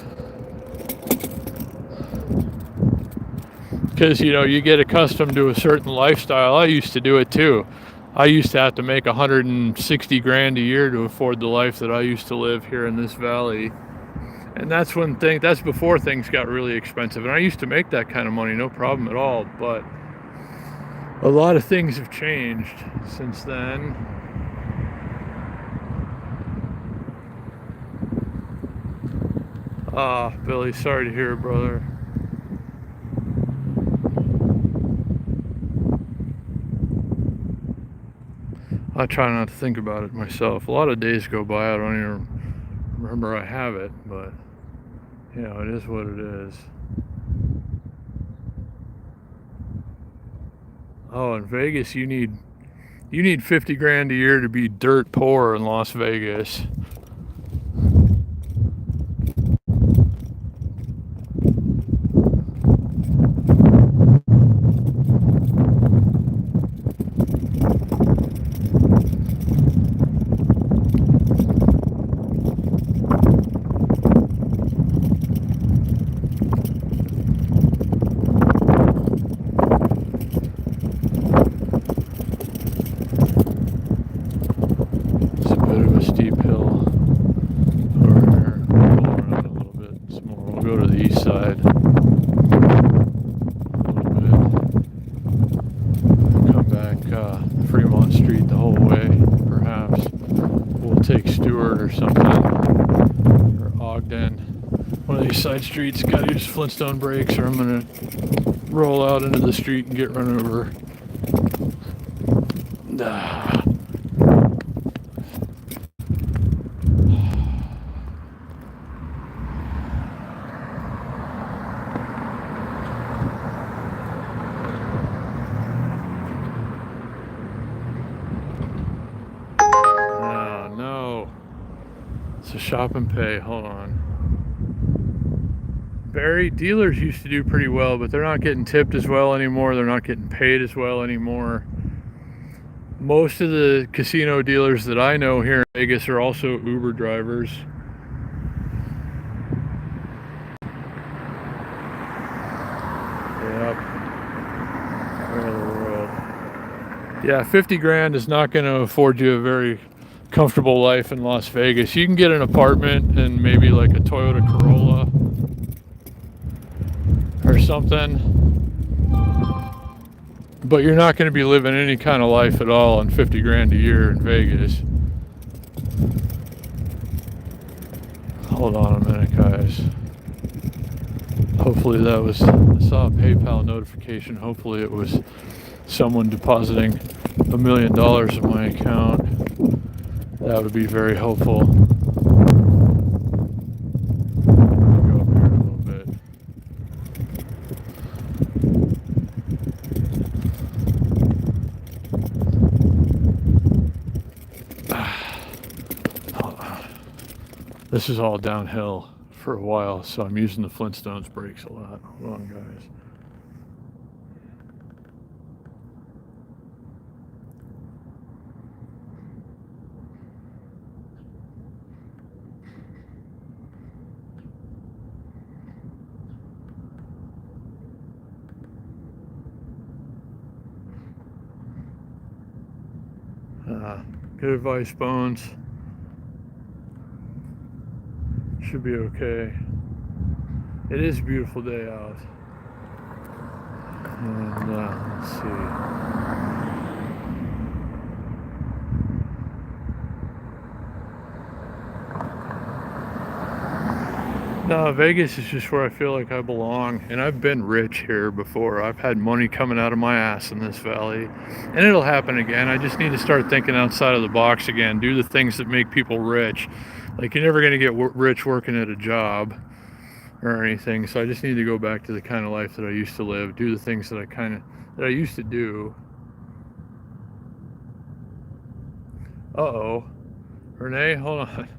Because, you get accustomed to a certain lifestyle. I used to do it too. I used to have to make 160 grand a year to afford the life that I used to live here in this valley. And that's before things got really expensive. And I used to make that kind of money, no problem at all. But a lot of things have changed since then. Billy, sorry to hear, brother. I try not to think about it myself. A lot of days go by, I don't even remember I have it, but it is what it is. Oh, in Vegas, you need 50 grand a year to be dirt poor in Las Vegas. Side streets, gotta use Flintstone brakes or I'm gonna roll out into the street and get run over. No. It's a shop and pay. Hold on. Barry, dealers used to do pretty well, but they're not getting tipped as well anymore. They're not getting paid as well anymore. Most of the casino dealers that I know here in Vegas are also Uber drivers. Yep. Where in the world? Yeah, 50 grand is not going to afford you a very comfortable life in Las Vegas. You can get an apartment and maybe like a Toyota Corolla or something, but you're not going to be living any kind of life at all on 50 grand a year in Vegas. Hold on a minute, guys. Hopefully that was, I saw a PayPal notification. Hopefully it was someone depositing $1 million in my account. That would be very helpful. Go up here a little bit. This is all downhill for a while, so I'm using the Flintstones brakes a lot. Hold on, guys. Good advice, Bones. Should be okay. It is a beautiful day out. And let's see. No, Vegas is just where I feel like I belong, and I've been rich here before. I've had money coming out of my ass in this valley, and it'll happen again. I just need to start thinking outside of the box again, do the things that make people rich. Like, you're never going to get rich working at a job or anything, so I just need to go back to the kind of life that I used to live, do the things that I used to do. Uh-oh. Renee, hold on.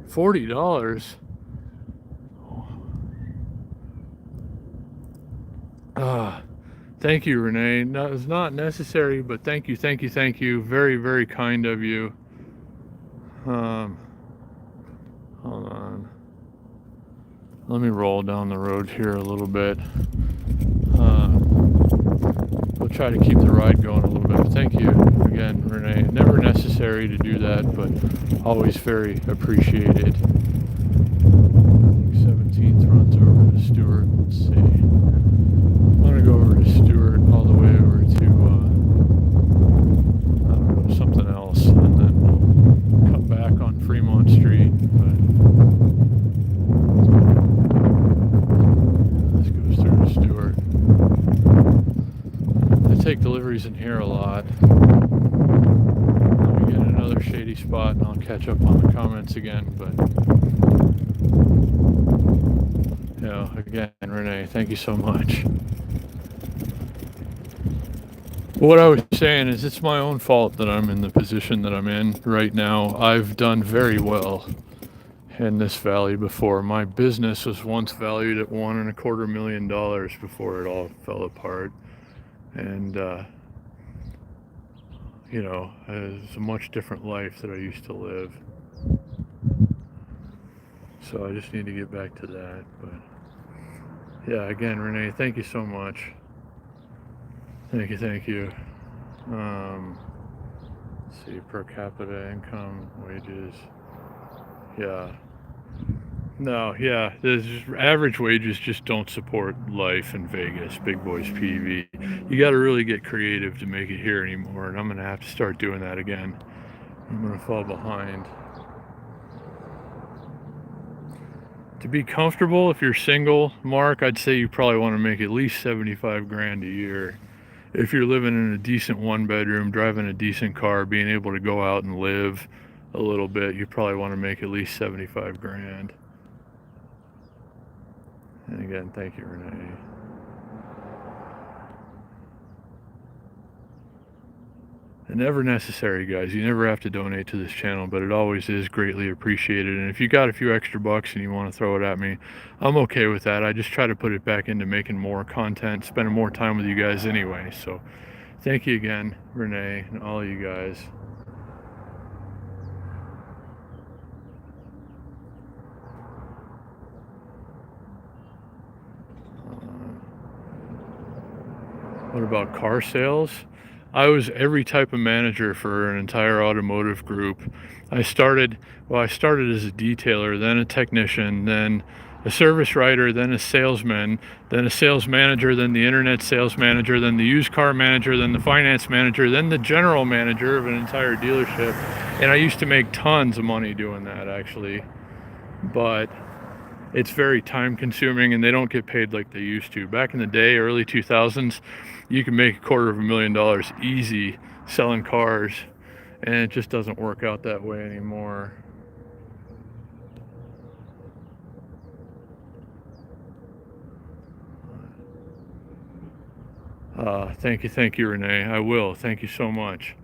$40. Thank you, Renee. No, it's not necessary, but thank you, thank you, thank you. Very, very kind of you. Hold on. Let me roll down the road here a little bit. We'll try to keep the ride going a little bit. But thank you again, Renee. Never necessary to do that, but always very appreciated. 17th runs over to Stewart. Let's see. I'm gonna go over to Stewart all the way over to I don't know, something else, and then we'll come back on Fremont Street. But this goes through to Stewart. I take deliveries in here a lot. Let me get another shady spot and I'll catch up on the comments again. But you know, again, Renee, thank you so much. What I was saying is, it's my own fault that I'm in the position that I'm in right now. I've done very well in this valley before. My business was once valued at $1.25 million before it all fell apart. And, you know, it's a much different life that I used to live. So I just need to get back to that. But yeah, again, Renee, thank you so much. Thank you, thank you. Let's see, per capita income, wages. Yeah. No, yeah, there's average wages just don't support life in Vegas, Big Boys PV. You got to really get creative to make it here anymore, and I'm going to have to start doing that again. I'm going to fall behind. To be comfortable, if you're single, Mark, I'd say you probably want to make at least 75 grand a year. If you're living in a decent one bedroom, driving a decent car, being able to go out and live a little bit, you probably want to make at least 75 grand. And again, thank you, Renee. And never necessary, guys. You never have to donate to this channel, but it always is greatly appreciated. And if you got a few extra bucks and you want to throw it at me, I'm okay with that. I just try to put it back into making more content, spending more time with you guys anyway. So thank you again, Renee, and all of you guys. What about car sales? I was every type of manager for an entire automotive group. I started as a detailer, then a technician, then a service writer, then a salesman, then a sales manager, then the internet sales manager, then the used car manager, then the finance manager, then the general manager of an entire dealership. And I used to make tons of money doing that, actually. But it's very time consuming and they don't get paid like they used to. Back in the day, early 2000s, you can make $250,000 easy selling cars, and it just doesn't work out that way anymore. Thank you, Renee. I will. Thank you so much.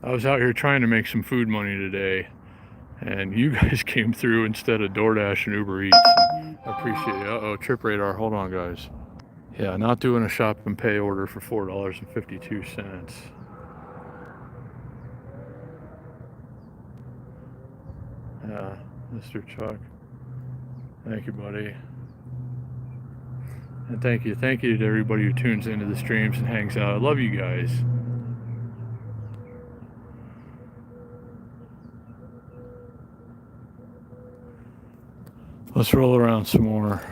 I was out here trying to make some food money today, and you guys came through instead of Doordash and Uber Eats. I appreciate it. Uh-oh, trip radar. Hold on, guys. Yeah, not doing a shop and pay order for $4.52. Yeah, Mr. Chuck. Thank you, buddy. And thank you to everybody who tunes into the streams and hangs out. I love you guys. Let's roll around some more.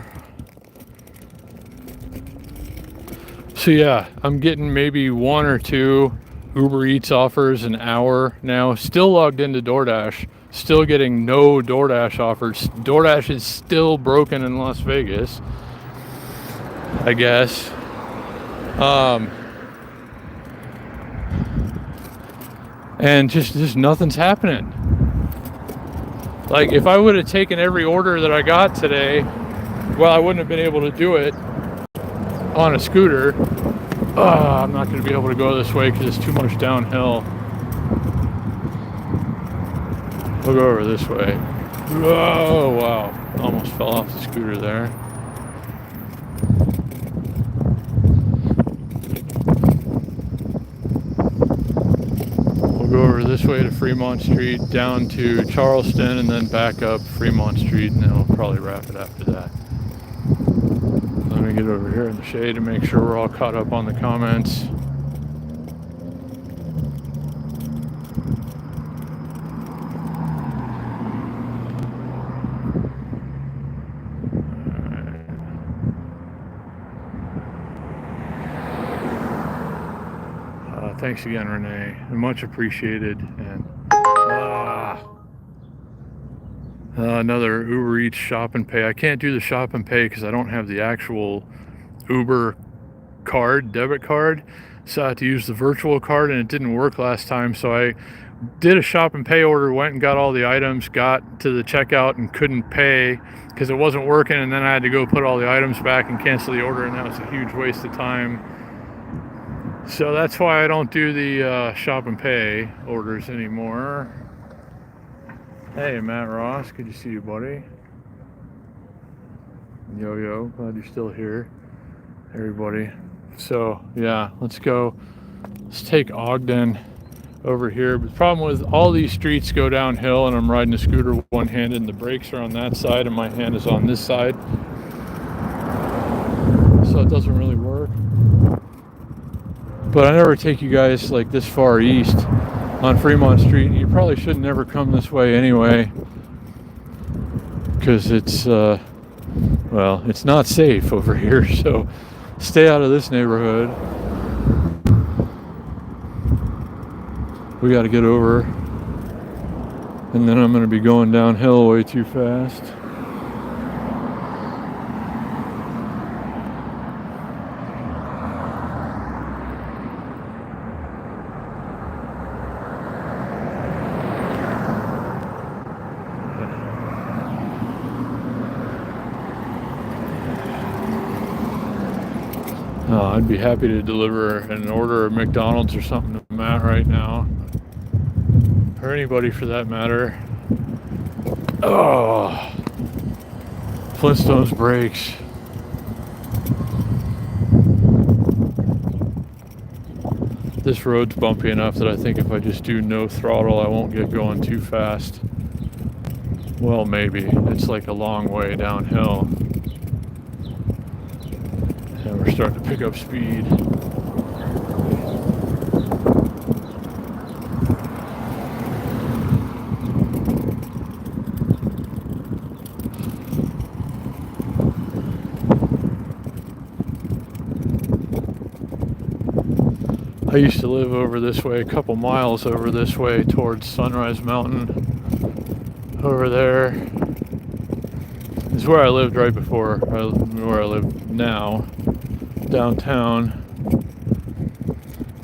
So yeah, I'm getting maybe 1 or 2 Uber Eats offers an hour now. Still logged into DoorDash. Still getting no DoorDash offers. DoorDash is still broken in Las Vegas, I guess. And just nothing's happening. Like, if I would have taken every order that I got today, well, I wouldn't have been able to do it on a scooter. I'm not going to be able to go this way because it's too much downhill. We'll go over this way. Oh, wow. Almost fell off the scooter there. Go over this way to Fremont Street, down to Charleston, and then back up Fremont Street, and then we'll probably wrap it after that. Let me get over here in the shade to make sure we're all caught up on the comments. Thanks again, Renee. Much appreciated. And another Uber Eats shop and pay. I can't do the shop and pay because I don't have the actual Uber card, debit card. So I had to use the virtual card, and it didn't work last time. So I did a shop and pay order, went and got all the items, got to the checkout and couldn't pay because it wasn't working. And then I had to go put all the items back and cancel the order, and that was a huge waste of time. So that's why I don't do the shop and pay orders anymore. Hey, Matt Ross, good to see you, buddy. Yo, glad you're still here, everybody. So yeah, let's go. Let's take Ogden over here. But the problem with all these streets go downhill, and I'm riding a scooter one-handed, and the brakes are on that side, and my hand is on this side. So it doesn't really work. But I never take you guys like this far east on Fremont Street. You probably should never come this way anyway, because it's well, it's not safe over here. So stay out of this neighborhood. We got to get over, and then I'm going to be going downhill way too fast. I'd be happy to deliver an order of McDonald's or something to Matt right now, or anybody for that matter. Oh, Flintstones brakes. This road's bumpy enough that I think if I just do no throttle, I won't get going too fast. Well, maybe. It's like a long way downhill. And we're starting to pick up speed. I used to live over this way, a couple miles over this way towards Sunrise Mountain. Over there is where I lived right before, where I live now, downtown.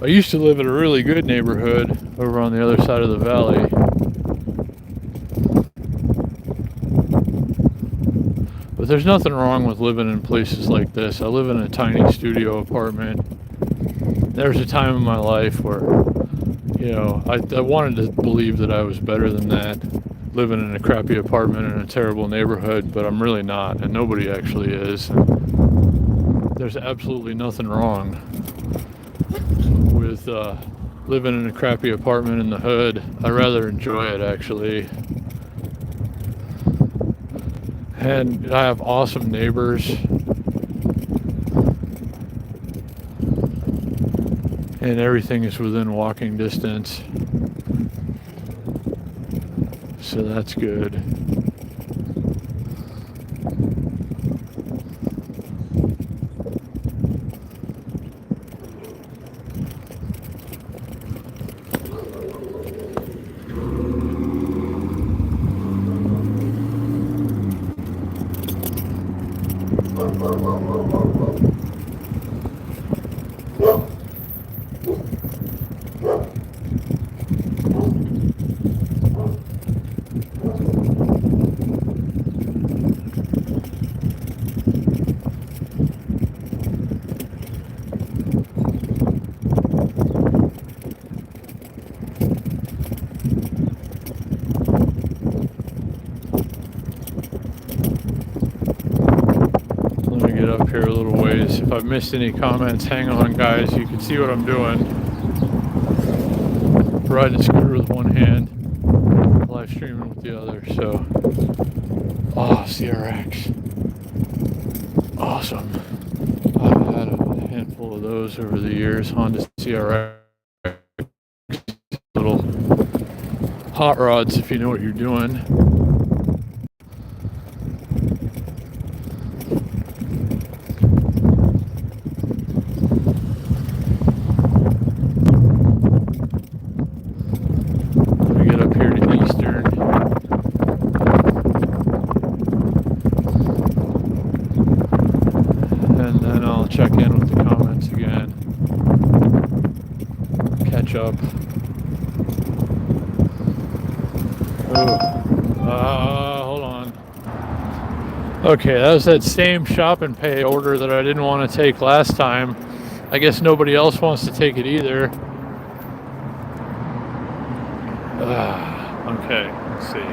I used to live in a really good neighborhood over on the other side of the valley. But there's nothing wrong with living in places like this. I live in a tiny studio apartment. There was a time in my life where, you know, I wanted to believe that I was better than that, living in a crappy apartment in a terrible neighborhood, but I'm really not, and nobody actually is. There's absolutely nothing wrong with living in a crappy apartment in the hood. I rather enjoy it, actually. And I have awesome neighbors. And everything is within walking distance. So that's good. Up here a little ways. If I've missed any comments, hang on, guys. You can see what I'm doing. Riding a scooter with one hand, live streaming with the other. So, oh, CRX, awesome. I've had a handful of those over the years. Honda CRX, little hot rods, if you know what you're doing. Check in with the comments again. Catch up. Hold on. Okay, that was that same shop and pay order that I didn't want to take last time. I guess nobody else wants to take it either. Okay, let's see.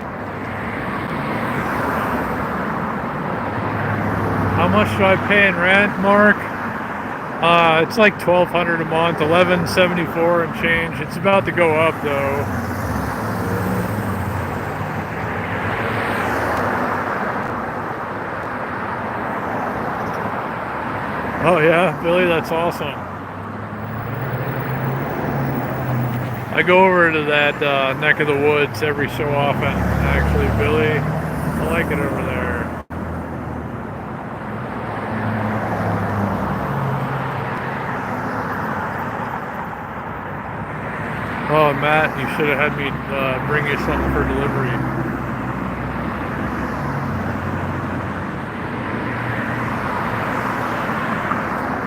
How much do I pay in rent, Mark? It's like $1,200 a month, $1,174 and change. It's about to go up though. Oh yeah, Billy, that's awesome. I go over to that neck of the woods every so often, actually, Billy. I like it over there. Oh, Matt, you should have had me bring you something for delivery.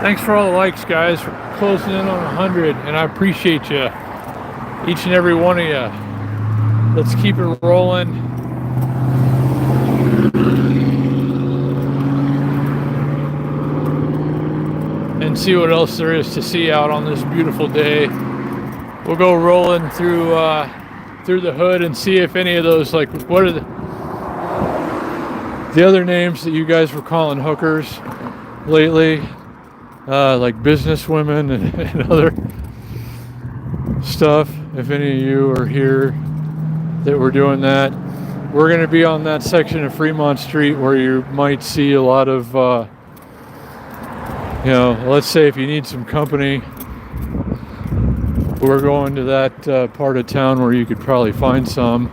Thanks for all the likes, guys. We're closing in on 100, and I appreciate you, each and every one of you. Let's keep it rolling. And see what else there is to see out on this beautiful day. We'll go rolling through the hood and see if any of those, like, what are the other names that you guys were calling hookers lately, like businesswomen and other stuff. If any of you are here that were doing that, we're going to be on that section of Fremont Street where you might see a lot of, you know, let's say if you need some company. We're going to that part of town where you could probably find some.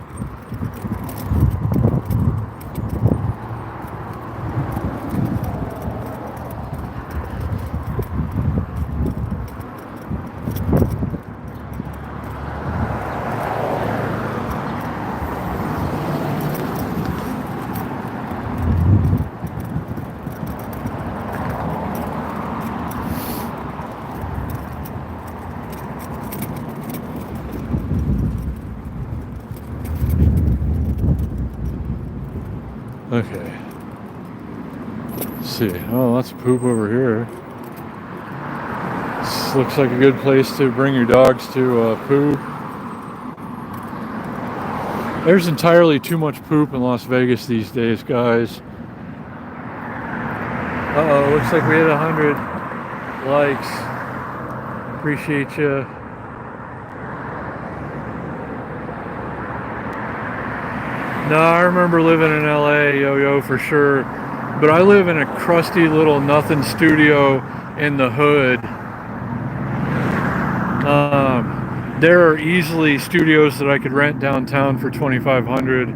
see. Oh, lots of poop over here. This looks like a good place to bring your dogs to poo. There's entirely too much poop in Las Vegas these days, guys. Uh-oh, looks like we hit 100 likes. Appreciate you. No, I remember living in LA, yo-yo, for sure. But I live in a crusty little nothing studio in the hood. There are easily studios that I could rent downtown for $2,500,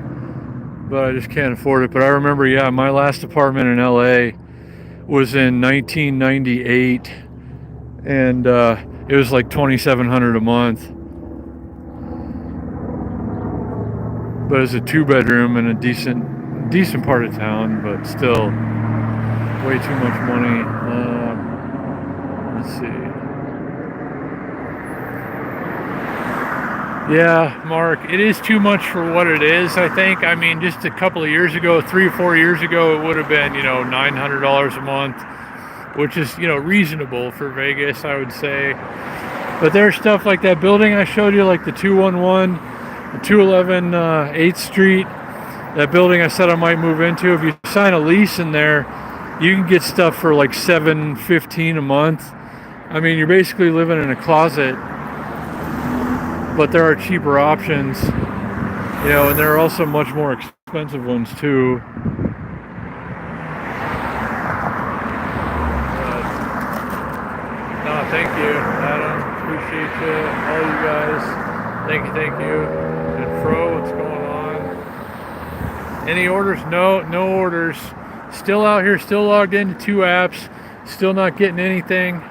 but I just can't afford it. But I remember, yeah, my last apartment in LA was in 1998, and it was like $2,700 a month. But it's a 2-bedroom in a decent part of town, but still way too much money. Let's see. Yeah, Mark, it is too much for what it is, I think. I mean, just a couple of years ago, 3 or 4 years ago, it would have been, $900 a month, which is, reasonable for Vegas, I would say. But there's stuff like that building I showed you, like the 211, the 211 8th Street, that building I said I might move into. If you sign a lease in there, you can get stuff for like $715 a month. I mean, you're basically living in a closet. But there are cheaper options, and there are also much more expensive ones too. No, thank you, Adam. Appreciate you, all you guys. Thank you. And Fro, what's going on? Any orders? No orders. Still out here, still logged into 2 apps, still not getting anything.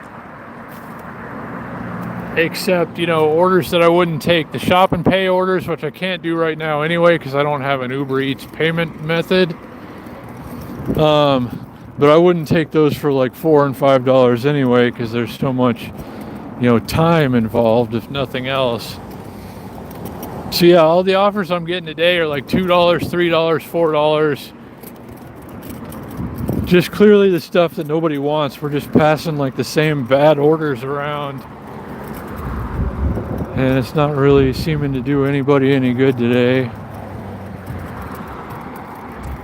Except, orders that I wouldn't take. The shop and pay orders, which I can't do right now anyway because I don't have an Uber Eats payment method. But I wouldn't take those for like $4 and $5 anyway because there's so much, time involved, if nothing else. So yeah, all the offers I'm getting today are like $2, $3, $4. Just clearly the stuff that nobody wants. We're just passing like the same bad orders around. And it's not really seeming to do anybody any good today.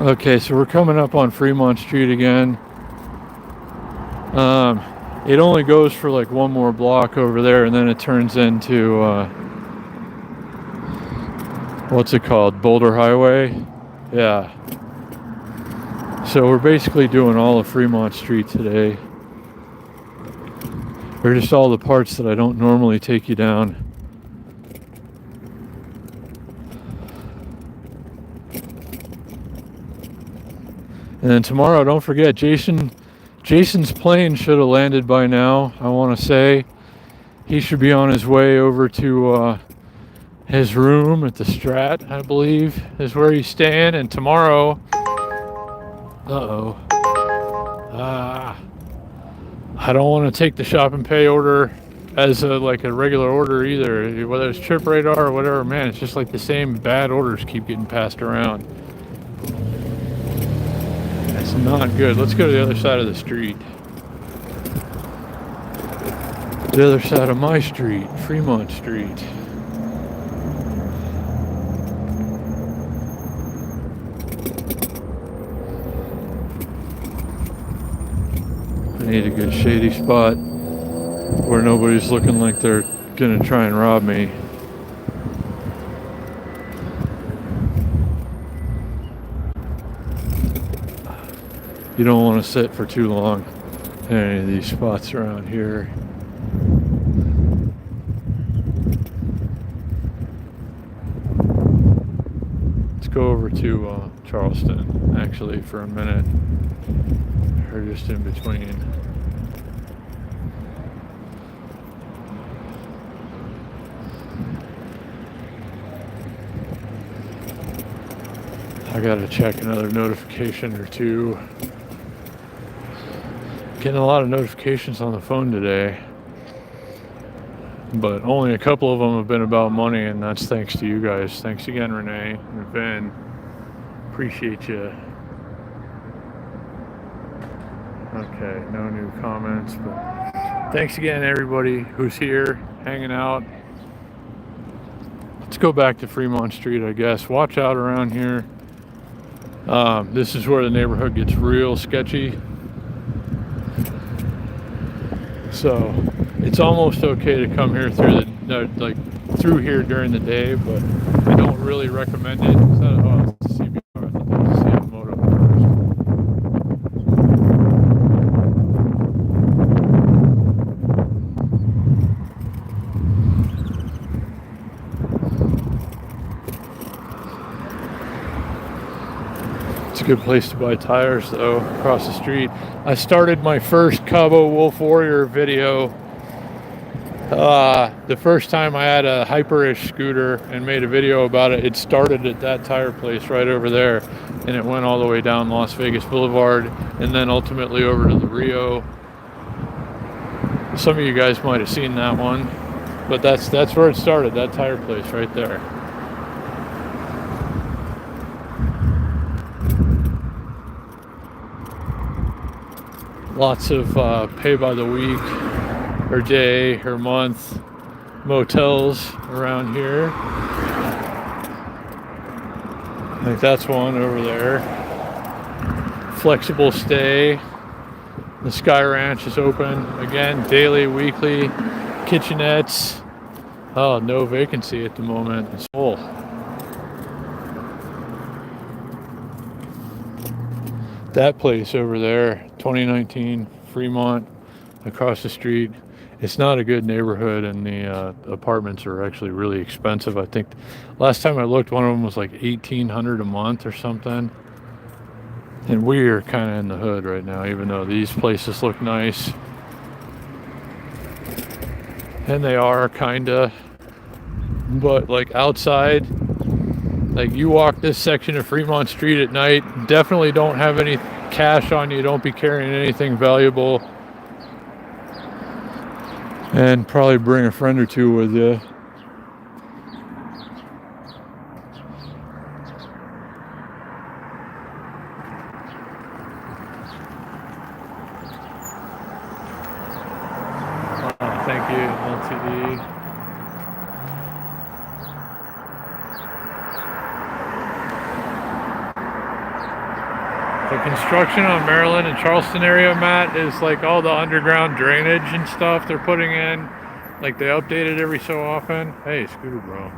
Okay, so we're coming up on Fremont Street again. It only goes for like one more block over there, and then it turns into what's it called? Boulder Highway? Yeah. So we're basically doing all of Fremont Street today. They're just all the parts that I don't normally take you down. And then tomorrow, don't forget, Jason's plane should have landed by now, I want to say. He should be on his way over to his room at the Strat, I believe, is where he's staying. And tomorrow, I don't want to take the shop and pay order as a regular order either, whether it's Trip Radar or whatever. Man, it's just like the same bad orders keep getting passed around. That's not good. Let's go to the other side of the street. The other side of my street, Fremont Street. I need a good shady spot where nobody's looking like they're gonna try and rob me. You don't want to sit for too long in any of these spots around here. Let's go over to Charleston, actually, for a minute. Or just in between. I gotta check another notification or two. Getting a lot of notifications on the phone today, but only a couple of them have been about money, and that's thanks to you guys. Thanks again, Renee and Ben. Appreciate you. Okay, no new comments, but thanks again, everybody who's here hanging out. Let's go back to Fremont Street, I guess. Watch out around here. This is where the neighborhood gets real sketchy. So it's almost okay to come here through through here during the day, but I don't really recommend it. It's a CBR. I thought that was a CF Moto It's a good place to buy tires, though, across the street. I started my first Cabo Wolf Warrior video the first time I had a Hyper-ish scooter and made a video about it. It started at that tire place right over there, and it went all the way down Las Vegas Boulevard and then ultimately over to the Rio. Some of you guys might have seen that one, but that's where it started, that tire place right there. Lots of pay by the week or day or month motels around here. I think that's one over there. Flexible stay. The Sky Ranch is open again, daily, weekly. Kitchenettes. Oh, no vacancy at the moment. It's full. That place over there, 2019 Fremont, across the street. It's not a good neighborhood, and the apartments are actually really expensive. I think last time I looked, one of them was like $1,800 a month or something. And we are kind of in the hood right now, even though these places look nice. And they are kind of, but like outside, like you walk this section of Fremont Street at night, definitely don't have any cash on you, don't be carrying anything valuable. And probably bring a friend or two with you. Thank you, LTD. The construction on Maryland and Charleston area, Matt, is like all the underground drainage and stuff they're putting in. Like they update it every so often. Hey, Scooter Bro.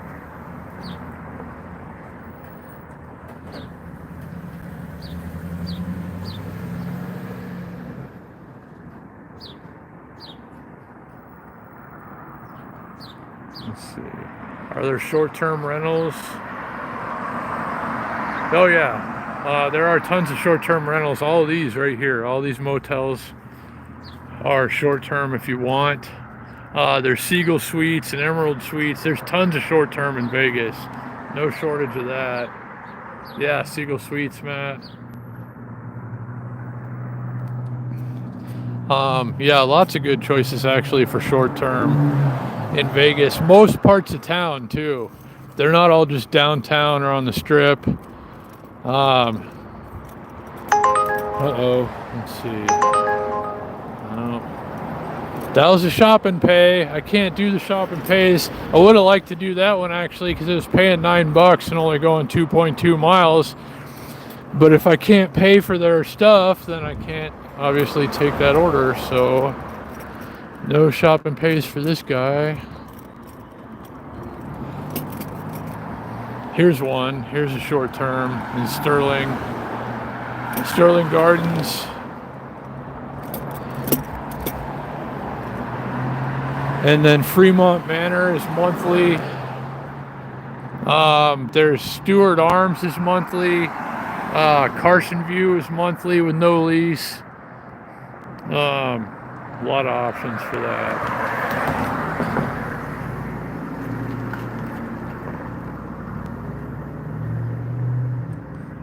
Let's see. Are there short-term rentals? Oh yeah. There are tons of short-term rentals. All of these right here, all these motels are short-term if you want. There's Seagull Suites and Emerald Suites. There's tons of short-term in Vegas. No shortage of that. Yeah, Seagull Suites, Matt. Yeah, lots of good choices actually for short-term in Vegas. Most parts of town too. They're not all just downtown or on the strip. Let's see. That was a shop and pay. I can't do the shop and pays. I would have liked to do that one actually because it was paying $9 and only going 2.2 miles. But if I can't pay for their stuff, then I can't obviously take that order. So no shop and pays for this guy. Here's one. Here's a short term in Sterling Gardens. And then Fremont Manor is monthly. There's Stewart Arms is monthly. Carson View is monthly with no lease. A lot of options for that.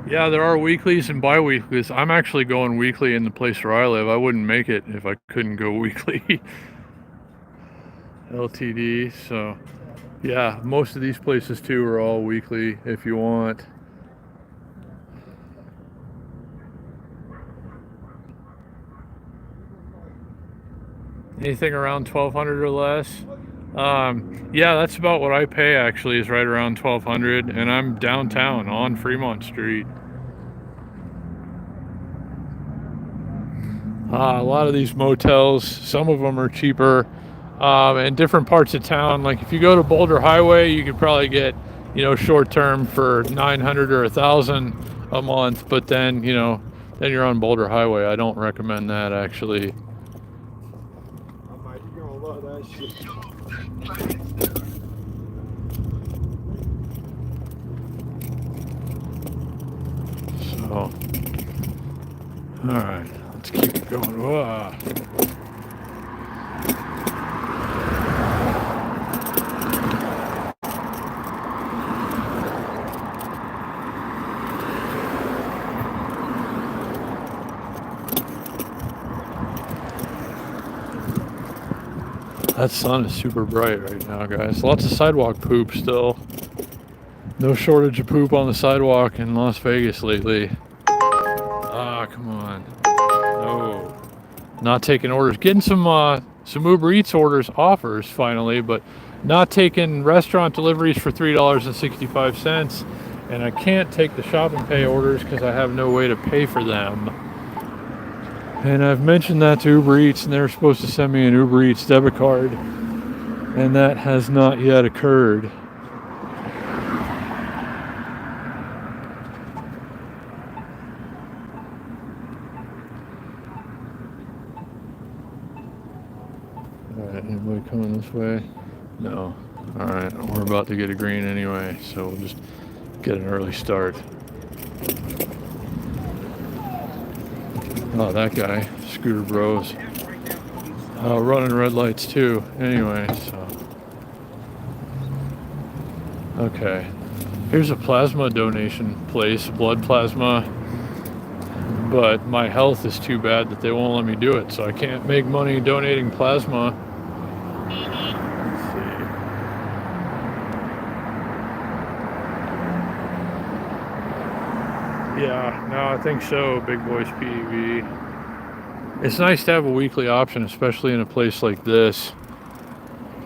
Yeah, there are weeklies and bi-weeklies. I'm actually going weekly in the place where I live. I wouldn't make it if I couldn't go weekly. LTD, so yeah, most of these places too are all weekly if you want. Anything around 1,200 or less. Yeah, that's about what I pay actually, is right around 1,200, and I'm downtown on Fremont Street. A lot of these motels, some of them are cheaper in different parts of town. Like if you go to Boulder Highway, you could probably get, short term for 900 or 1,000 a month. But then, then you're on Boulder Highway. I don't recommend that actually. You're gonna love that shit. So, all right. Let's keep it going. Whoa. That sun is super bright right now, guys. Lots of sidewalk poop still. No shortage of poop on the sidewalk in Las Vegas lately. Ah, come on. No. Not taking orders. Getting some Uber Eats offers finally, but not taking restaurant deliveries for $3.65. And I can't take the shop and pay orders because I have no way to pay for them. And I've mentioned that to Uber Eats, and they're supposed to send me an Uber Eats debit card, and that has not yet occurred. Alright, anybody coming this way? No. Alright, we're about to get a green anyway, so we'll just get an early start. Oh, that guy, Scooter Bros. Running red lights too. Anyway, so. Okay. Here's a plasma donation place, blood plasma. But my health is too bad that they won't let me do it, so I can't make money donating plasma. Let's see. Yeah, no, I think so, Big Boys PEV. It's nice to have a weekly option, especially in a place like this,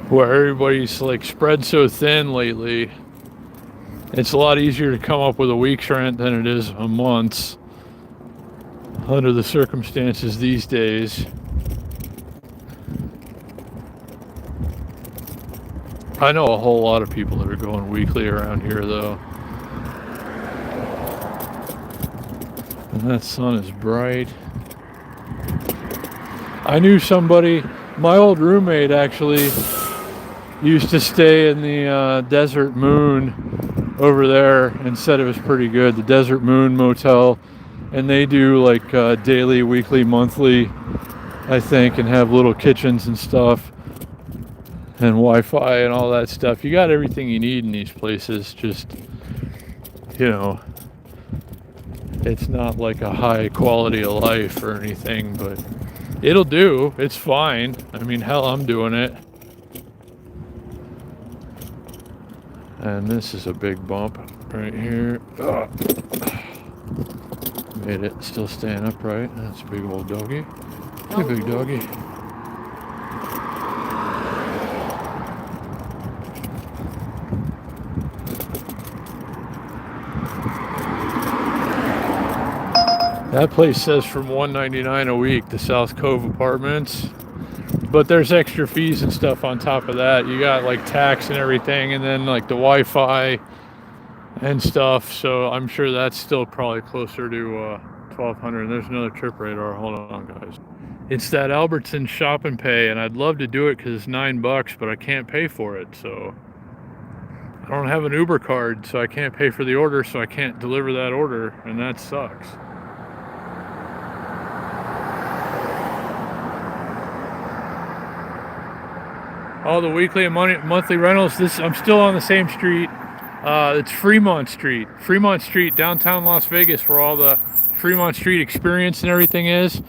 where everybody's like spread so thin lately. It's a lot easier to come up with a week's rent than it is a month's under the circumstances these days. I know a whole lot of people that are going weekly around here though. And that sun is bright. I knew somebody, my old roommate actually used to stay in the Desert Moon over there and said it was pretty good. The Desert Moon Motel. And they do like daily, weekly, monthly, I think, and have little kitchens and stuff and Wi-Fi and all that stuff. You got everything you need in these places. Just, it's not like a high quality of life or anything, but it'll do. It's fine. I mean, hell, I'm doing it. And this is a big bump right here. Ugh. Made it. Still staying upright. That's a big old doggy. Hey, big doggy. That place says from $199 a week, the South Cove Apartments. But there's extra fees and stuff on top of that. You got like tax and everything, and then like the Wi-Fi and stuff. So I'm sure that's still probably closer to 1,200. There's another trip radar. Hold on, guys. It's that Albertson shop and pay, and I'd love to do it because it's $9, but I can't pay for it. So I don't have an Uber card, so I can't pay for the order, so I can't deliver that order, and that sucks. All the weekly and monthly rentals. I'm still on the same street. It's Fremont Street. Fremont Street, downtown Las Vegas, where all the Fremont Street experience and everything is.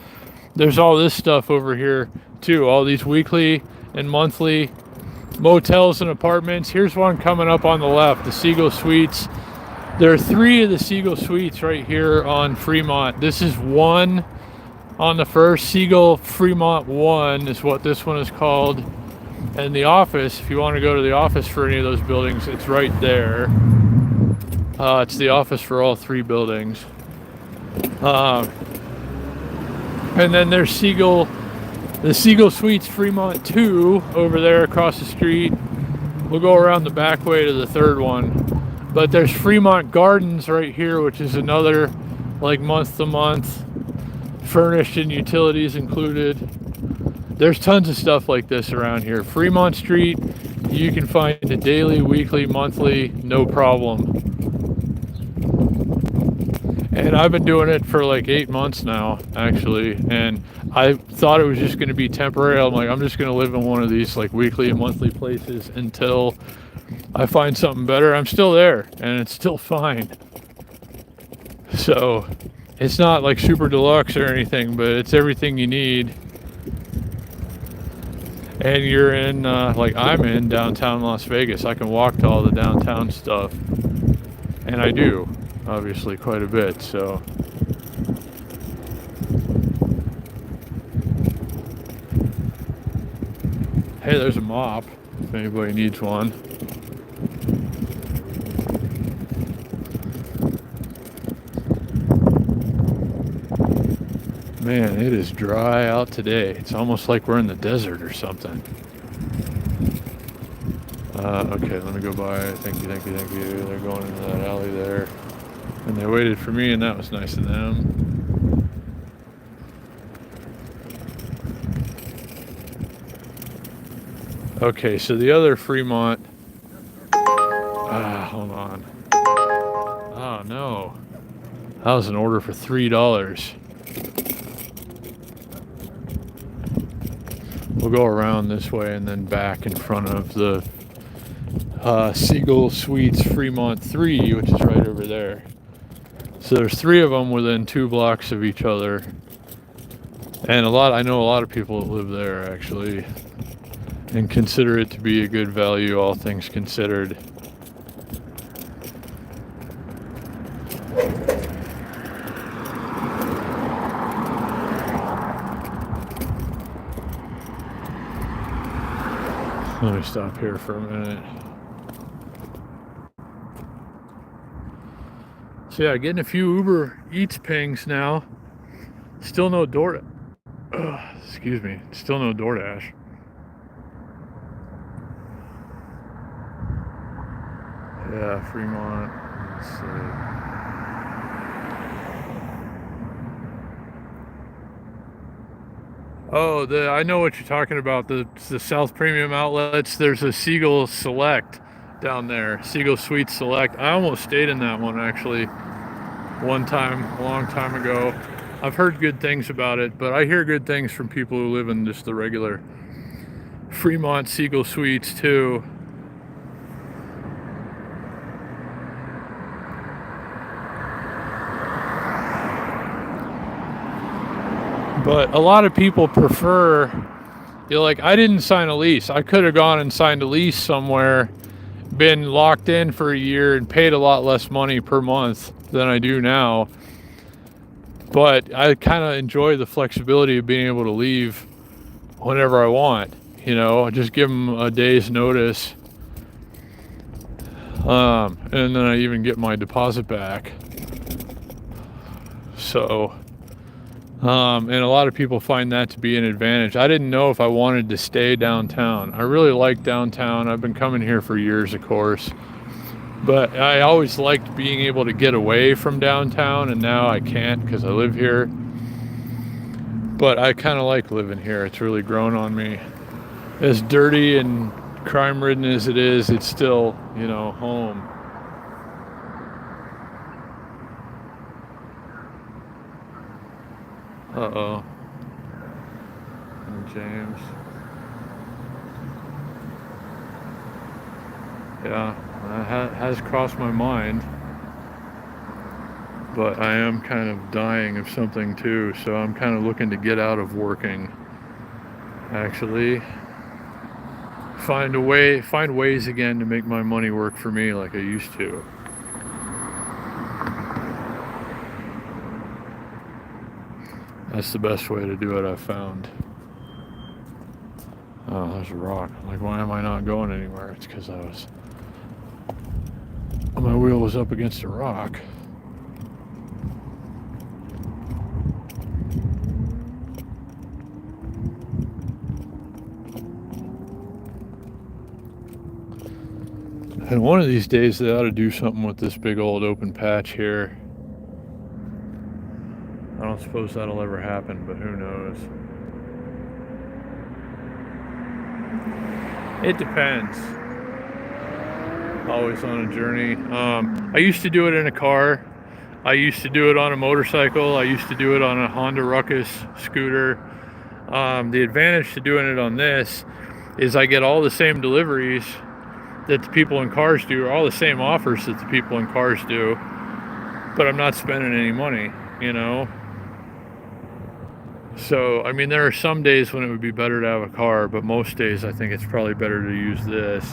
There's all this stuff over here too. All these weekly and monthly motels and apartments. Here's one coming up on the left, the Seagull Suites. There are 3 of the Seagull Suites right here on Fremont. This is one on the first. Siegel Fremont 1 is what this one is called. And the office, if you want to go to the office for any of those buildings, it's right there. It's the office for all 3 buildings. And then there's the Siegel Suites Fremont 2 over there across the street. We'll go around the back way to the 3rd one. But there's Fremont Gardens right here, which is another like month to month, furnished and utilities included. There's tons of stuff like this around here. Fremont Street, you can find a daily, weekly, monthly, no problem. And I've been doing it for like 8 months now, actually. And I thought it was just going to be temporary. I'm like, I'm just going to live in one of these like weekly and monthly places until I find something better. I'm still there, and it's still fine. So it's not like super deluxe or anything, but it's everything you need. And you're in, like I'm in downtown Las Vegas. I can walk to all the downtown stuff. And I do, obviously, quite a bit, so. Hey, there's a mop, if anybody needs one. Man, it is dry out today. It's almost like we're in the desert or something. Okay, let me go by. Thank you, thank you, thank you. They're going into that alley there. And they waited for me, and that was nice of them. Okay, so the other Fremont... hold on. Oh, no. That was an order for $3. We'll go around this way and then back in front of the Siegel Suites Fremont 3, which is right over there. So there's 3 of them within 2 blocks of each other. And I know a lot of people that live there, actually, and consider it to be a good value, all things considered. Let me stop here for a minute. So yeah, getting a few Uber Eats pings now. Still no excuse me. Still no Doordash. Yeah, Fremont. Let's see. Oh, I know what you're talking about. The South Premium Outlets. There's a Siegel Select down there. Siegel Suite Select. I almost stayed in that one, actually, one time, a long time ago. I've heard good things about it, but I hear good things from people who live in just the regular Fremont Siegel Suites, too. But a lot of people prefer, like, I didn't sign a lease. I could have gone and signed a lease somewhere, been locked in for a year and paid a lot less money per month than I do now. But I kind of enjoy the flexibility of being able to leave whenever I want, just give them a day's notice. And then I even get my deposit back. So... and a lot of people find that to be an advantage. I didn't know if I wanted to stay downtown. I really like downtown. I've been coming here for years, of course. But I always liked being able to get away from downtown, and now I can't because I live here. But I kind of like living here. It's really grown on me. As dirty and crime-ridden as it is, it's still, home. Uh-oh. And James. Yeah, that has crossed my mind. But I am kind of dying of something too, so I'm kind of looking to get out of working. Actually. Find ways again to make my money work for me like I used to. That's the best way to do it, I've found. Oh, there's a rock. I'm like, why am I not going anywhere? It's because my wheel was up against a rock. And one of these days they ought to do something with this big old open patch here. I don't suppose that'll ever happen, but who knows? It depends. Always on a journey. I used to do it in a car. I used to do it on a motorcycle. I used to do it on a Honda Ruckus scooter. The advantage to doing it on this is I get all the same deliveries that the people in cars do, or all the same offers that the people in cars do, but I'm not spending any money, you know? So, I mean, there are some days when it would be better to have a car, but most days I think it's probably better to use this.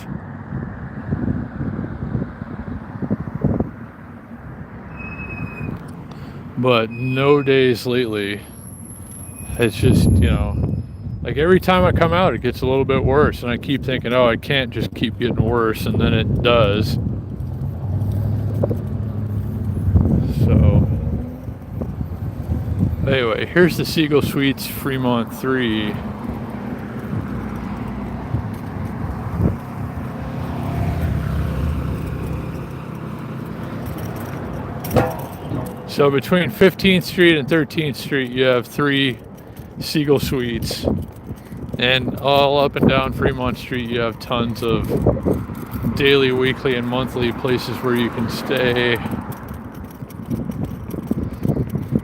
But no days lately. It's just, you know, like every time I come out, it gets a little bit worse, and I keep thinking, oh, it can't just keep getting worse, and then it does. So, anyway, here's the Seagull Suites Fremont 3. So between 15th Street and 13th Street, you have 3 Seagull Suites. And all up and down Fremont Street, you have tons of daily, weekly, and monthly places where you can stay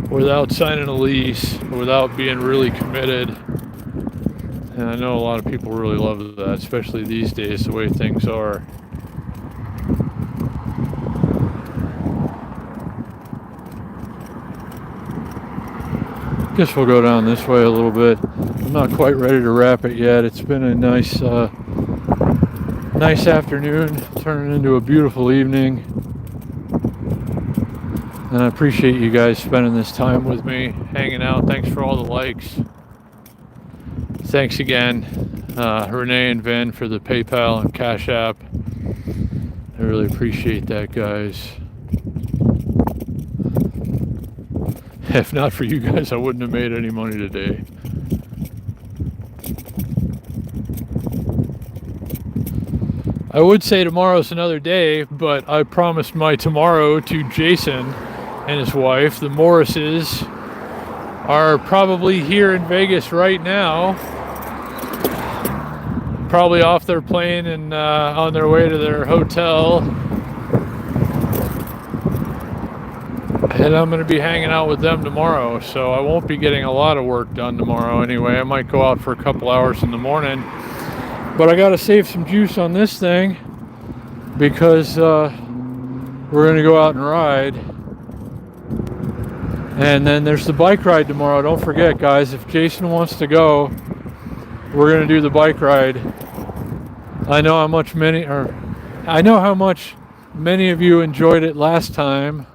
without signing a lease, without being really committed. And I know a lot of people really love that, especially these days, the way things are. Guess we'll go down this way a little bit. I'm not quite ready to wrap it yet. It's been a nice afternoon, turning into a beautiful evening. And I appreciate you guys spending this time with me, hanging out. Thanks for all the likes. Thanks again, Renee and Vin, for the PayPal and Cash App. I really appreciate that, guys. If not for you guys, I wouldn't have made any money today. I would say tomorrow's another day, but I promised my tomorrow to Jason and his wife. The Morrises are probably here in Vegas right now. Probably off their plane and on their way to their hotel. And I'm going to be hanging out with them tomorrow, so I won't be getting a lot of work done tomorrow anyway. I might go out for a couple hours in the morning. But I got to save some juice on this thing because we're going to go out and ride. And then there's the bike ride tomorrow. Don't forget, guys, if Jason wants to go, we're going to do the bike ride. I know how much many of you enjoyed it last time.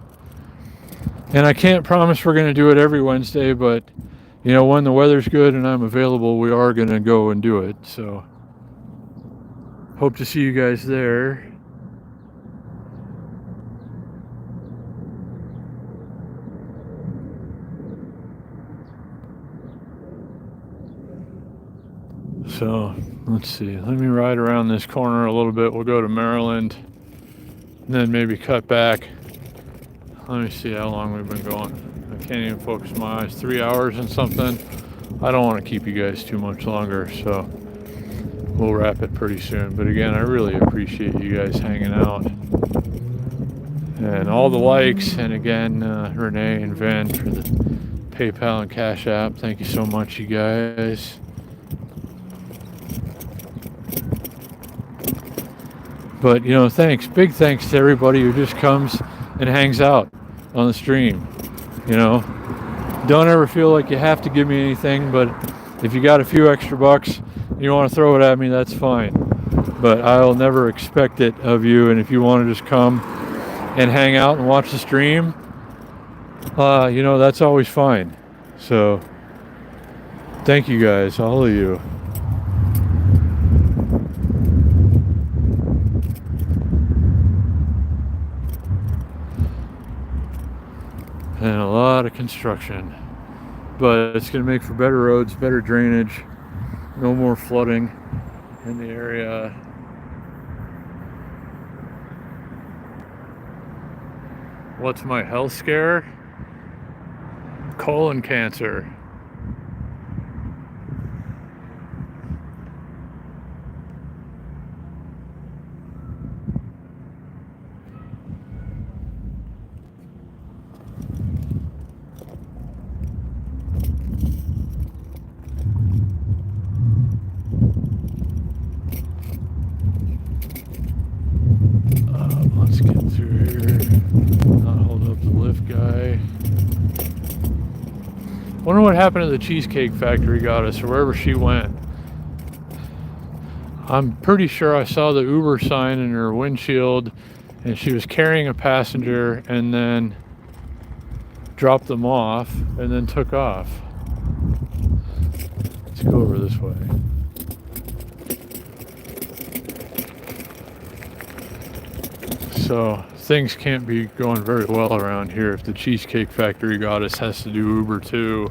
And I can't promise we're going to do it every Wednesday, but, you know, when the weather's good and I'm available, we are going to go and do it. So, hope to see you guys there. So, let's see. Let me ride around this corner a little bit. We'll go to Maryland, and then maybe cut back. Let me see how long we've been going. I can't even focus my eyes. 3 hours and something. I don't want to keep you guys too much longer, so we'll wrap it pretty soon. But again, I really appreciate you guys hanging out. And all the likes. And again, Renee and Vin for the PayPal and Cash App. Thank you so much, you guys. But, you know, thanks. Big thanks to everybody who just comes and hangs out on the stream. You know, don't ever feel like you have to give me anything, but if you got a few extra bucks and you want to throw it at me, that's fine. But I'll never expect it of you. And if you want to just come and hang out and watch the stream, you know, that's always fine. So thank you guys, all of you. And a lot of construction, but it's going to make for better roads, better drainage, no more flooding in the area. What's my health scare? Colon cancer. Let's get through here. Not hold up the lift guy. Wonder what happened to the Cheesecake Factory goddess, or wherever she went. I'm pretty sure I saw the Uber sign in her windshield, and she was carrying a passenger and then dropped them off and then took off. Let's go over this way. So things can't be going very well around here if the Cheesecake Factory goddess has to do Uber too.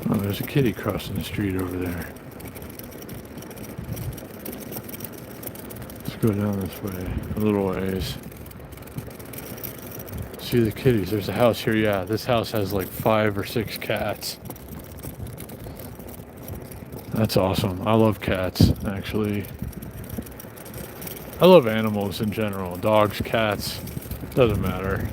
Oh, there's a kitty crossing the street over there. Let's go down this way a little ways. See the kitties. There's a house here. Yeah, this house has like 5 or 6 cats. That's awesome. I love cats, actually. I love animals in general. Dogs, cats, doesn't matter.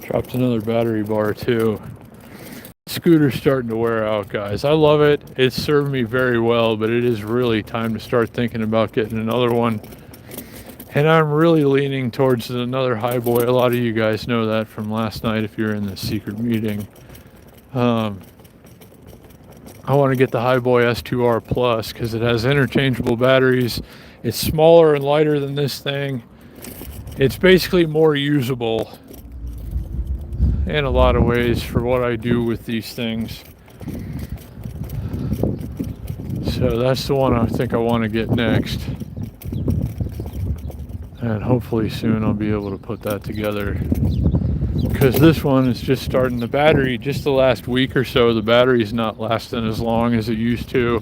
Dropped another battery bar too. Scooter's starting to wear out, guys. I love it. It's served me very well, but it is really time to start thinking about getting another one. And I'm really leaning towards another highboy. A lot of you guys know that from last night if you're in the secret meeting. I want to get the highboy S2R Plus because it has interchangeable batteries. It's smaller and lighter than this thing. It's basically more usable in a lot of ways for what I do with these things. So that's the one I think I want to get next. And hopefully soon I'll be able to put that together. Because this one is just starting the battery, just the last week or so, the battery's not lasting as long as it used to.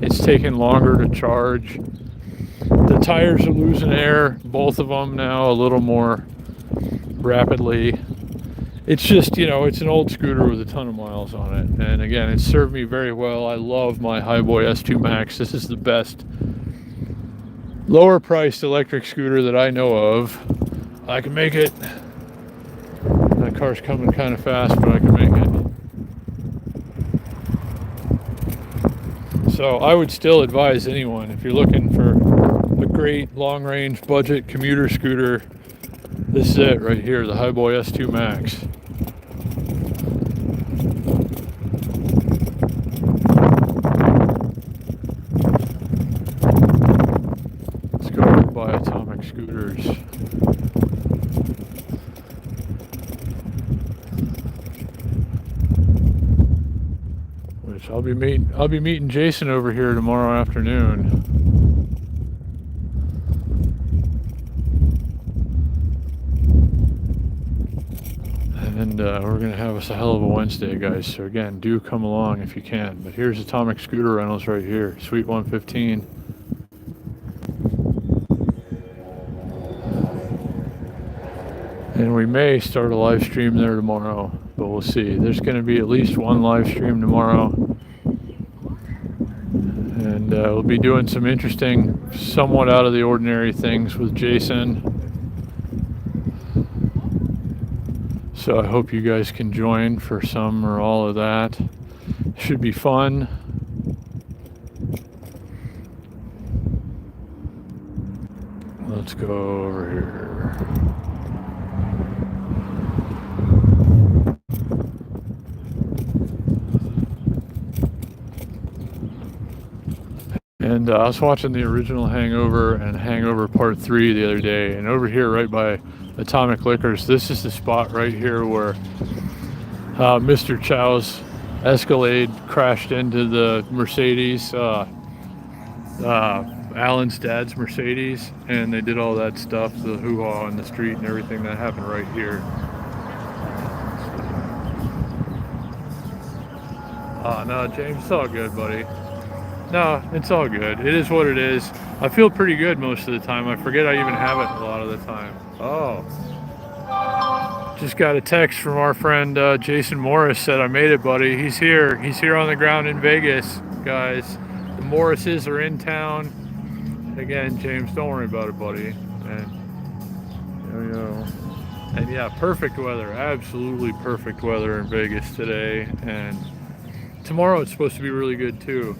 It's taking longer to charge. The tires are losing air, both of them now, a little more rapidly. It's just, you know, it's an old scooter with a ton of miles on it. And again, it's served me very well. I love my Highboy S2 Max. This is the best lower priced electric scooter that I know of. I can make it. That car's coming kind of fast, but I can make it. So I would still advise anyone, if you're looking for a great long range budget commuter scooter, this is it right here, the Highboy S2 Max. Let's go over by Atomic Scooters. Which I'll be meeting Jason over here tomorrow afternoon. And we're going to have us a hell of a Wednesday, guys. So again, do come along if you can. But here's Atomic Scooter Rentals right here. Suite 115. And we may start a live stream there tomorrow. But we'll see. There's going to be at least one live stream tomorrow. And we'll be doing some interesting, somewhat out of the ordinary things with Jason. So I hope you guys can join for some or all of that. Should be fun. Let's go over here. And I was watching the original Hangover and Hangover Part 3 the other day, and over here right by Atomic Liquors, this is the spot right here where Mr. Chow's Escalade crashed into the Mercedes, Alan's dad's Mercedes, and they did all that stuff, the hoo-ha on the street and everything that happened right here. No, James, it's all good, buddy. No, it's all good. It is what it is. I feel pretty good most of the time. I forget I even have it a lot of the time. Oh. Just got a text from our friend Jason Morris, said I made it, buddy. He's here. He's here on the ground in Vegas, guys. The Morrises are in town. Again, James, don't worry about it, buddy. And yeah, perfect weather. Absolutely perfect weather in Vegas today. And tomorrow it's supposed to be really good too.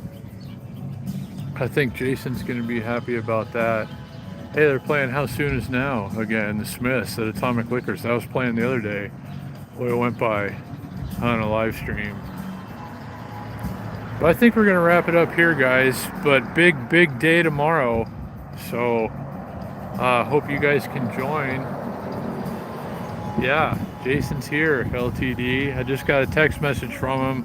I think Jason's going to be happy about that. Hey, they're playing How Soon Is Now again, the Smiths at Atomic Liquors. That was playing the other day. Boy, it went by on a live stream. But I think we're going to wrap it up here, guys. But big day tomorrow. So, hope you guys can join. Yeah, Jason's here, LTD. I just got a text message from him.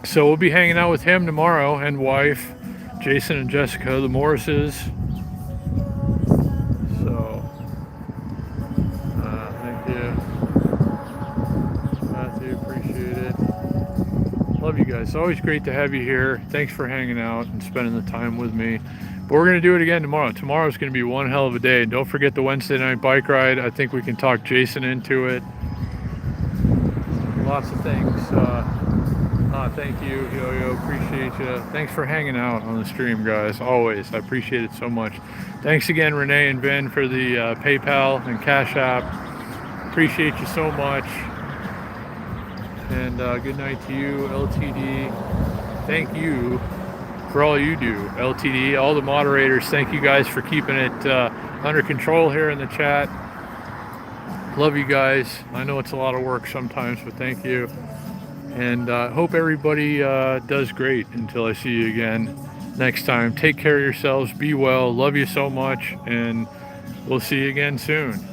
So we'll be hanging out with him tomorrow and wife, Jason and Jessica, the Morrises. So, thank you. Matthew, appreciate it. Love you guys. It's always great to have you here. Thanks for hanging out and spending the time with me. But we're going to do it again tomorrow. Tomorrow's going to be one hell of a day. Don't forget the Wednesday night bike ride. I think we can talk Jason into it. Lots of things. Thank you, Yo-Yo. Appreciate you. Thanks for hanging out on the stream, guys. Always. I appreciate it so much. Thanks again, Renee and Ben, for the PayPal and Cash App. Appreciate you so much. And good night to you, LTD. Thank you for all you do, LTD. All the moderators, thank you guys for keeping it under control here in the chat. Love you guys. I know it's a lot of work sometimes, but thank you. And hope everybody does great until I see you again next time. Take care of yourselves. Be well. Love you so much. And we'll see you again soon.